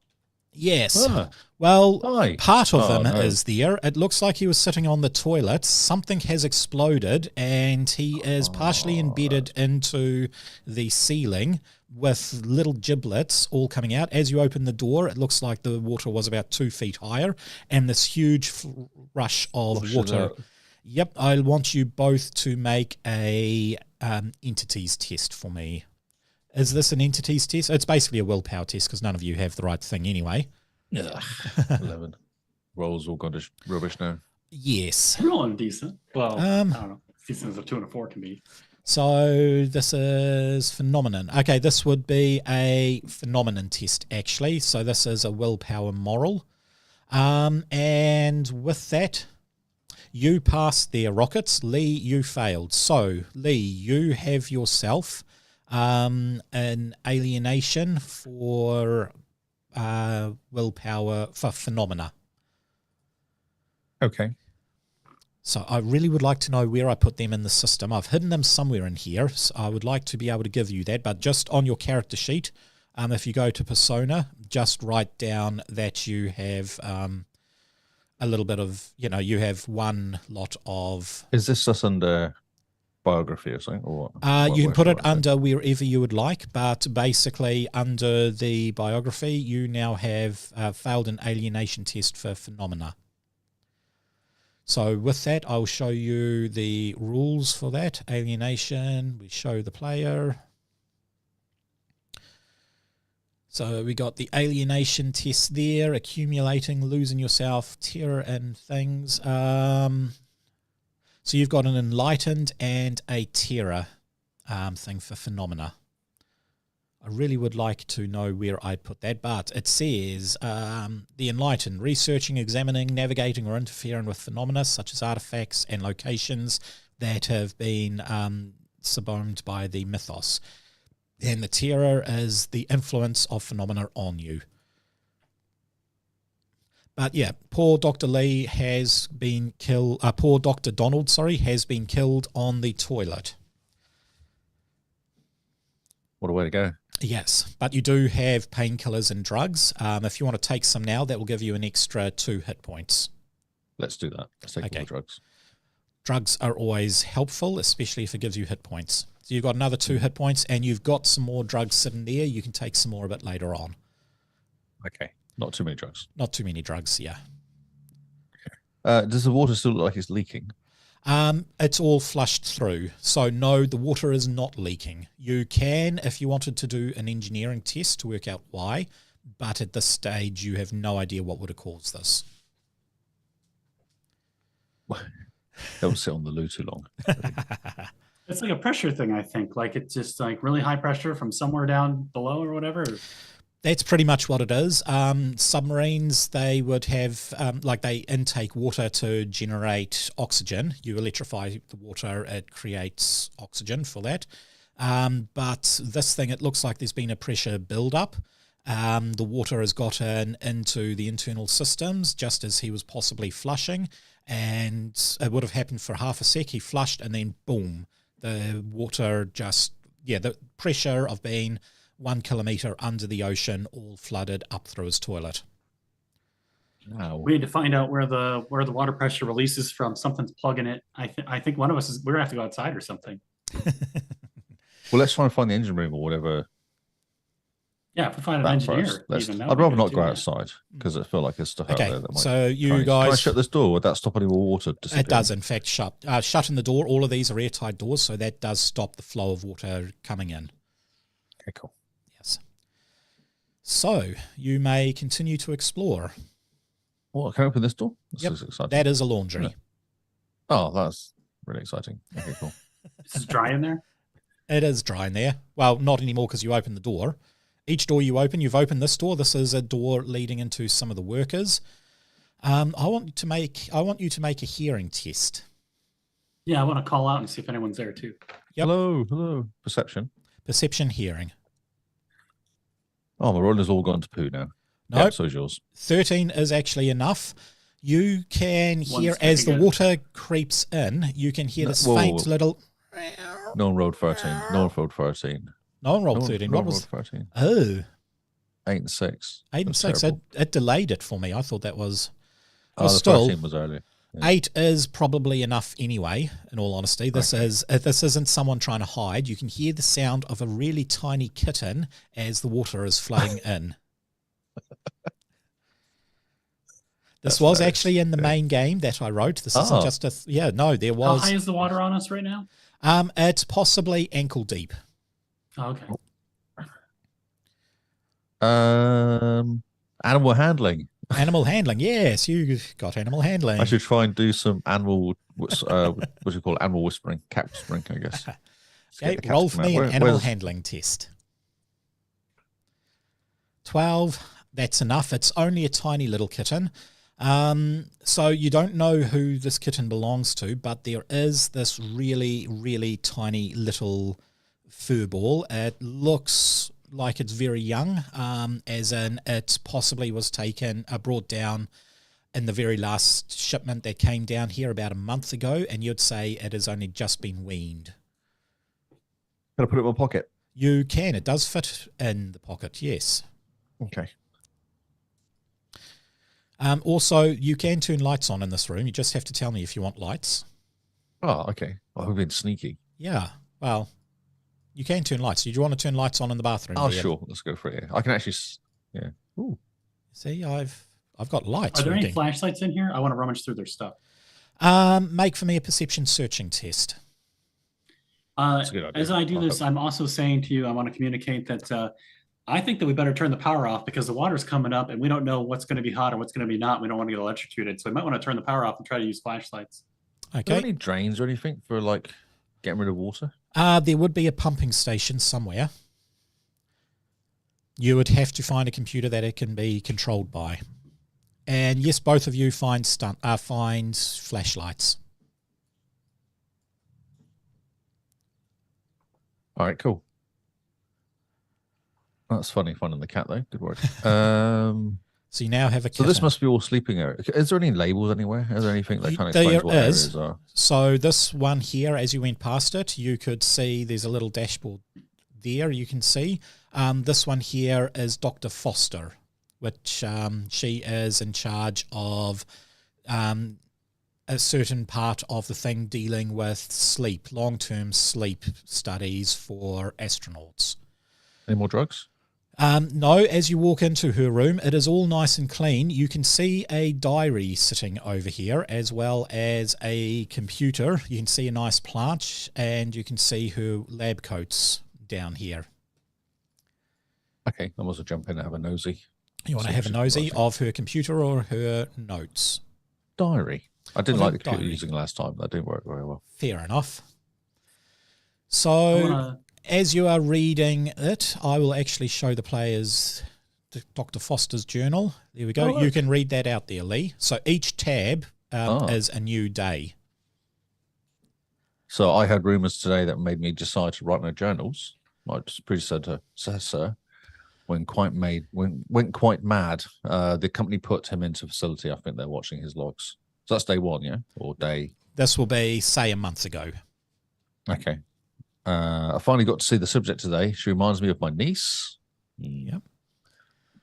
Yes. Ah. Well, Hi. part of Oh, him no. is there. It looks like he was sitting on the toilet. Something has exploded, and he is partially embedded into the ceiling with little giblets all coming out. As you open the door, it looks like the water was about 2 feet higher, and this huge rush of Rushes water. out. Yep, I want you both to make a entities test for me. Is this an entities test? It's basically a willpower test because none of you have the right thing anyway. Ugh. 11. Rolls all gone to rubbish now. Yes. I'm rolling decent. Well, I don't know. Decent as a 2 and a 4 can be. So this is phenomenon. Okay, this would be a phenomenon test actually. So this is a willpower moral. And with that, you passed their rockets. Lee, you failed. So Lee, you have yourself an alienation for willpower for phenomena. Okay. So I really would like to know where I put them in the system. I've hidden them somewhere in here. So I would like to be able to give you that, but just on your character sheet, if you go to persona, just write down that you have a little bit of, you have one lot of. Is this just under biography or something? Or what? You can put it under wherever you would like, but basically under the biography, you now have failed an alienation test for phenomena. So with that, I'll show you the rules for that. Alienation, we show the player. So we got the alienation test there, accumulating, losing yourself, terror and things. So you've got an enlightened and a terror thing for phenomena. I really would like to know where I put that, but it says the enlightened, researching, examining, navigating or interfering with phenomena such as artifacts and locations that have been subomed by the mythos. And the terror is the influence of phenomena on you. But yeah, poor Dr. Lee has been killed. Poor Dr. Donald, has been killed on the toilet. What a way to go. Yes, but you do have painkillers and drugs. If you want to take some now, that will give you an extra 2 hit points. Let's do that. Let's take all the drugs. Drugs are always helpful, especially if it gives you hit points. So you've got another 2 hit points, and you've got some more drugs sitting there. You can take some more of it later on. Okay. Not too many drugs. Not too many drugs, yeah. Does the water still look like it's leaking? It's all flushed through. So no, the water is not leaking. You can, if you wanted to do an engineering test to work out why, but at this stage you have no idea what would have caused this. Don't sit on the loo too long. It's like a pressure thing, I think. Like it's just like really high pressure from somewhere down below or whatever. That's pretty much what it is. Submarines, they would have, they intake water to generate oxygen. You electrify the water, it creates oxygen for that. But this thing, it looks like there's been a pressure build-up. The water has gotten into the internal systems just as he was possibly flushing, and it would have happened for half a sec. He flushed, and then boom, the water the pressure of being 1 kilometre under the ocean all flooded up through his toilet. Wow. We need to find out where the water pressure releases from. Something's plugging it. I think one of us we're gonna have to go outside or something. Well, let's try and find the engine room or whatever. Yeah, if we find an engineer, I'd rather not go outside because I feel like there's stuff out there that might. So you Can I guys, shut this door? Would that stop any more water disappearing? it does in fact shutting the door. All of these are airtight doors, so that does stop the flow of water coming in. Okay, cool. Yes. So you may continue to explore. Oh, can I open this door? This Yep, is exciting. that is a laundry. Yeah. Oh, that's really exciting. Okay, cool. This is dry in there. It is dry in there. Well, not anymore because you opened the door. Each door you open, you've opened this door. This is a door leading into some of the workers. I want you to make a hearing test. Yeah, I want to call out and see if anyone's there too. Yep. Hello. Perception. Perception, hearing. Oh, my roller's all gone to poo now. No, Yep, so is yours. 13 is actually enough. You can hear One's as the pretty good. water creeps in. You can hear this faint little. No one rolled 13. No one rolled 13. No one rolled 13. No What one was? rolled 13. Oh, 8 and 6. 8 and That's 6. terrible. It delayed it for me. I thought that was. Oh, Well, the still, 13 was earlier. Yeah. 8 is probably enough anyway, in all honesty. This isn't someone trying to hide. You can hear the sound of a really tiny kitten as the water is flowing in. This was nice. actually in the main game that I wrote. This isn't Oh. just there How was. high is the water on us right now? It's possibly ankle deep. Oh, okay. Animal handling. Animal handling, yes, you got animal handling. I should try and do some animal, what do you call it? Animal whispering, cat whispering, I guess. Let's get Okay, the cat roll to for come me out. an animal Where's- handling test. 12, that's enough. It's only a tiny little kitten. So you don't know who this kitten belongs to, but there is this really, really tiny little fur ball. It looks like it's very young, as in it possibly was brought down in the very last shipment that came down here about a month ago, and you'd say it has only just been weaned. Can I put it in my pocket? You can. It does fit in the pocket, yes. Okay. Also, you can turn lights on in this room. You just have to tell me if you want lights. Oh, okay. Oh, we've been sneaky. Yeah, well, you can turn lights. Do you want to turn lights on in the bathroom? Oh, there? sure. Let's go for it. Yeah. I can actually, yeah. Ooh. See, I've got lights. Are there any working. flashlights in here? I want to rummage through their stuff. Make for me a perception searching test. That's a good idea. As I do I'll this, help. I'm also saying to you, I want to communicate that I think that we better turn the power off because the water's coming up and we don't know what's going to be hot or what's going to be not. We don't want to get electrocuted. So we might want to turn the power off and try to use flashlights. Are there Okay. any drains or anything for like getting rid of water? There would be a pumping station somewhere. You would have to find a computer that it can be controlled by. And yes, both of you find flashlights. All right, cool. That's funny finding the cat though. Good work. So So you now have a kitten. this must be all sleeping area. Is there any labels anywhere? Is there anything that kind of There explains what is. areas are? So this one here, as you went past it, you could see there's a little dashboard there you can see. This one here is Dr. Foster, which she is in charge of a certain part of the thing dealing with sleep, long-term sleep studies for astronauts. Any more drugs? No, as you walk into her room, it is all nice and clean. You can see a diary sitting over here, as well as a computer. You can see a nice plant, and you can see her lab coats down here. Okay, I must jump in and have a nosy. You want to have a nosy of her computer or her notes? Diary. I didn't like the computer diary. using last time. That didn't work very well. Fair enough. So, as you are reading it, I will actually show the players Dr. Foster's journal. There we go. You can read that out there, Lee. So each tab is a new day. So I had rumours today that made me decide to write my journals. My predecessor went quite mad. The company put him into facility. I think they're watching his logs. So that's day one, yeah? Or day... This will be, say, a month ago. Okay. I finally got to see the subject today. She reminds me of my niece. Yep.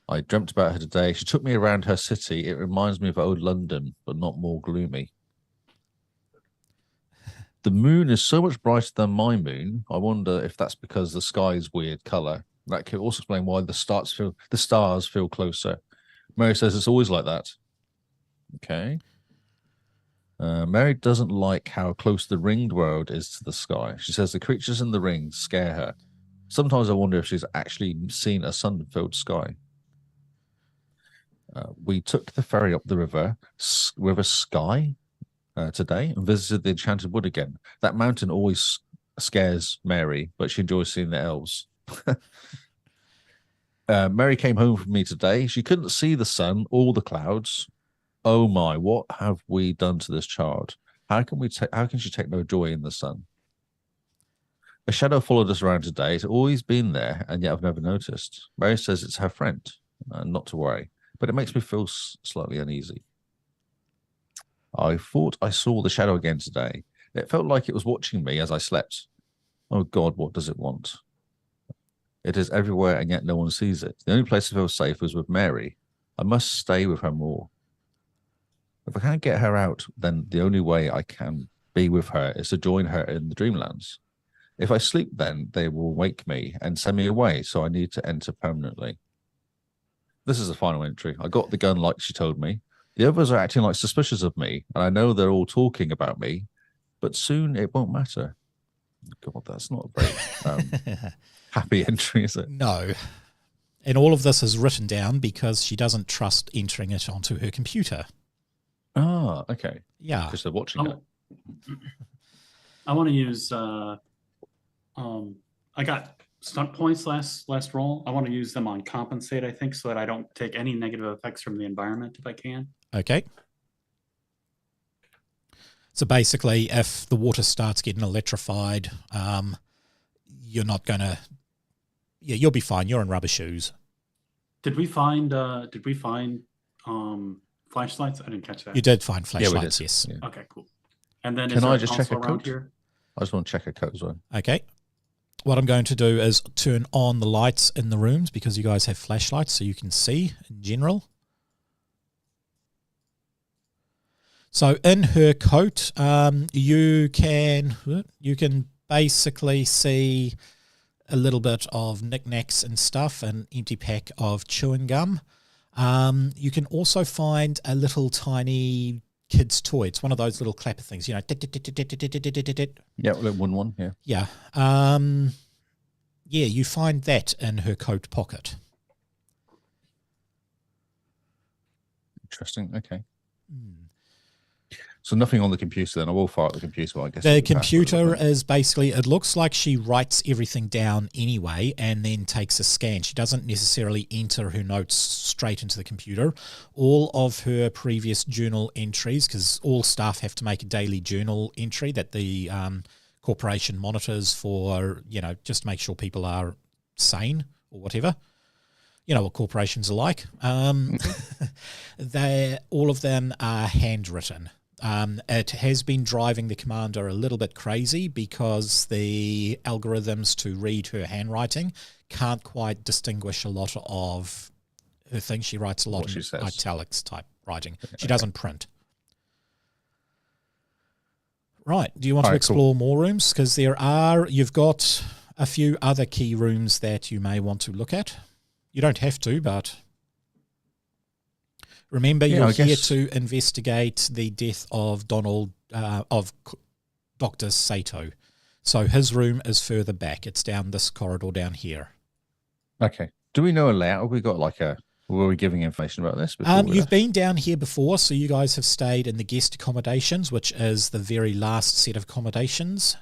I dreamt about her today. She took me around her city. It reminds me of old London, but not more gloomy. The moon is so much brighter than my moon. I wonder if that's because the sky's weird colour. That could also explain why the stars feel closer. Mary says it's always like that. Okay. Mary doesn't like how close the ringed world is to the sky. She says the creatures in the ring scare her. Sometimes I wonder if she's actually seen a sun-filled sky. We took the ferry up the river Skye, today and visited the Enchanted Wood again. That mountain always scares Mary, but she enjoys seeing the elves. Mary came home from me today. She couldn't see the sun or the clouds. Oh my, what have we done to this child? How can she take no joy in the sun? A shadow followed us around today. It's always been there, and yet I've never noticed. Mary says it's her friend, not to worry, but it makes me feel slightly uneasy. I thought I saw the shadow again today. It felt like it was watching me as I slept. Oh God, what does it want? It is everywhere, and yet no one sees it. The only place I feel safe was with Mary. I must stay with her more. If I can't get her out, then the only way I can be with her is to join her in the Dreamlands. If I sleep, then they will wake me and send me away, so I need to enter permanently. This is the final entry. I got the gun like she told me. The others are acting like suspicious of me, and I know they're all talking about me, but soon it won't matter. God, that's not a very happy entry, is it? No. And all of this is written down because she doesn't trust entering it onto her computer. Ah, okay. Yeah. Because they're watching it. I want to use... I got stunt points last roll. I want to use them on compensate, I think, so that I don't take any negative effects from the environment if I can. Okay. So basically, if the water starts getting electrified, you're not going to... Yeah, you'll be fine. You're in rubber shoes. Did we find flashlights? I didn't catch that. You did find flashlights, yes. Yeah. Okay, cool. And then Can I just check a code? Here? I just want to check a code as well. Okay. What I'm going to do is turn on the lights in the rooms because you guys have flashlights so you can see in general. So in her coat, you can basically see a little bit of knickknacks and stuff, an empty pack of chewing gum. You can also find a little tiny kid's toy. It's one of those little clapper things, you know. Yeah, one. Yeah. Yeah. Yeah, you find that in her coat pocket. Interesting. Okay. So nothing on the computer then. I will fire up the computer, but I guess the computer is basically, it looks like she writes everything down anyway and then takes a scan. She doesn't necessarily enter her notes straight into the computer. All of her previous journal entries, because all staff have to make a daily journal entry that the corporation monitors for, you know, just to make sure people are sane or whatever. You know what corporations are like. All of them are handwritten. It has been driving the commander a little bit crazy because the algorithms to read her handwriting can't quite distinguish a lot of her things. She writes a lot of italics type writing. She doesn't print. Right. Do you want to explore more rooms? Because you've got a few other key rooms that you may want to look at. You don't have to, but remember, you're here to investigate the death of Dr. Sato. So his room is further back. It's down this corridor down here. Okay. Do we know a layout? Have we got were we giving information about this? You've been down here before, so you guys have stayed in the guest accommodations, which is the very last set of accommodations.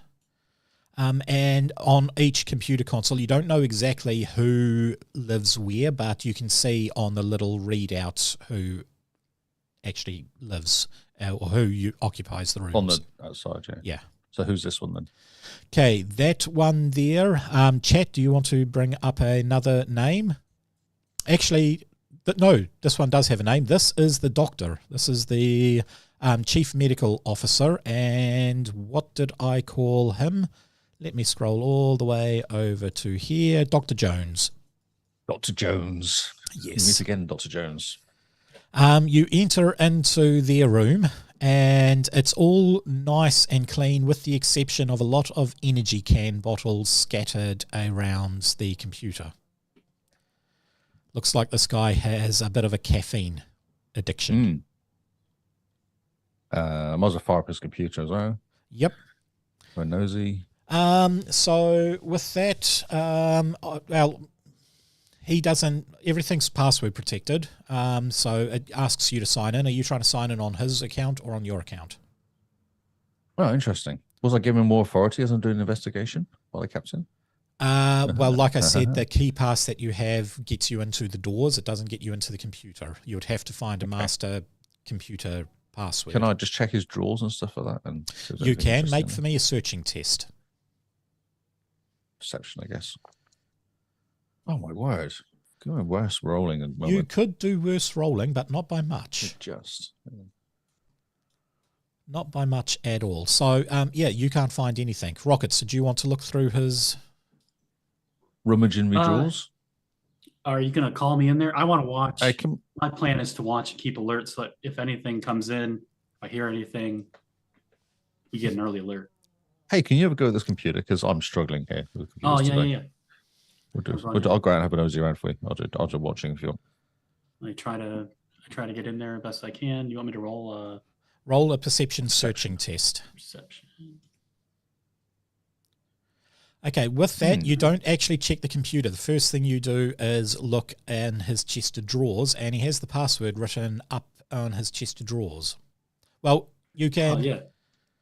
And on each computer console, you don't know exactly who lives where, but you can see on the little readout who actually lives or who occupies the rooms. On the outside, yeah. Yeah. So who's this one then? Okay, that one there. Chat, do you want to bring up another name? Actually, no, this one does have a name. This is the doctor. This is the chief medical officer. And what did I call him? Let me scroll all the way over to here. Dr. Jones. Dr. Jones. Yes. Meet again, Dr. Jones. You enter into their room, and it's all nice and clean with the exception of a lot of energy can bottles scattered around the computer. Looks like this guy has a bit of a caffeine addiction. Might as well fire up his computer as well. Yep. We're nosy. So with that, he doesn't, everything's password protected. So it asks you to sign in. Are you trying to sign in on his account or on your account? Oh, interesting. Was I giving him more authority as I'm doing an investigation while I kept him? Well, like I said, the key pass that you have gets you into the doors. It doesn't get you into the computer. You would have to find a master computer password. Can I just check his drawers and stuff like that? And you can. Make for me a searching test. Perception, I guess. Oh, my word. Going worse rolling at the moment. You could do worse rolling, but not by much. Just. Yeah. Not by much at all. So, yeah, you can't find anything. Rockets, did you want to look through his... Rummage in me drawers? Are you going to call me in there? I want to watch. Can... My plan is to watch and keep alert so that if anything comes in, if I hear anything, we get an early alert. Hey, can you ever go to this computer? Because I'm struggling here. With oh, yeah, today. yeah. I'll go out and have a nosy around for you. I'll do watching if you want. I try to get in there best I can. You want me to roll a perception searching test? Perception. Okay, with that, you don't actually check the computer. The first thing you do is look in his chest of drawers, and he has the password written up on his chest of drawers. Well, you can... Oh, yeah.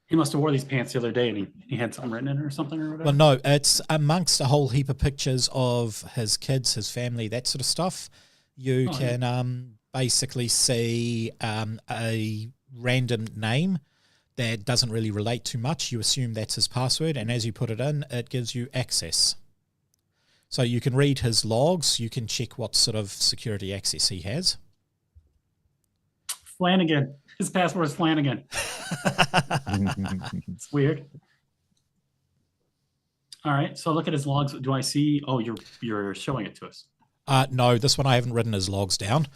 He must have wore these pants the other day, and he had something written in it or something or whatever. Well, no, it's amongst a whole heap of pictures of his kids, his family, that sort of stuff. You can basically see a random name that doesn't really relate too much. You assume that's his password, and as you put it in, it gives you access. So you can read his logs. You can check what sort of security access he has. Flanagan. His password is Flanagan. It's weird. All right, so look at his logs. Do I see? Oh, you're showing it to us. No, this one I haven't written his logs down.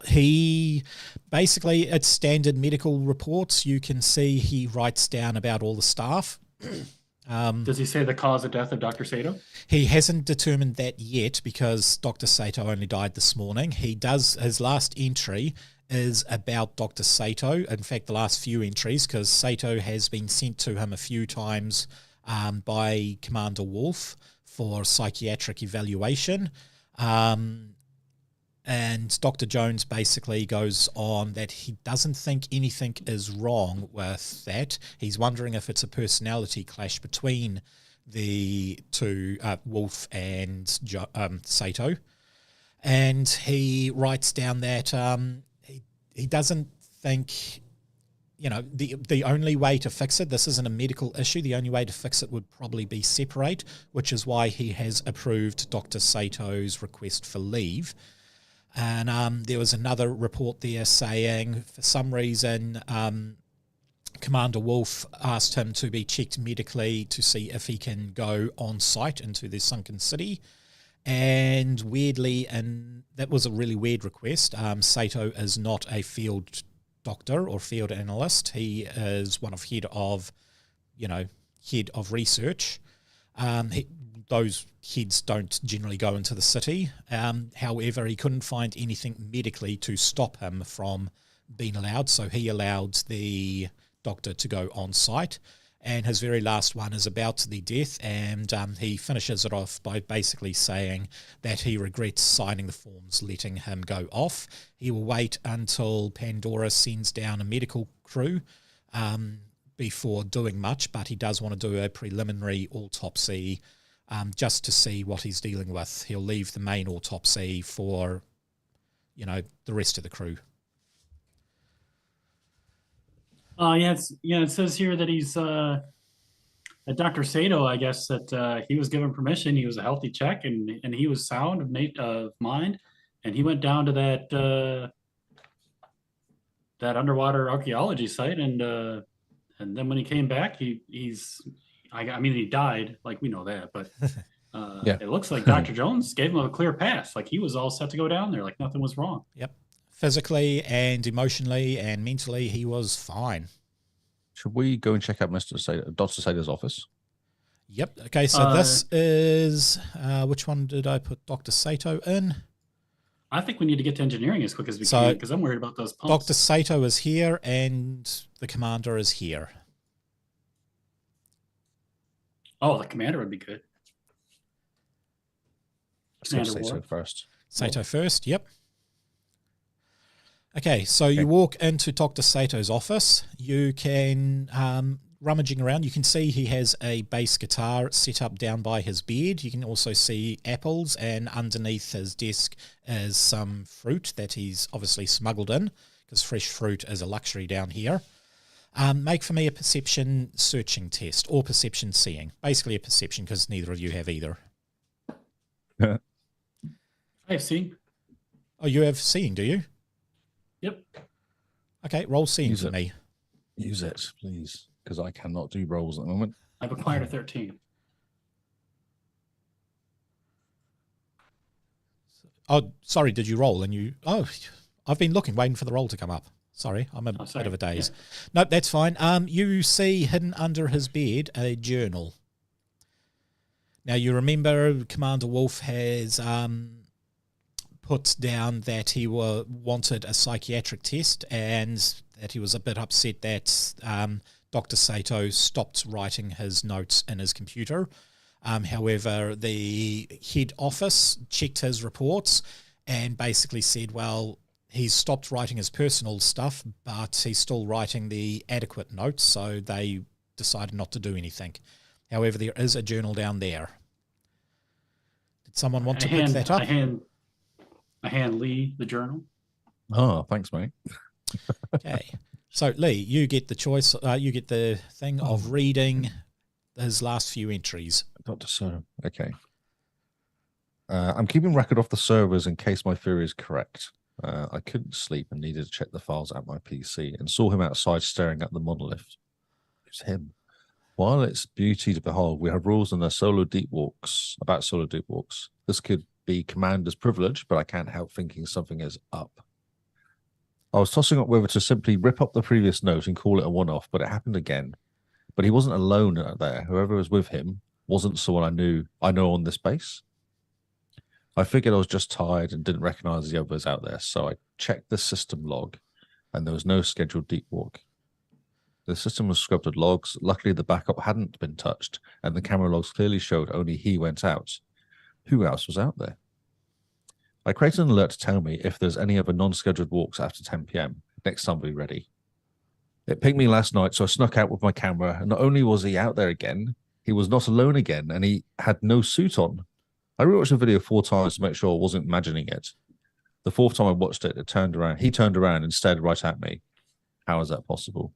He basically, it's standard medical reports. You can see he writes down about all the staff. Does he say the cause of death of Dr. Sato? He hasn't determined that yet because Dr. Sato only died this morning. His last entry is about Dr. Sato. In fact, the last few entries, because Sato has been sent to him a few times by Commander Wolf for psychiatric evaluation. And Dr. Jones basically goes on that he doesn't think anything is wrong with that. He's wondering if it's a personality clash between the two, Wolf and Sato. And he writes down that he doesn't think, the only way to fix it, this isn't a medical issue, the only way to fix it would probably be separate, which is why he has approved Dr. Sato's request for leave. And there was another report there saying, for some reason, Commander Wolf asked him to be checked medically to see if he can go on site into the sunken city. And weirdly, and that was a really weird request, Sato is not a field doctor or field analyst. He is one of head of research. Those heads don't generally go into the city. However, he couldn't find anything medically to stop him from being allowed, so he allowed the doctor to go on site. And his very last one is about the death, and he finishes it off by basically saying that he regrets signing the forms letting him go off. He will wait until Pandora sends down a medical crew before doing much, but he does want to do a preliminary autopsy just to see what he's dealing with. He'll leave the main autopsy for, the rest of the crew. It says here that he's that Dr. Sato, I guess, that he was given permission. He was a healthy check, and he was sound of mind, and he went down to that underwater archaeology site, and then when he came back, he died, like we know that, but Yeah. It looks like Dr. Jones gave him a clear pass, like he was all set to go down there, like nothing was wrong. Yep. Physically and emotionally and mentally, he was fine. Should we go and check out Dr. Sato's office? Yep. Okay, so this is... which one did I put Dr. Sato in? I think we need to get to engineering as quick as we can, because I'm worried about those pumps. Dr. Sato is here, and the commander is here. Oh, the commander would be good. Let's go Sato first. Sato first, yep. Okay, so you walk into Dr. Sato's office. You can, rummaging around, you can see he has a bass guitar set up down by his bed. You can also see apples, and underneath his desk is some fruit that he's obviously smuggled in, because fresh fruit is a luxury down here. Make for me a perception searching test, or perception seeing. Basically a perception, because neither of you have either. I have seen. Oh, you have seeing, do you? Yep. Okay, roll seeing for me. Use it, please, because I cannot do rolls at the moment. I've acquired a 13. Oh, sorry, did you roll? And you... Oh, I've been looking, waiting for the roll to come up. Sorry, I'm a bit of a daze. Yeah. Nope, that's fine. You see hidden under his bed a journal. Now, you remember Commander Wolf has put down that he wanted a psychiatric test, and that he was a bit upset that Dr. Sato stopped writing his notes in his computer. However, the head office checked his reports and basically said, well, he's stopped writing his personal stuff, but he's still writing the adequate notes, so they decided not to do anything. However, there is a journal down there. Did someone want to pick that up? I hand Lee the journal. Oh, thanks, mate. Okay. So, Lee, you get the choice, you get the thing of reading his last few entries. Dr. Sato, okay. I'm keeping record off the servers in case my theory is correct. I couldn't sleep and needed to check the files at my PC, and saw him outside staring at the monolith. It's him. While it's beauty to behold, we have rules on the solo deep walks, about solo deep walks. This could be commander's privilege, but I can't help thinking something is up. I was tossing up whether to simply rip up the previous note and call it a one-off, but it happened again. But he wasn't alone out there. Whoever was with him wasn't someone I know on this base. I figured I was just tired and didn't recognize the others out there, so I checked the system log, and there was no scheduled deep walk. The system was scrubbed of logs. Luckily, the backup hadn't been touched, and the camera logs clearly showed only he went out. Who else was out there? I created an alert to tell me if there's any other non-scheduled walks after 10 p.m. Next time, be ready. It pinged me last night, so I snuck out with my camera, and not only was he out there again, he was not alone again, and he had no suit on. I rewatched the video 4 times to make sure I wasn't imagining it. The 4th time I watched it, he turned around and stared right at me. How is that possible?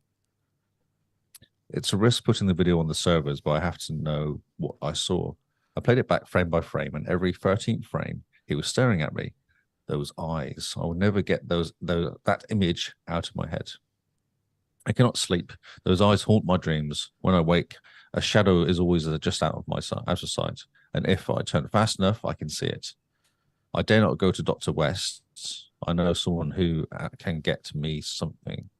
It's a risk putting the video on the servers, but I have to know what I saw. I played it back frame by frame, and every 13th frame, he was staring at me. Those eyes. I will never get that image out of my head. I cannot sleep. Those eyes haunt my dreams. When I wake, a shadow is always just out of sight. And if I turn fast enough, I can see it. I dare not go to Dr. West's. I know someone who can get me something.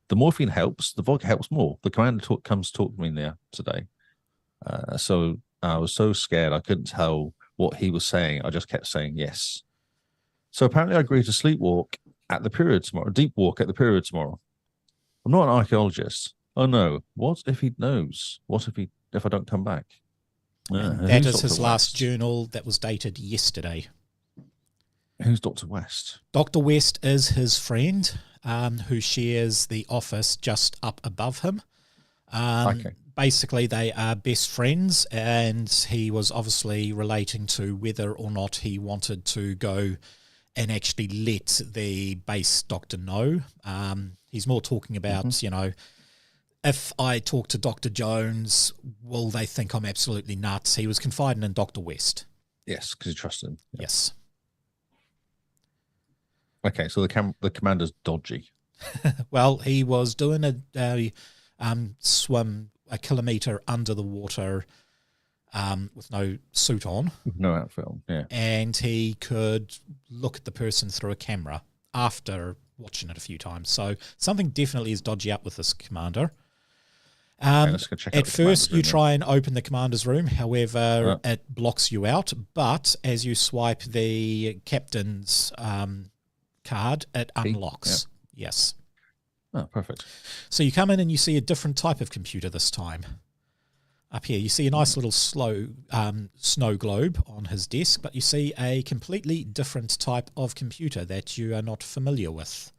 The morphine helps. The vodka helps more. The commander comes to talk to me there today. So I was so scared I couldn't tell what he was saying. I just kept saying yes. So apparently I agreed to sleepwalk at the period tomorrow, deep walk at the period tomorrow. I'm not an archaeologist. Oh no. What if he knows? What if I don't come back? That is his Dr. last West? journal that was dated yesterday. Who's Dr. West? Dr. West is his friend who shares the office just up above him. Okay. Basically, they are best friends, and he was obviously relating to whether or not he wanted to go and actually let the base doctor know. He's more talking about, you know, if I talk to Dr. Jones, will they think I'm absolutely nuts? He was confiding in Dr. West. Yes, because he trusted him. Yeah. Yes. Okay, so the commander's dodgy. Well, he was doing a swim a kilometre under the water with no suit on. No outfit on, yeah. And he could look at the person through a camera after watching it a few times. So something definitely is dodgy up with this commander. Let's go check out At the first, commander's you room try and open the commander's room. However, it blocks you out. But as you swipe the captain's card, it unlocks. Yes. Oh, perfect. So you come in and you see a different type of computer this time. Up here, you see a nice little snow globe on his desk, but you see a completely different type of computer that you are not familiar with.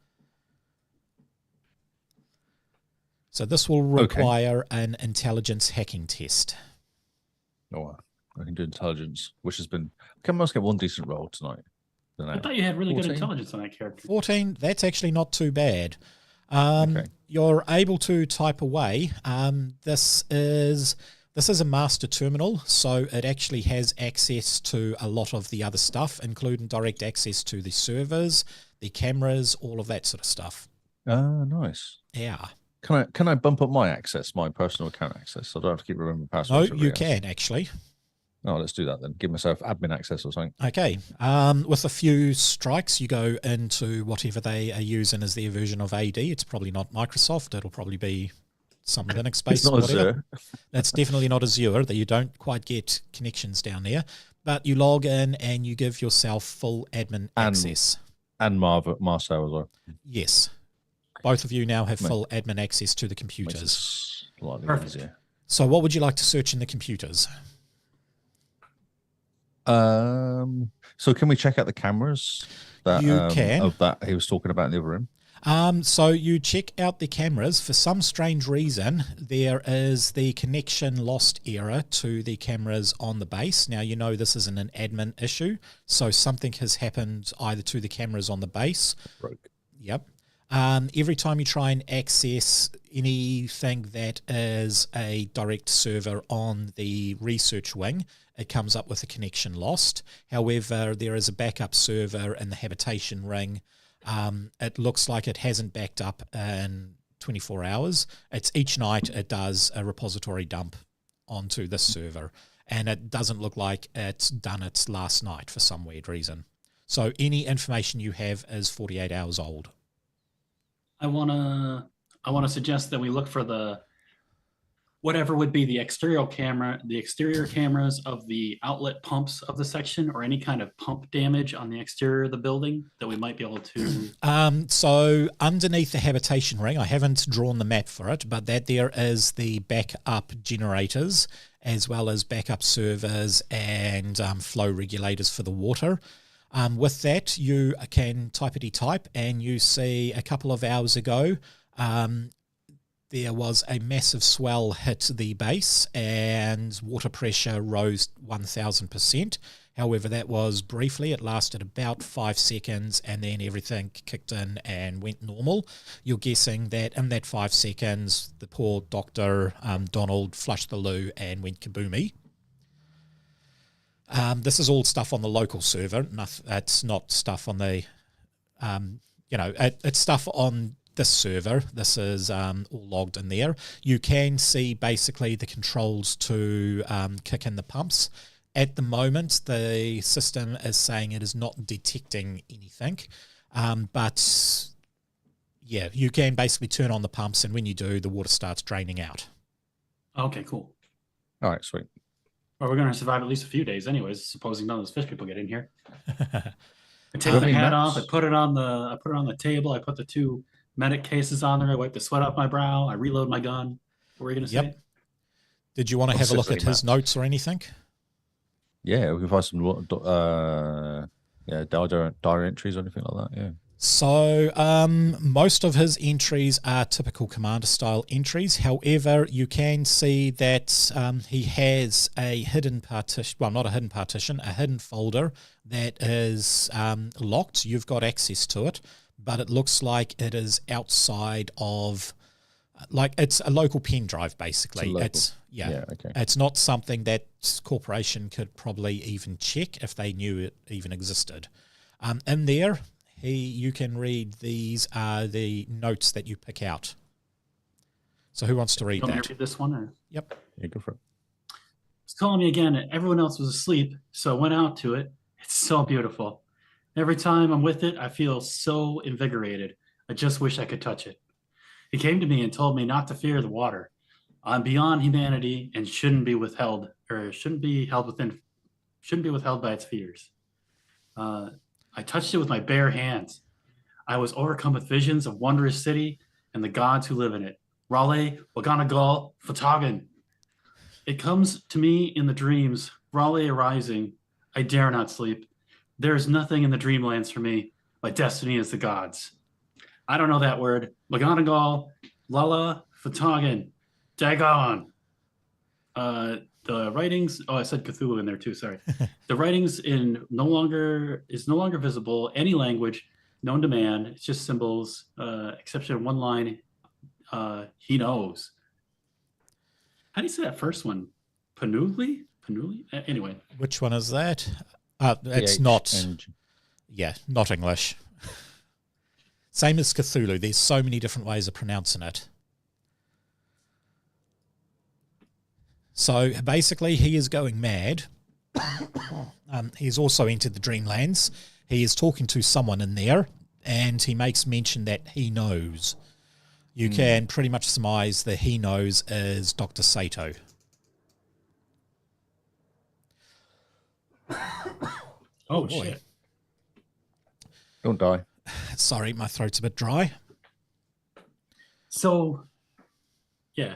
So this will require an intelligence hacking test. Oh, I can do intelligence, which has been... I must get one decent roll tonight. I thought you had really 14? good intelligence on that character. 14, that's actually not too bad. Okay. You're able to type away. This is a master terminal, so it actually has access to a lot of the other stuff, including direct access to the servers, the cameras, all of that sort of stuff. Ah, nice. Yeah. Can I bump up my access, my personal account access? So I don't have to keep remembering No, passwords. you can actually. Oh, let's do that then. Give myself admin access or something. Okay. With a few strikes, you go into whatever they are using as their version of AD. It's probably not Microsoft. It'll probably be some Linux-based. It's not Azure. That's definitely not Azure. That you don't quite get connections down there. But you log in and you give yourself full admin access. And Marcel as well. Yes. Both of you now have full admin access to the computers. Slightly easier. So what would you like to search in the computers? So can we check out the cameras that You can. of that he was talking about in the other room? So you check out the cameras. For some strange reason, there is the connection lost error to the cameras on the base. Now, you know this isn't an admin issue, so something has happened either to the cameras on the base. Broke. Yep. Every time you try and access anything that is a direct server on the research wing, it comes up with a connection lost. However, there is a backup server in the habitation ring. It looks like it hasn't backed up in 24 hours. It's each night it does a repository dump onto this server, and it doesn't look like it's done it last night for some weird reason. So any information you have is 48 hours old. I wanna suggest that we look for the whatever would be the exterior cameras of the outlet pumps of the section, or any kind of pump damage on the exterior of the building that we might be able to. So underneath the habitation ring, I haven't drawn the map for it, but that there is the backup generators as well as backup servers and flow regulators for the water. With that, you can type and you see a couple of hours ago, there was a massive swell hit the base and water pressure rose 1,000%. However, that was briefly. It lasted about 5 seconds and then everything kicked in and went normal. You're guessing that in that 5 seconds, the poor Dr. Donald flushed the loo and went kaboomy. This is all stuff on the local server. It's not stuff on the, it's stuff on this server. This is all logged in there. You can see basically the controls to kick in the pumps. at the moment, the system is saying it is not detecting anything. But yeah, you can basically turn on the pumps, and when you do, the water starts draining out. Okay, cool. All right, sweet. Well, we're going to survive at least a few days anyways, supposing none of those fish people get in here. I take How my many hat maps? off, I put it on the table, I put the 2 medic cases on there, I wipe the sweat off my brow, I reload my gun. What were you going to say? Yep. Did you want to have a look at his notes or anything? Yeah, we can find some diary entries or anything like that. Yeah. So most of his entries are typical commander style entries. However, you can see that he has a hidden partition, well, not a hidden partition, a hidden folder that is locked. You've got access to it, but it looks like it is outside of, like, it's a local pen drive, basically. It's not something that corporation could probably even check if they knew it even existed. In there, you can read, these are the notes that you pick out. So who wants to read that? Read this one? Or? Yep. Yeah, go for it. It's calling me again. Everyone else was asleep, so I went out to it. It's so beautiful. Every time I'm with it, I feel so invigorated. I just wish I could touch it. He came to me and told me not to fear the water. I'm beyond humanity and shouldn't be withheld by its fears. I touched it with my bare hands. I was overcome with visions of wondrous city and the gods who live in it. Raleigh, Waganagal, Fatagan. It comes to me in the dreams, Raleigh arising. I dare not sleep. There is nothing in the dreamlands for me. My destiny is the gods. I don't know that word. Waganagal, Lala, Fatagan, Dagon. The writings, I said Cthulhu in there too, sorry. The writings is no longer visible. Any language known to man, it's just symbols, exception of one line, he knows. How do you say that first one? Panuli? Anyway. Which one is that? It's not English. Same as Cthulhu. There's so many different ways of pronouncing it. So basically, he is going mad. He's also entered the Dreamlands. He is talking to someone in there, and he makes mention that he knows. You can pretty much surmise that he knows is Dr. Sato. Oh, shit. Don't die. Sorry, my throat's a bit dry. So, yeah.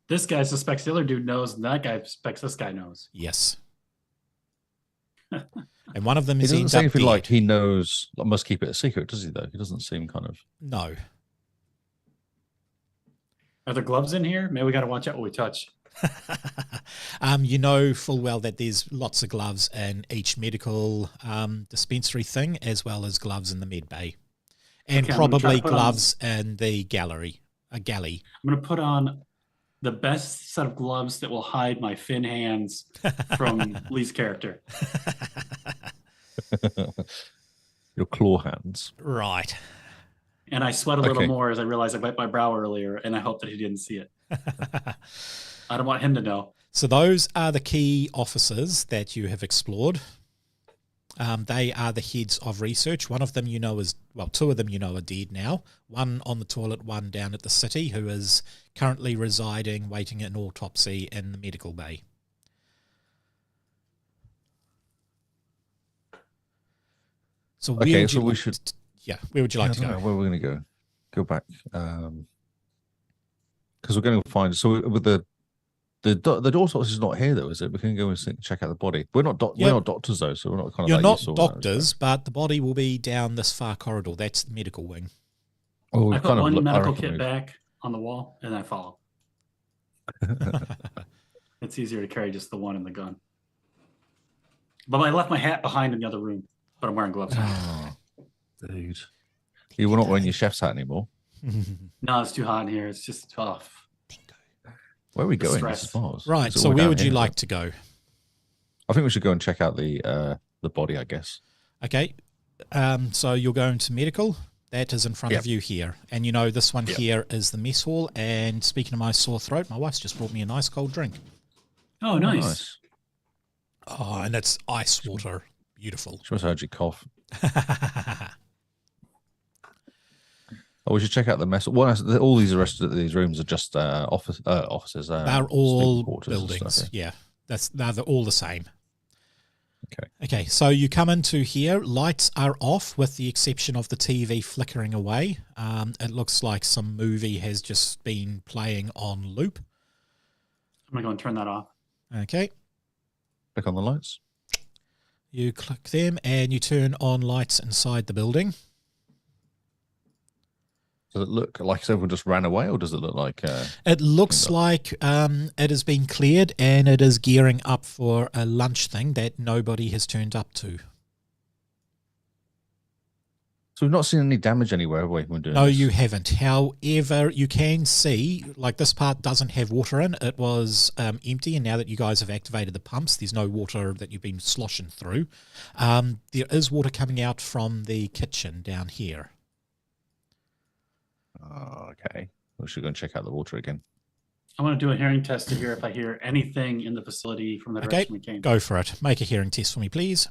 This guy suspects the other dude knows, and that guy suspects this guy knows. Yes. And one of them He is doesn't say anything dead. like he knows, must keep it a secret, does he, though? He doesn't seem kind of... No. Are there gloves in here? Maybe we got to watch out what we touch. You know full well that there's lots of gloves in each medical dispensary thing, as well as gloves in the med bay. And Okay, probably gloves in the galley. I'm going to put on the best set of gloves that will hide my thin hands from Lee's character. Your claw hands. Right. And I sweat a little more as I realize I wiped my brow earlier, and I hope that he didn't see it. I don't want him to know. So those are the key officers that you have explored. They are the heads of research. One of them you know is, well, 2 of them you know are dead now. One on the toilet, one down at the city, who is currently residing, waiting an autopsy in the medical bay. So where Okay, would so you we like should... Yeah, where would you like to go? Where are we going to go? Go back. Because we're going to find... So with the autopsy is not here, though, is it? We can go and check out the body. We're not doctors, though, so we're not kind of... You're not doctors, but the body will be down this far corridor. That's the medical wing. Oh, I put one medical kit back on the wall, and I follow. It's easier to carry just the one in the gun. But I left my hat behind in the other room, but I'm wearing gloves. Oh, dude. You were not wearing your chef's hat anymore. No, it's too hot in here. It's just tough. Where are we going? Stress. This is Mars. Right, so where would you like to go? I think we should go and check out the body, I guess. Okay, so you're going to medical. That is in front of you here. And you know this one here is the mess hall. And speaking of my sore throat, my wife's just brought me a nice cold drink. Oh, nice. Oh, and it's ice water. Beautiful. She must have heard you cough. Oh, we should check out the mess. All these these rooms are just offices. They're all sleeping quarters and buildings. stuff, Yeah, they're all the same. Okay. Okay, so you come into here. Lights are off with the exception of the TV flickering away. It looks like some movie has just been playing on loop. I'm going to go and turn that off. Okay. Click on the lights. You click them and you turn on lights inside the building. Does it look like everyone just ran away, or does it look like... It looks like it has been cleared and it is gearing up for a lunch thing that nobody has turned up to. So we've not seen any damage anywhere, have we, when doing No, this? you haven't. However, you can see, like this part doesn't have water in. It was empty, and now that you guys have activated the pumps, there's no water that you've been sloshing through. There is water coming out from the kitchen down here. Oh, okay. We should go and check out the water again. I want to do a hearing test to hear if I hear anything in the facility from the direction we came. Go for it. Make a hearing test for me, please.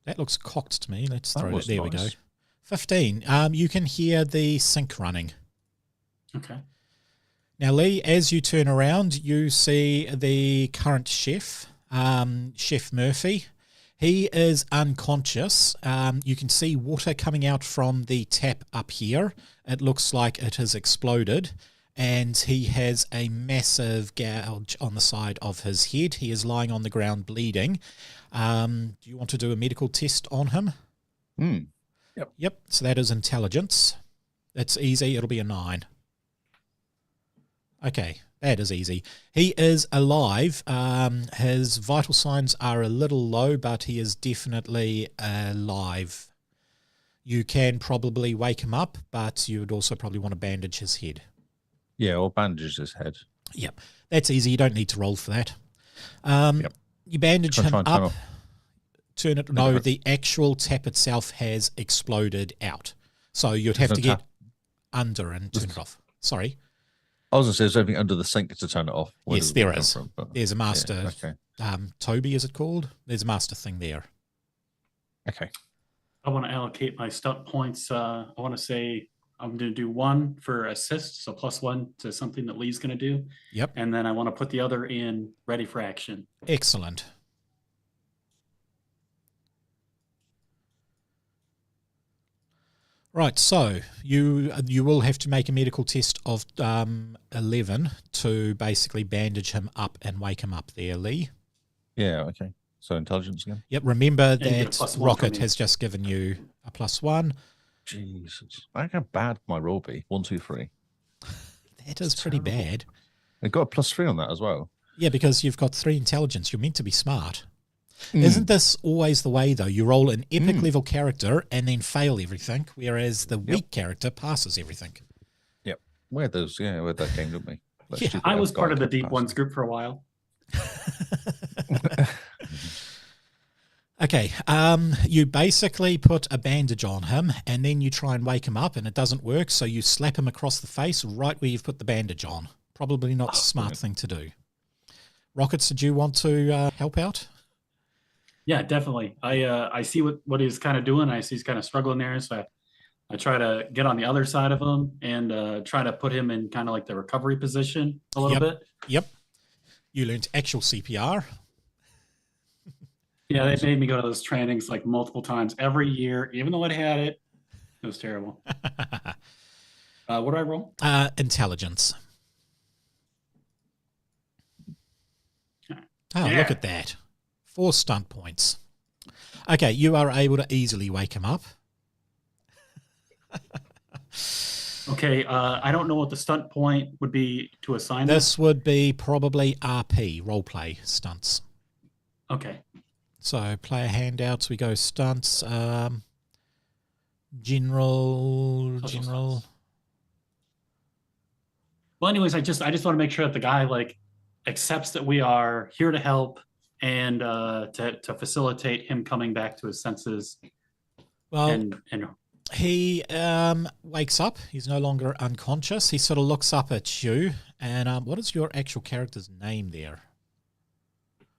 That looks cocked to me. Let's throw it. There we go. 15. You can hear the sink running. Okay. Now, Lee, as you turn around, you see the current chef, Chef Murphy. He is unconscious. You can see water coming out from the tap up here. It looks like it has exploded, and he has a massive gouge on the side of his head. He is lying on the ground bleeding. Do you want to do a medical test on him? Yep. So that is intelligence. It's easy. It'll be a 9. Okay, that is easy. He is alive. His vital signs are a little low, but he is definitely alive. You can probably wake him up, but you would also probably want to bandage his head. Yeah, or bandage his head. Yep, that's easy. You don't need to roll for that. You bandage him up. Turn it. No, the actual tap itself has exploded out. So you'd have to get under and turn it off. Sorry. I was going to say, there's anything under the sink to turn it off. Yes, there is. There's a master. Yeah, okay. Toby, is it called? There's a master thing there. Okay. I want to allocate my stunt points. I want to say I'm going to do 1 for assist, so +1 to something that Lee's going to do. Yep. And then I want to put the other in ready for action. Excellent. Right, so you will have to make a medical test of 11 to basically bandage him up and wake him up there, Lee. Yeah, okay. So intelligence again? Yep, remember you get a that +1 Rocket from has just given you a +1. Jesus. How bad my roll be? 1, 2, 3. That is pretty bad. It got a +3 on that as well. Yeah, because you've got 3 intelligence. You're meant to be smart. Isn't this always the way, though? You roll an epic level character and then fail everything, whereas the weak character passes everything. Yep. We had that game, didn't we? Yeah, I was part of the Deep Ones group for a while. Okay, you basically put a bandage on him and then you try and wake him up and it doesn't work, so you slap him across the face right where you've put the bandage on. Probably not a smart thing to do. Rockets, did you want to help out? Yeah, definitely. I see what he's kind of doing. I see he's kind of struggling there, so I try to get on the other side of him and try to put him in kind of like the recovery position a little bit. Yep. You learned actual CPR. Yeah, they made me go to those trainings like multiple times every year, even though I had it. It was terrible. What do I roll? Intelligence. Oh, Yeah. look at that. 4 stunt points. Okay, you are able to easily wake him up. Okay, I don't know what the stunt point would be to assign This would be probably RP, roleplay stunts. Okay. So player handouts, we go stunts, general. Well, anyways, I just want to make sure that the guy like accepts that we are here to help and to facilitate him coming back to his senses. Well, and he wakes up. He's no longer unconscious. He sort of looks up at you And what is your actual character's name there?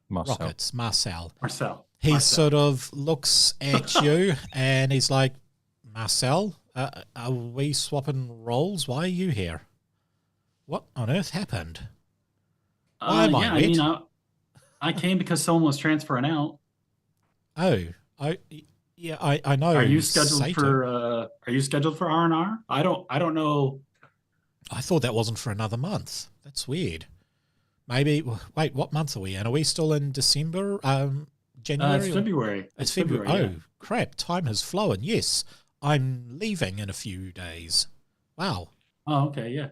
Marcel. Rockets, Marcel. Marcel. He Marcel. sort of looks at you and he's like, Marcel, are we swapping roles? Why are you here? What on earth happened? Why am I wet? I came because someone was transferring out. Oh, I know. Are you scheduled Sato. for R&R? I don't know. I thought that wasn't for another month. That's weird. Maybe wait, what month are we in? Are we still in December? January? It's February. It's February. Oh yeah. crap! Time has flown. Yes, I'm leaving in a few days. Wow. Oh, okay, yeah.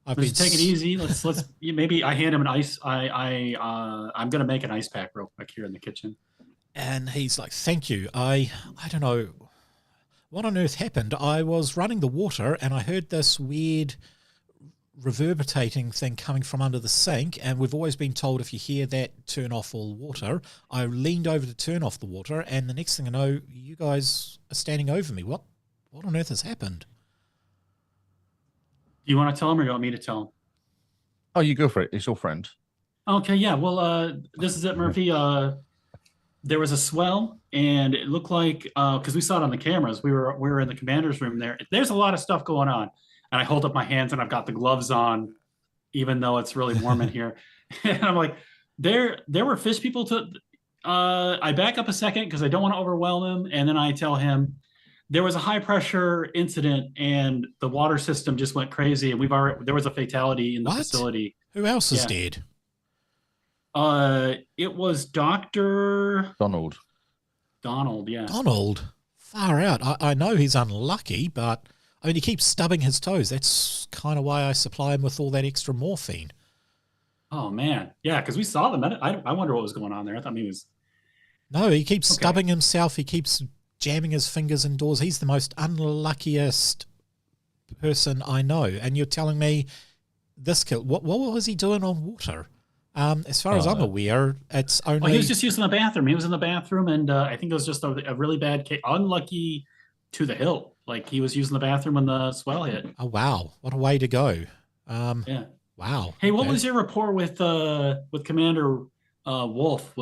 Let's take it easy. Let's maybe I hand him an ice. I'm gonna make an ice pack real quick here in the kitchen. And he's like, "Thank you. I don't know what on earth happened. I was running the water and I heard this weird reverberating thing coming from under the sink, and we've always been told if you hear that, turn off all water. I leaned over to turn off the water, and the next thing I know, you guys are standing over me. What on earth has happened?" Do you want to tell him or you want me to tell him? Oh, you go for it. It's your friend. Okay, yeah. Well, this is it, Murphy. There was a swell, and it looked like because we saw it on the cameras, we were in the commander's room there. There's a lot of stuff going on, and I hold up my hands, and I've got the gloves on, even though it's really warm in here. And I'm like, there were fish people. I back up a second because I don't want to overwhelm him, and then I tell him there was a high pressure incident, and the water system just went crazy, and there was a fatality in the facility. Who else is dead? It was Dr. Donald, yeah. Donald? Far out. I know he's unlucky, but I mean, he keeps stubbing his toes. That's kind of why I supply him with all that extra morphine. Oh, man. Yeah, because we saw them. I wonder what was going on there. I thought he was... No, he keeps stubbing himself. He keeps jamming his fingers indoors. He's the most unluckiest person I know. And you're telling me this kill... What was he doing on water? As far as I'm aware, it's only... Well, he was just using the bathroom. He was in the bathroom, and I think it was just a really bad case. Unlucky to the hilt. Like, he was using the bathroom when the swell hit. Oh, wow. What a way to go. Yeah. Wow. Hey, what was your rapport with Commander Wolf?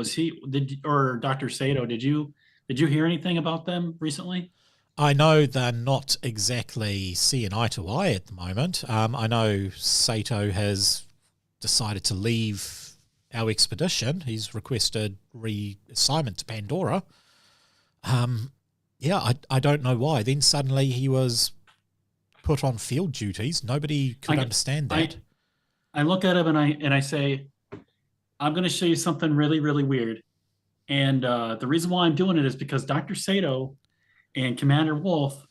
Or Dr. Sato? Did you hear anything about them recently? I know they're not exactly seeing eye to eye at the moment. I know Sato has decided to leave our expedition. He's requested reassignment to Pandora. Yeah, I don't know why. Then suddenly he was put on field duties. Nobody could understand that. I look at him and I say, I'm going to show you something really, really weird. And the reason why I'm doing it is because Dr. Sato and Commander Wolf,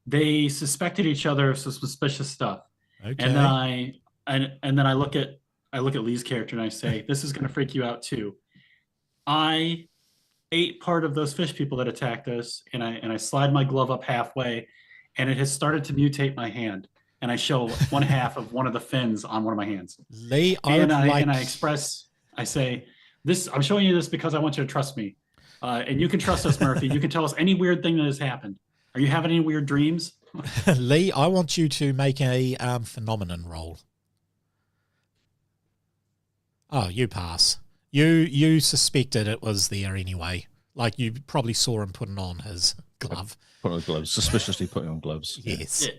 they suspected each other of some suspicious stuff. Okay. And then I look at Lee's character and I say, this is going to freak you out too. I ate part of those fish people that attacked us, and I slide my glove up halfway, and it has started to mutate my hand. And I show one half of one of the fins on one of my hands. Lee, I say, this, I'm showing you this because I want you to trust me. And you can trust us, Murphy. You can tell us any weird thing that has happened. Are you having any weird dreams? Lee, I want you to make a phenomenon roll. Oh, you pass. You suspected it was there anyway. Like, you probably saw him putting on his glove. Putting on gloves. Suspiciously putting on gloves. Yes. Yeah.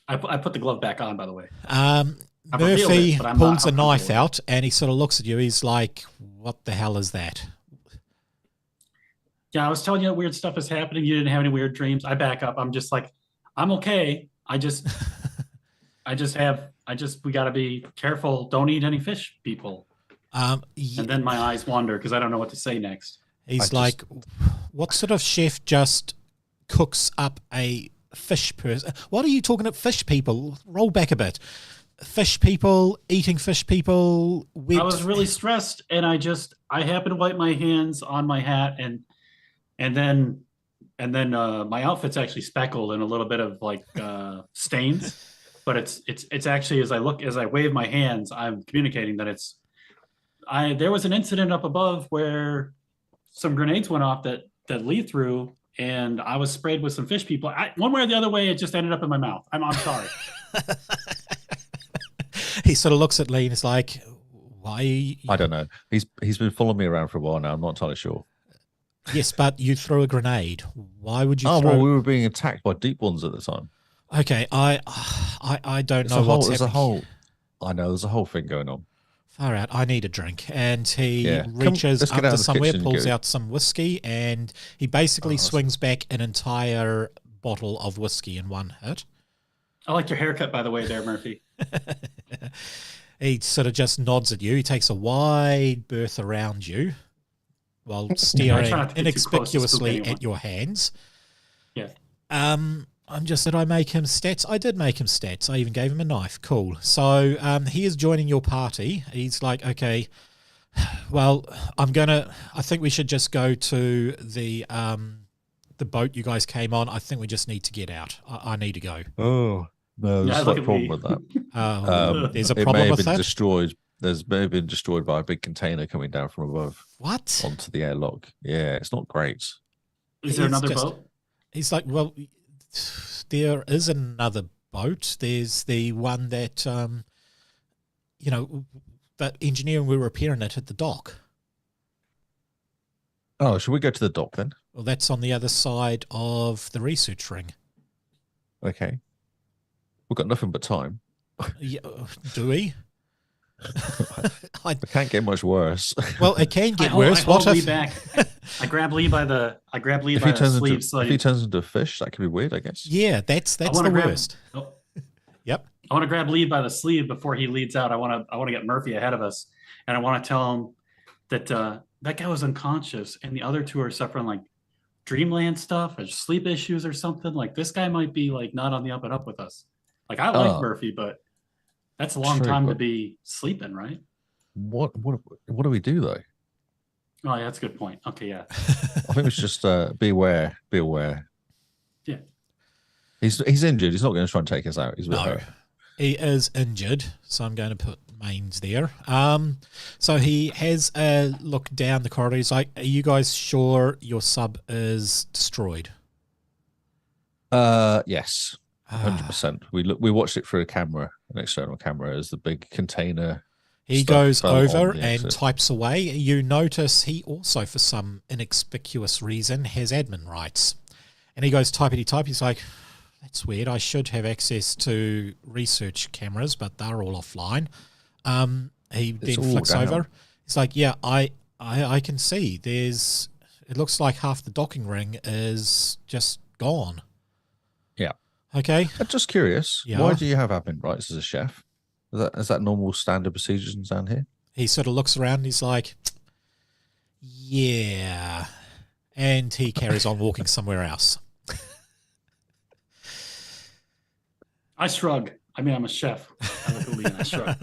I put the glove back on, by the way. Murphy pulls a knife out and he sort of looks at you. He's like, what the hell is that? Yeah, I was telling you that weird stuff is happening. You didn't have any weird dreams. I back up. I'm just like, I'm okay. We got to be careful. Don't eat any fish, people. And then my eyes wander because I don't know what to say next. He's like, what sort of chef just cooks up a fish person? What are you talking about, fish people? Roll back a bit. Fish people, eating fish people. I was really stressed, and I happened to wipe my hands on my hat, and then my outfit's actually speckled and a little bit of like stains. But it's actually, as I wave my hands, I'm communicating that there was an incident up above where some grenades went off that Lee threw, and I was sprayed with some fish people. One way or the other way, it just ended up in my mouth. I'm sorry. He sort of looks at Lee and is like, why? I don't know. He's been following me around for a while now. I'm not entirely sure. Yes, but you threw a grenade. Why would you throw? Well, we were being attacked by deep ones at the time. Okay, I don't know what's happening. I know there's a whole thing going on. Far out. I need a drink. And he Yeah. reaches Let's get out under of the somewhere, kitchen, pulls go. out some whiskey, and he basically swings back an entire bottle of whiskey in one hit. I like your haircut, by the way, there, Murphy. He sort of just nods at you. He takes a wide berth around you while staring not to get too close to spook inexpicably anyone. at your hands. Yeah. Did I make him stats? I did make him stats. I even gave him a knife. Cool. So he is joining your party. He's like, okay, well, I think we should just go to the boat you guys came on. I think we just need to get out. I need to go. Oh no, there's look a at problem me. with that. There's a It may problem have with been that? destroyed. May have been destroyed by a big container coming down from above What? onto the airlock. Yeah, it's not great. Is there It's another just- boat? He's like, well, there is another boat. There's the one that, that engineer and we were repairing it at the dock. Oh, should we go to the dock then? Well, that's on the other side of the research ring. Okay. We've got nothing but time. Yeah, do we? It can't get much worse. Well, it can get I worse. hold What Lee if? back. I grab Lee by the If he turns sleeve. into So if he turns into a fish, that could be weird, I guess. Yeah, that's the wanna grab- worst. Oh, Yep. I want to grab Lee by the sleeve before he leads out. I want to get Murphy ahead of us, and I want to tell him that that guy was unconscious, and the other two are suffering like dreamland stuff or sleep issues or something. Like this guy might be like not on the up and up with us. Like I like Murphy, but that's a long True, time to but- be sleeping, right? What do we do though? Oh, yeah, that's a good point. Okay, yeah. I think we should just be aware. Be aware. Yeah. He's injured. He's not going to try and take us out. He's a bit No, hurt. he is injured, so I'm going to put mains there. So he has a look down the corridor. He's like, "Are you guys sure your sub is destroyed?" Yes, 100%. We watched it through a camera, an external camera, as the big container. He stuff goes fell on over the and exit. types away. You notice he also, for some inconspicuous reason, has admin rights. And he goes typity type. He's like, that's weird. I should have access to research cameras, but they're all offline. He then all flicks down. over. He's like, yeah, I can see. It looks like half the docking ring is just gone. Yeah. Okay. I'm just curious. Yeah. Why do you have admin rights as a chef? Is that normal standard procedures down here? He sort of looks around and he's like, yeah. And he carries on walking somewhere else. I shrug. I mean, I'm a chef. I look at Lee and I shrug.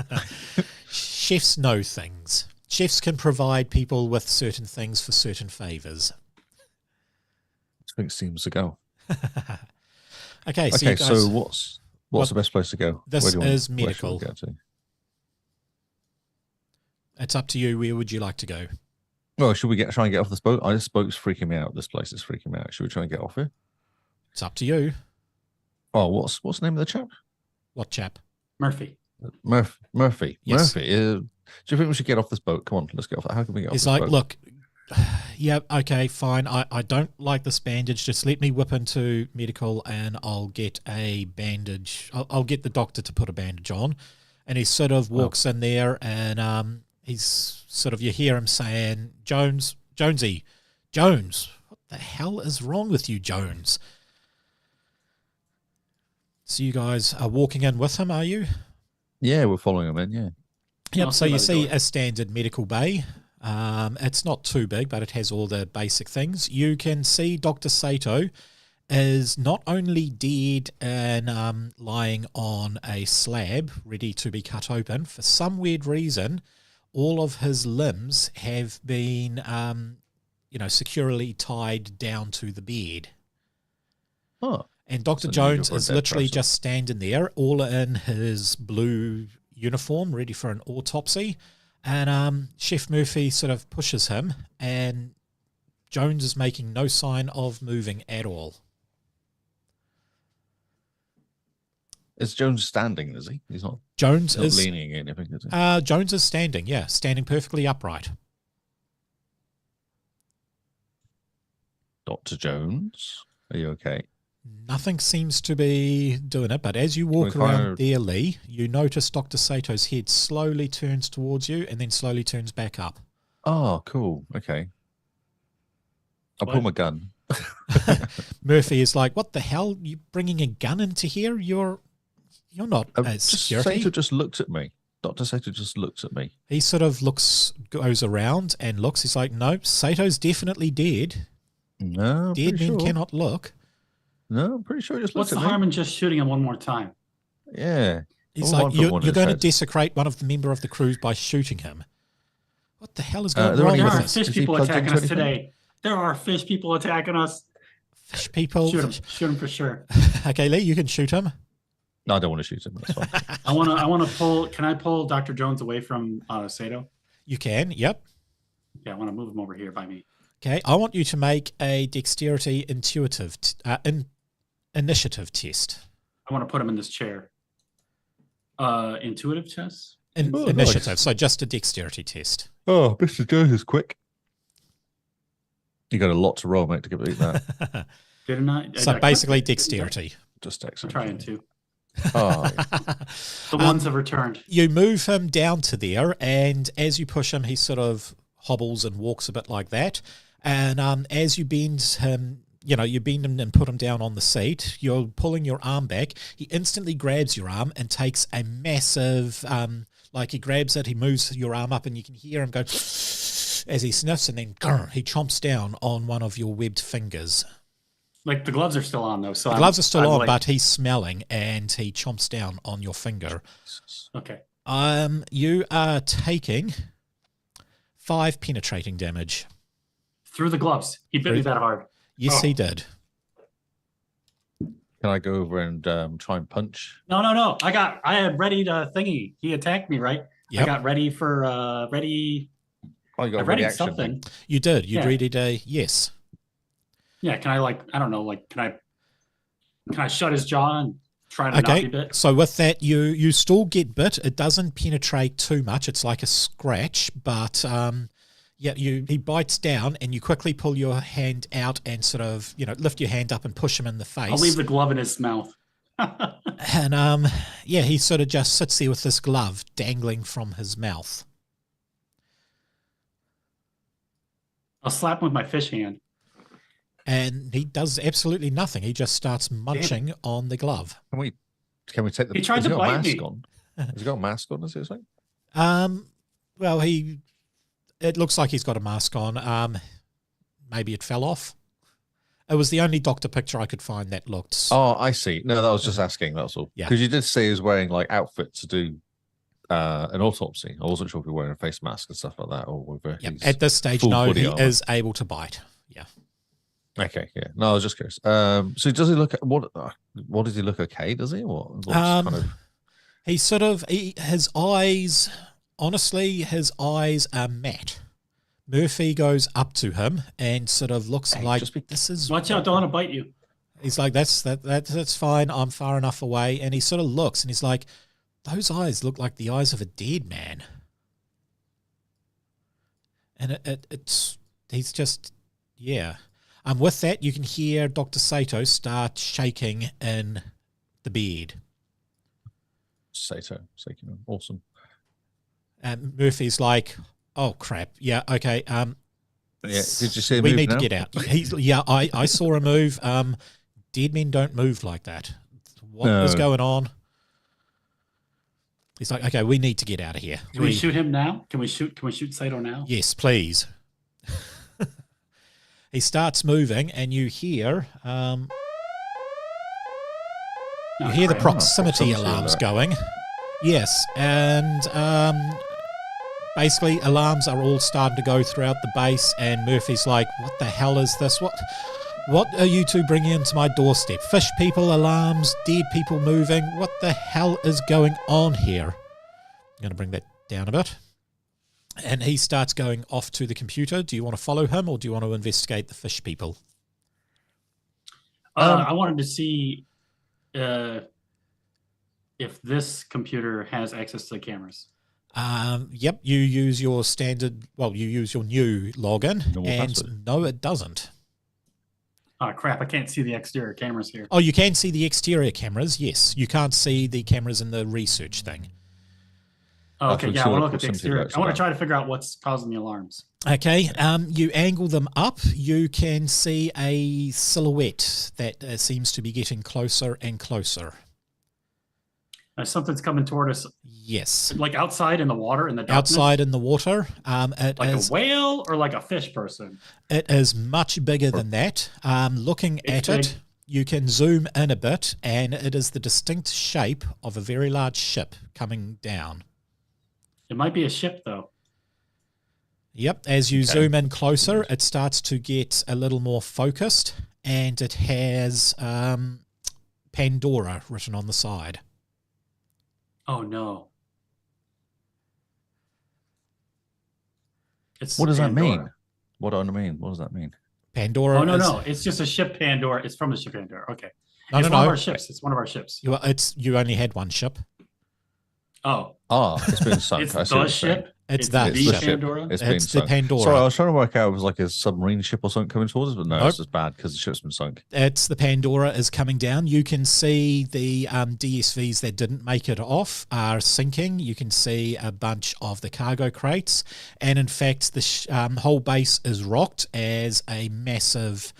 Chefs know things. Chefs can provide people with certain things for certain favors. I think it seems to go. Okay, so Okay, you guys, so what's the best place to go? This Where do you want- is where should we medical. go to? it's up to you. Where would you like to go? Well, should we try and get off this boat? This boat's freaking me out. This place is freaking me out. Should we try and get off here? It's up to you. Oh, what's the name of the chap? What chap? Murphy. Murphy. Yes. Murphy. Do you think we should get off this boat? Come on, let's get off. How can we get off He's this like, boat? look, yeah, okay, fine. I don't like this bandage. Just let me whip into medical and I'll get a bandage. I'll get the doctor to put a bandage on. And he sort of walks in there and he's sort of, you hear him saying, Jones, what the hell is wrong with you, Jones? So you guys are walking in with him, are you? Yeah, we're following him in, yeah. Yep, I'll so stay you by the see door. a standard medical bay. It's not too big, but it has all the basic things. You can see Dr. Sato is not only dead and lying on a slab ready to be cut open. For some weird reason, all of his limbs have been, securely tied down to the bed. Oh, And Dr. That's unusual Jones for a is dead literally person. just standing there, all in his blue uniform, ready for an autopsy. And Chef Murphy sort of pushes him and Jones is making no sign of moving at all. Is Jones standing, is he? He's not, Jones not is leaning in anything, is he? Jones is standing, yeah, standing perfectly upright. Dr. Jones, are you okay? Nothing seems to be doing it, but as you walk around there, Lee, you notice Dr. Sato's head slowly turns towards you and then slowly turns back up. Oh, cool. Okay. I'll pull my gun. Murphy is like, what the hell? You bringing a gun into here? You're not security. Sato just looked at me. Dr. Sato just looked at me. He sort of goes around and looks. He's like, nope, Sato's definitely dead. No, dead men cannot look. No, I'm pretty sure he just looked What's the harm in just shooting him one more time? Yeah. He's like, you're going to desecrate one of the member of the crew by shooting him. What the hell is going on there with are this? fish people attacking us today. There are fish people attacking us. Fish people? Shoot him for sure. Okay, Lee, you can shoot him. No, I don't want to shoot him. That's fine. I want to pull. Can I pull Dr. Jones away from Sato? You can. Yep. Yeah, I want to move him over here by me. Okay, I want you to make a dexterity initiative test. I want to put him in this chair. Intuitive test? Initiative, nice. So just a dexterity test. Oh, Mr. Jones is quick. You got a lot to roll, mate, to beat that. Didn't I? So basically dexterity. Just I'm excellent. trying to. Oh, yeah. The ones have returned. You move him down to there, and as you push him, he sort of hobbles and walks a bit like that. And as you bend him, you bend him and put him down on the seat, you're pulling your arm back. He instantly grabs your arm and takes a massive, he grabs it, he moves your arm up, and you can hear him go as he sniffs, and then he chomps down on one of your webbed fingers. Like the gloves are still on, though. So the gloves are still on, but he's smelling, and he chomps down on your finger. Okay. You are taking 5 penetrating damage. Through the gloves. He bit me that hard. Yes, he did. Can I go over and try and punch? No. I had ready to thingy. He attacked me, right? Yep. I got ready for ready. Oh, you got ready action something. Thing. You did. You readied a yes. Yeah. Can I I don't know, can I shut his jaw and try to not be bit? So with that, you still get bit. It doesn't penetrate too much. It's like a scratch, but he bites down, and you quickly pull your hand out and sort of, lift your hand up and push him in the face. I'll leave the glove in his mouth. And he sort of just sits there with this glove dangling from his mouth. I'll slap him with my fish hand. And he does absolutely nothing. He just starts munching on the glove. Can we take the? He tried to bite me. On? Has he got a mask on? Is it saying? Well, it looks like he's got a mask on. Maybe it fell off. It was the only doctor picture I could find that looked. Oh, I see. No, that was just asking. That's all. Yeah. Because you did say he was wearing outfit to do an autopsy. I wasn't sure if he was wearing a face mask and stuff like that, or whether at this stage, no, he is able to bite. Yeah. Okay. Yeah. No, I was just curious. So does he look at what does he look okay? Does he? He sort of his eyes. Honestly, his eyes are matte. Murphy goes up to him and sort of looks this is. Watch out! Don't want to bite you. He's like, that's fine. I'm far enough away, and he sort of looks and he's like, those eyes look like the eyes of a dead man. And he's just, yeah. With that, you can hear Dr. Sato start shaking in the bed. Sato, awesome. And Murphy's like, oh crap, yeah, okay. Yeah, did you see a we move need now? to get out. I saw a move. Dead men don't move like that. What is going on? He's like, okay, we need to get out of here. Can we shoot him now? Can we shoot Sato now? Yes, please. He starts moving, and you hear the proximity alarms going. Yes, and basically alarms are all starting to go throughout the base, and Murphy's like, what the hell is this? What are you two bringing into my doorstep? Fish people, alarms, dead people moving. What the hell is going on here? I'm going to bring that down a bit. And he starts going off to the computer. Do you want to follow him, or do you want to investigate the fish people? I wanted to see if this computer has access to the cameras. Yep, you use your standard, you use your new login, Normal and password. no, it doesn't. Oh, crap. I can't see the exterior cameras here. Oh, you can see the exterior cameras, yes. You can't see the cameras in the research thing. Oh, okay, That's yeah, I want to look at the something exterior. that's I want to about. try to figure out what's causing the alarms. Okay, you angle them up, you can see a silhouette that seems to be getting closer and closer. Something's coming toward us, Yes. like outside in the water, in the darkness. Outside in the water. It Like is, a whale or like a fish person? it is much bigger than that. Looking It's at it, big. you can zoom in a bit, and it is the distinct shape of a very large ship coming down. It might be a ship, though. Yep, as you Okay. zoom in closer, it starts to get a little more focused, and it has Pandora written on the side. Oh, no. It's What does that Pandora. mean? What do I mean? What does that mean? Pandora Oh, no, is, no. It's just a ship Pandora. It's from the ship Pandora. Okay. No, It's no, one no. of our ships. It's one of our ships. You only had one ship. Oh, It's been sunk. it's I see what the you're saying. saying. It's the that the ship. ship. Pandora. It's been It's the sunk. Pandora. Sorry, I was trying to work out if it was like a submarine ship or something coming towards us, but no, Nope. it's just bad because the ship's been sunk. It's the Pandora is coming down. You can see the DSVs that didn't make it off are sinking. You can see a bunch of the cargo crates. And in fact, the whole base is rocked as a massive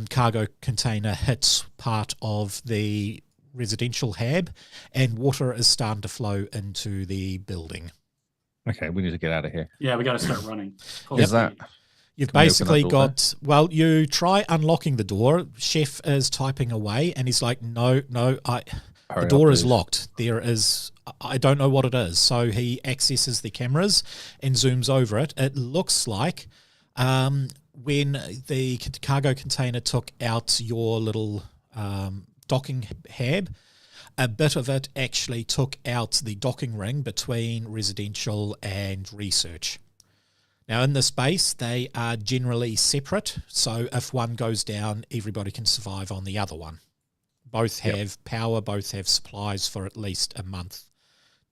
cargo container hits part of the residential hab, and water is starting to flow into the building. Okay, we need to get out of here. Yeah, we got to start running. Full Is speed. that You've Can we open basically that door got, you try unlocking the door. Chef is typing away, and he's like, no, the Hurry door up, is please. locked. I don't know what it is. So he accesses the cameras and zooms over it. It looks like when the cargo container took out your little docking hab, a bit of it actually took out the docking ring between residential and research. Now, in this base, they are generally separate, so if one goes down, everybody can survive on the other one. Both have power, both have supplies for at least a month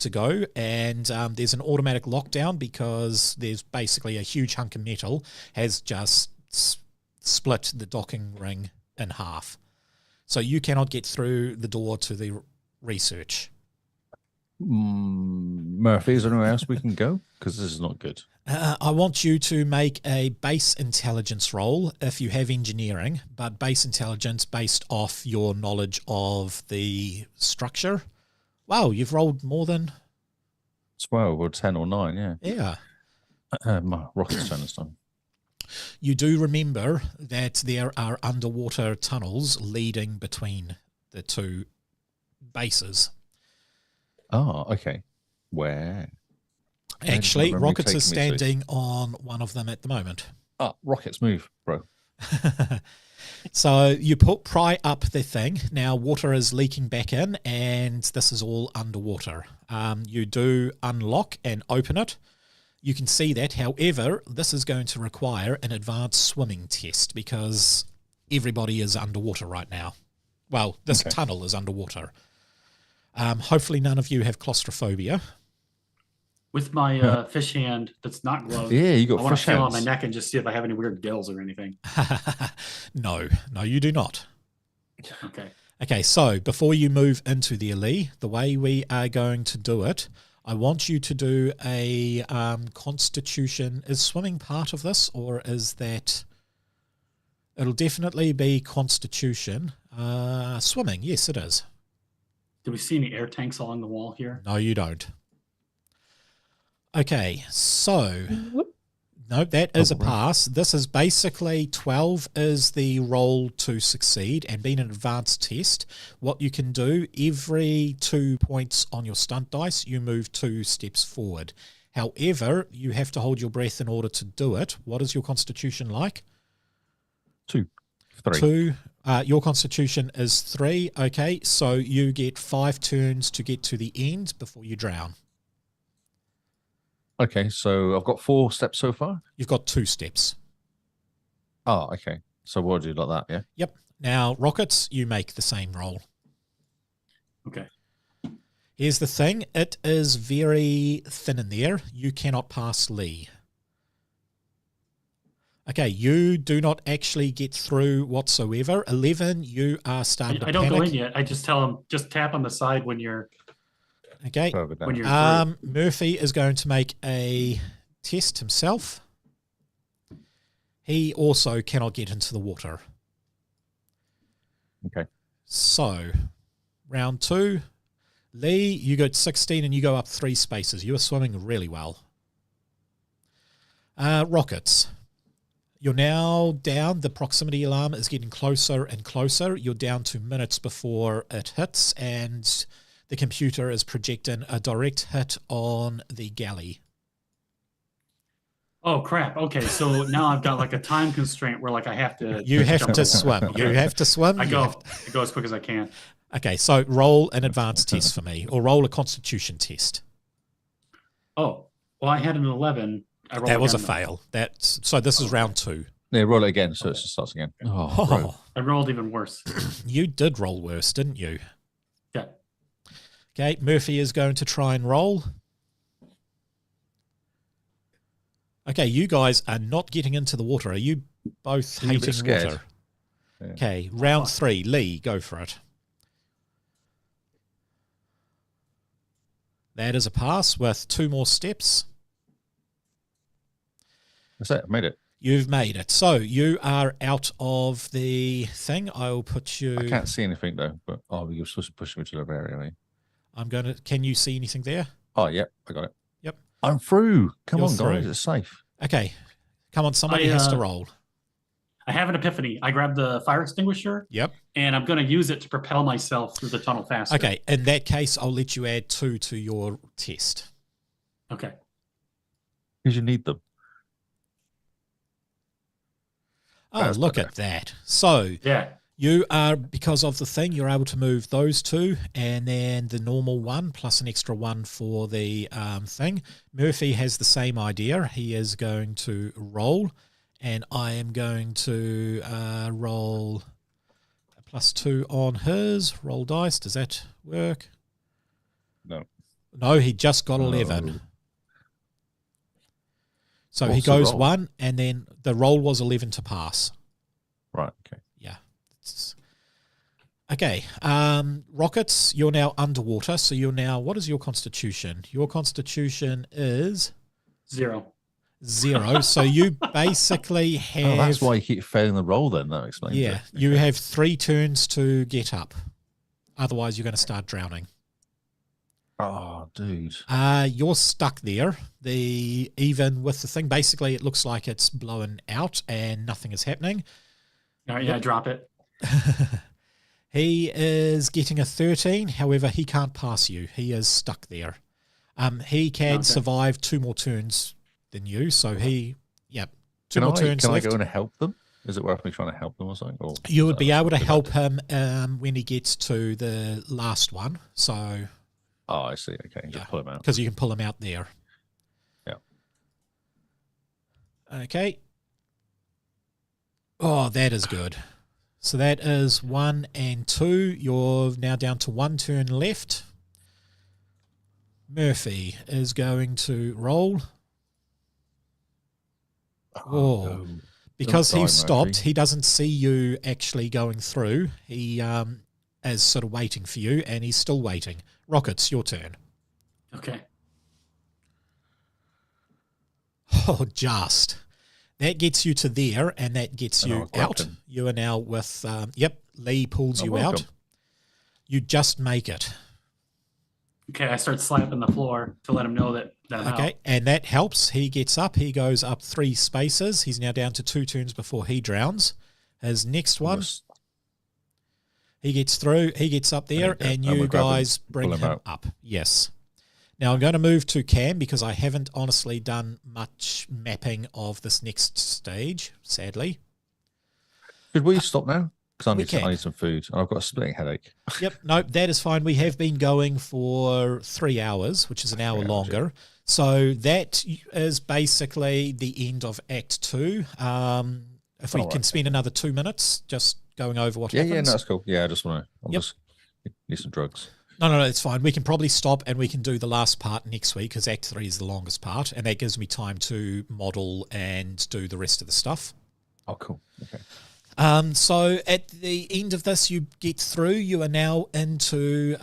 to go, and there's an automatic lockdown because there's basically a huge hunk of metal has just split the docking ring in half. So you cannot get through the door to the research. Murphy, is there anywhere else we can go? Because this is not good. I want you to make a base intelligence roll if you have engineering, but base intelligence based off your knowledge of the structure. Wow, you've rolled more than... 12 or 10 or 9, yeah. Yeah. My rocket's turn this time. You do remember that there are underwater tunnels leading between the two bases. Oh, okay. Where? Actually, remember you Rockets is taking me to. standing on one of them at the moment. Oh, rockets move, bro. So you pry up the thing. Now water is leaking back in, and this is all underwater. You do unlock and open it. You can see that. However, this is going to require an advanced swimming test because everybody is underwater right now. Well, this Okay. tunnel is underwater. Hopefully none of you have claustrophobia. With my fish hand that's not gloved, Yeah, you I got want to fish feel on my hands. neck and just see if I have any weird gills or anything. No, you do not. Okay. Okay, so before you move into the alley, the way we are going to do it, I want you to do a constitution. Is swimming part of this, or is that... It'll definitely be constitution. Swimming, yes, it is. Do we see any air tanks along the wall here? No, you don't. Okay, so... No, that is a Oh, right. pass. This is basically 12 is the roll to succeed, and being an advanced test, what you can do, every 2 points on your stunt dice, you move 2 steps forward. However, you have to hold your breath in order to do it. What is your constitution like? 2, 3. 2. Your constitution is 3. Okay, so you get 5 turns to get to the end before you drown. Okay, so I've got 4 steps so far. You've got 2 steps. Oh, okay. So we'll do like that, yeah? Yep. Now, Rockets, you make the same roll. Okay. Here's the thing. It is very thin in there. You cannot pass Lee. Okay, you do not actually get through whatsoever. 11, you are starting to I don't panic. go in yet. I just tell him, just tap on the side when you're Okay. Further down. when you're through. Murphy is going to make a test himself. He also cannot get into the water. Okay. So, round 2. Lee, you got 16 and you go up 3 spaces. You are swimming really well. Rockets. You're now down. The proximity alarm is getting closer and closer. You're down to minutes before it hits, and the computer is projecting a direct hit on the galley. Oh crap! Okay, so now I've got like a time constraint where like I have to. You have jump to in. swim. You Okay. have to swim. I You go. have- I go as quick as I can. Okay, so roll an advanced test for me, or roll a constitution test. Oh, well, I had an 11. I rolled That was a again, fail. So this is round 2. Yeah, roll it again, so it just starts again. Oh, right. Oh, I rolled even worse. you did roll worse, didn't you? Yeah. Okay, Murphy is going to try and roll. Okay, you guys are not getting into the water. Are you both I'm a bit hating scared. water? Yeah. Okay, round 3. Lee, go for it. That is a pass with 2 more steps. That's it. I made it. You've made it. So you are out of the thing. I will put you. I can't see anything though, but you're supposed to push me to the area. Right? I'm going to. Can you see anything there? Oh, yep, I got it. Yep. I'm through. Come You're on, guys, through. it's safe. Okay. Come on, somebody has to roll. I have an epiphany. I grabbed the fire extinguisher Yep. and I'm going to use it to propel myself through the tunnel faster. Okay. In that case, I'll let you add 2 to your test. Okay. Because you need them. Oh, That's look better. at that. So Yeah. you are, because of the thing, you're able to move those 2 and then the normal 1 plus an extra 1 for the thing. Murphy has the same idea. He is going to roll, and I am going to roll a +2 on his. Roll dice. Does that work? No. No, he just got 11. Oh. So he What's the goes roll? 1, and then the roll was 11 to pass. Right. Okay. Yeah. Okay. Rockets, you're now underwater. So you're now, what is your constitution? Your constitution is 0. 0. So you basically have. Oh, that's why you keep failing the roll. Then that explains it. Yeah. You have 3 turns to get up. Otherwise, you're going to start drowning. Oh, dude. You're stuck there. Even with the thing, basically, it looks like it's blown out and nothing is happening. All right, yeah, drop it. He is getting a 13. However, he can't pass you. He is stuck there. He can Okay. survive 2 more turns than you. So two Can more I turns can I left. go and help them? Is it worth me trying to help them or something? Or You would be able to something help like him when he gets to the last one. So, that? Oh, I see. Okay, just Yeah. pull them out. because you can pull him out there. Yeah. Okay. Oh, that is good. So that is 1 and 2. You're now down to 1 turn left. Murphy is going to roll. Oh. no. Because Don't he die, stopped, Murphy. he doesn't see you actually going through. He is sort of waiting for you, and he's still waiting. Rockets, your turn. Okay. Oh, just. That gets you to there, and that gets And you I'll grab out. him. You are now with, Lee pulls Oh, you welcome. out. You just make it. Okay, I start slapping the floor to let him know that I'm Okay, out. and that helps. He gets up. He goes up 3 spaces. He's now down to 2 turns before he drowns. His next one, Almost- he gets through. He gets up there, Okay, and I'm you gonna grab him, guys bring pull him him out. up. Yes. Now I'm going to move to Cam because I haven't honestly done much mapping of this next stage, sadly. Should we stop now? Because We I can. need some food, and I've got a splitting headache. Yep, no, that is fine. We have been going for 3 hours, which is an hour 3 hours, longer. So that is basically the end of Act 2. If we can spend another 2 minutes just going over what happens. Yeah, no, that's cool. Yeah, I just want to. I'll Yep. just need some drugs. No, it's fine. We can probably stop and we can do the last part next week because Act 3 is the longest part, and that gives me time to model and do the rest of the stuff. Oh, cool. Okay. So at the end of this, you get through. You are now into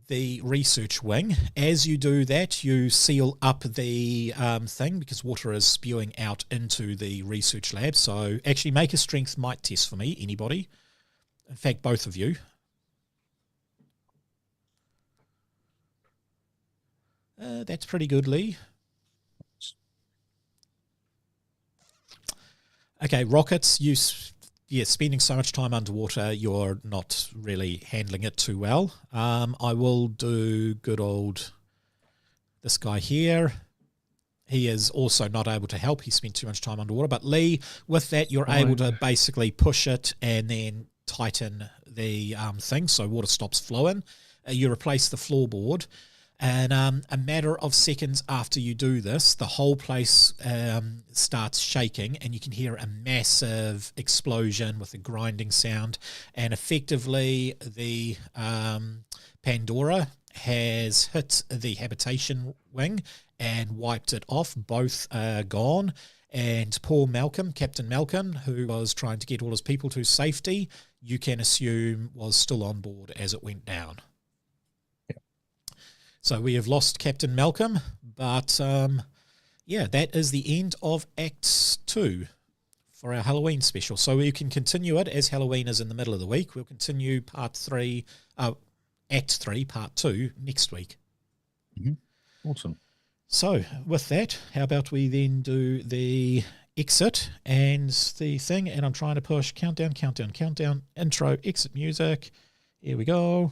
the research wing. As you do that, you seal up the thing because water is spewing out into the research lab. So actually make a strength might test for me, anybody. In fact, both of you. That's pretty good, Lee. Okay, rockets, spending so much time underwater, you're not really handling it too well. I will do good old this guy here. He is also not able to help. He spent too much time underwater. But Lee, with that, you're able to basically push it and then tighten the thing so water stops flowing. You replace the floorboard. And a matter of seconds after you do this, the whole place starts shaking and you can hear a massive explosion with a grinding sound. And effectively, the Pandora has hit the habitation wing and wiped it off. Both are gone. And poor Malcolm, Captain Malcolm, who was trying to get all his people to safety, you can assume was still on board as it went down. So we have lost Captain Malcolm, but that is the end of Act 2 for our Halloween special. So we can continue it as Halloween is in the middle of the week. We'll continue Act 3, Part 2 next week. Mm-hmm. Awesome. So with that, how about we then do the exit and the thing, and I'm trying to push countdown, intro, exit music. Here we go.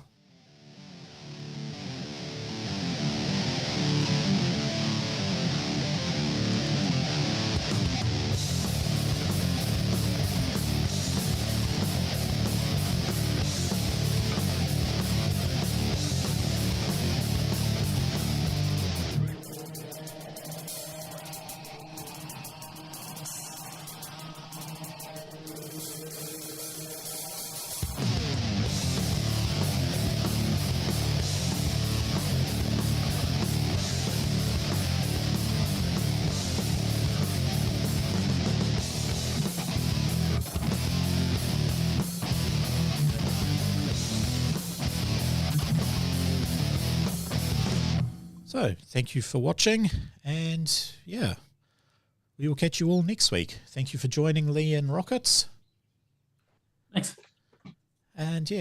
So, thank you for watching, and we will catch you all next week. Thank you for joining Lee and Rockets. Thanks. And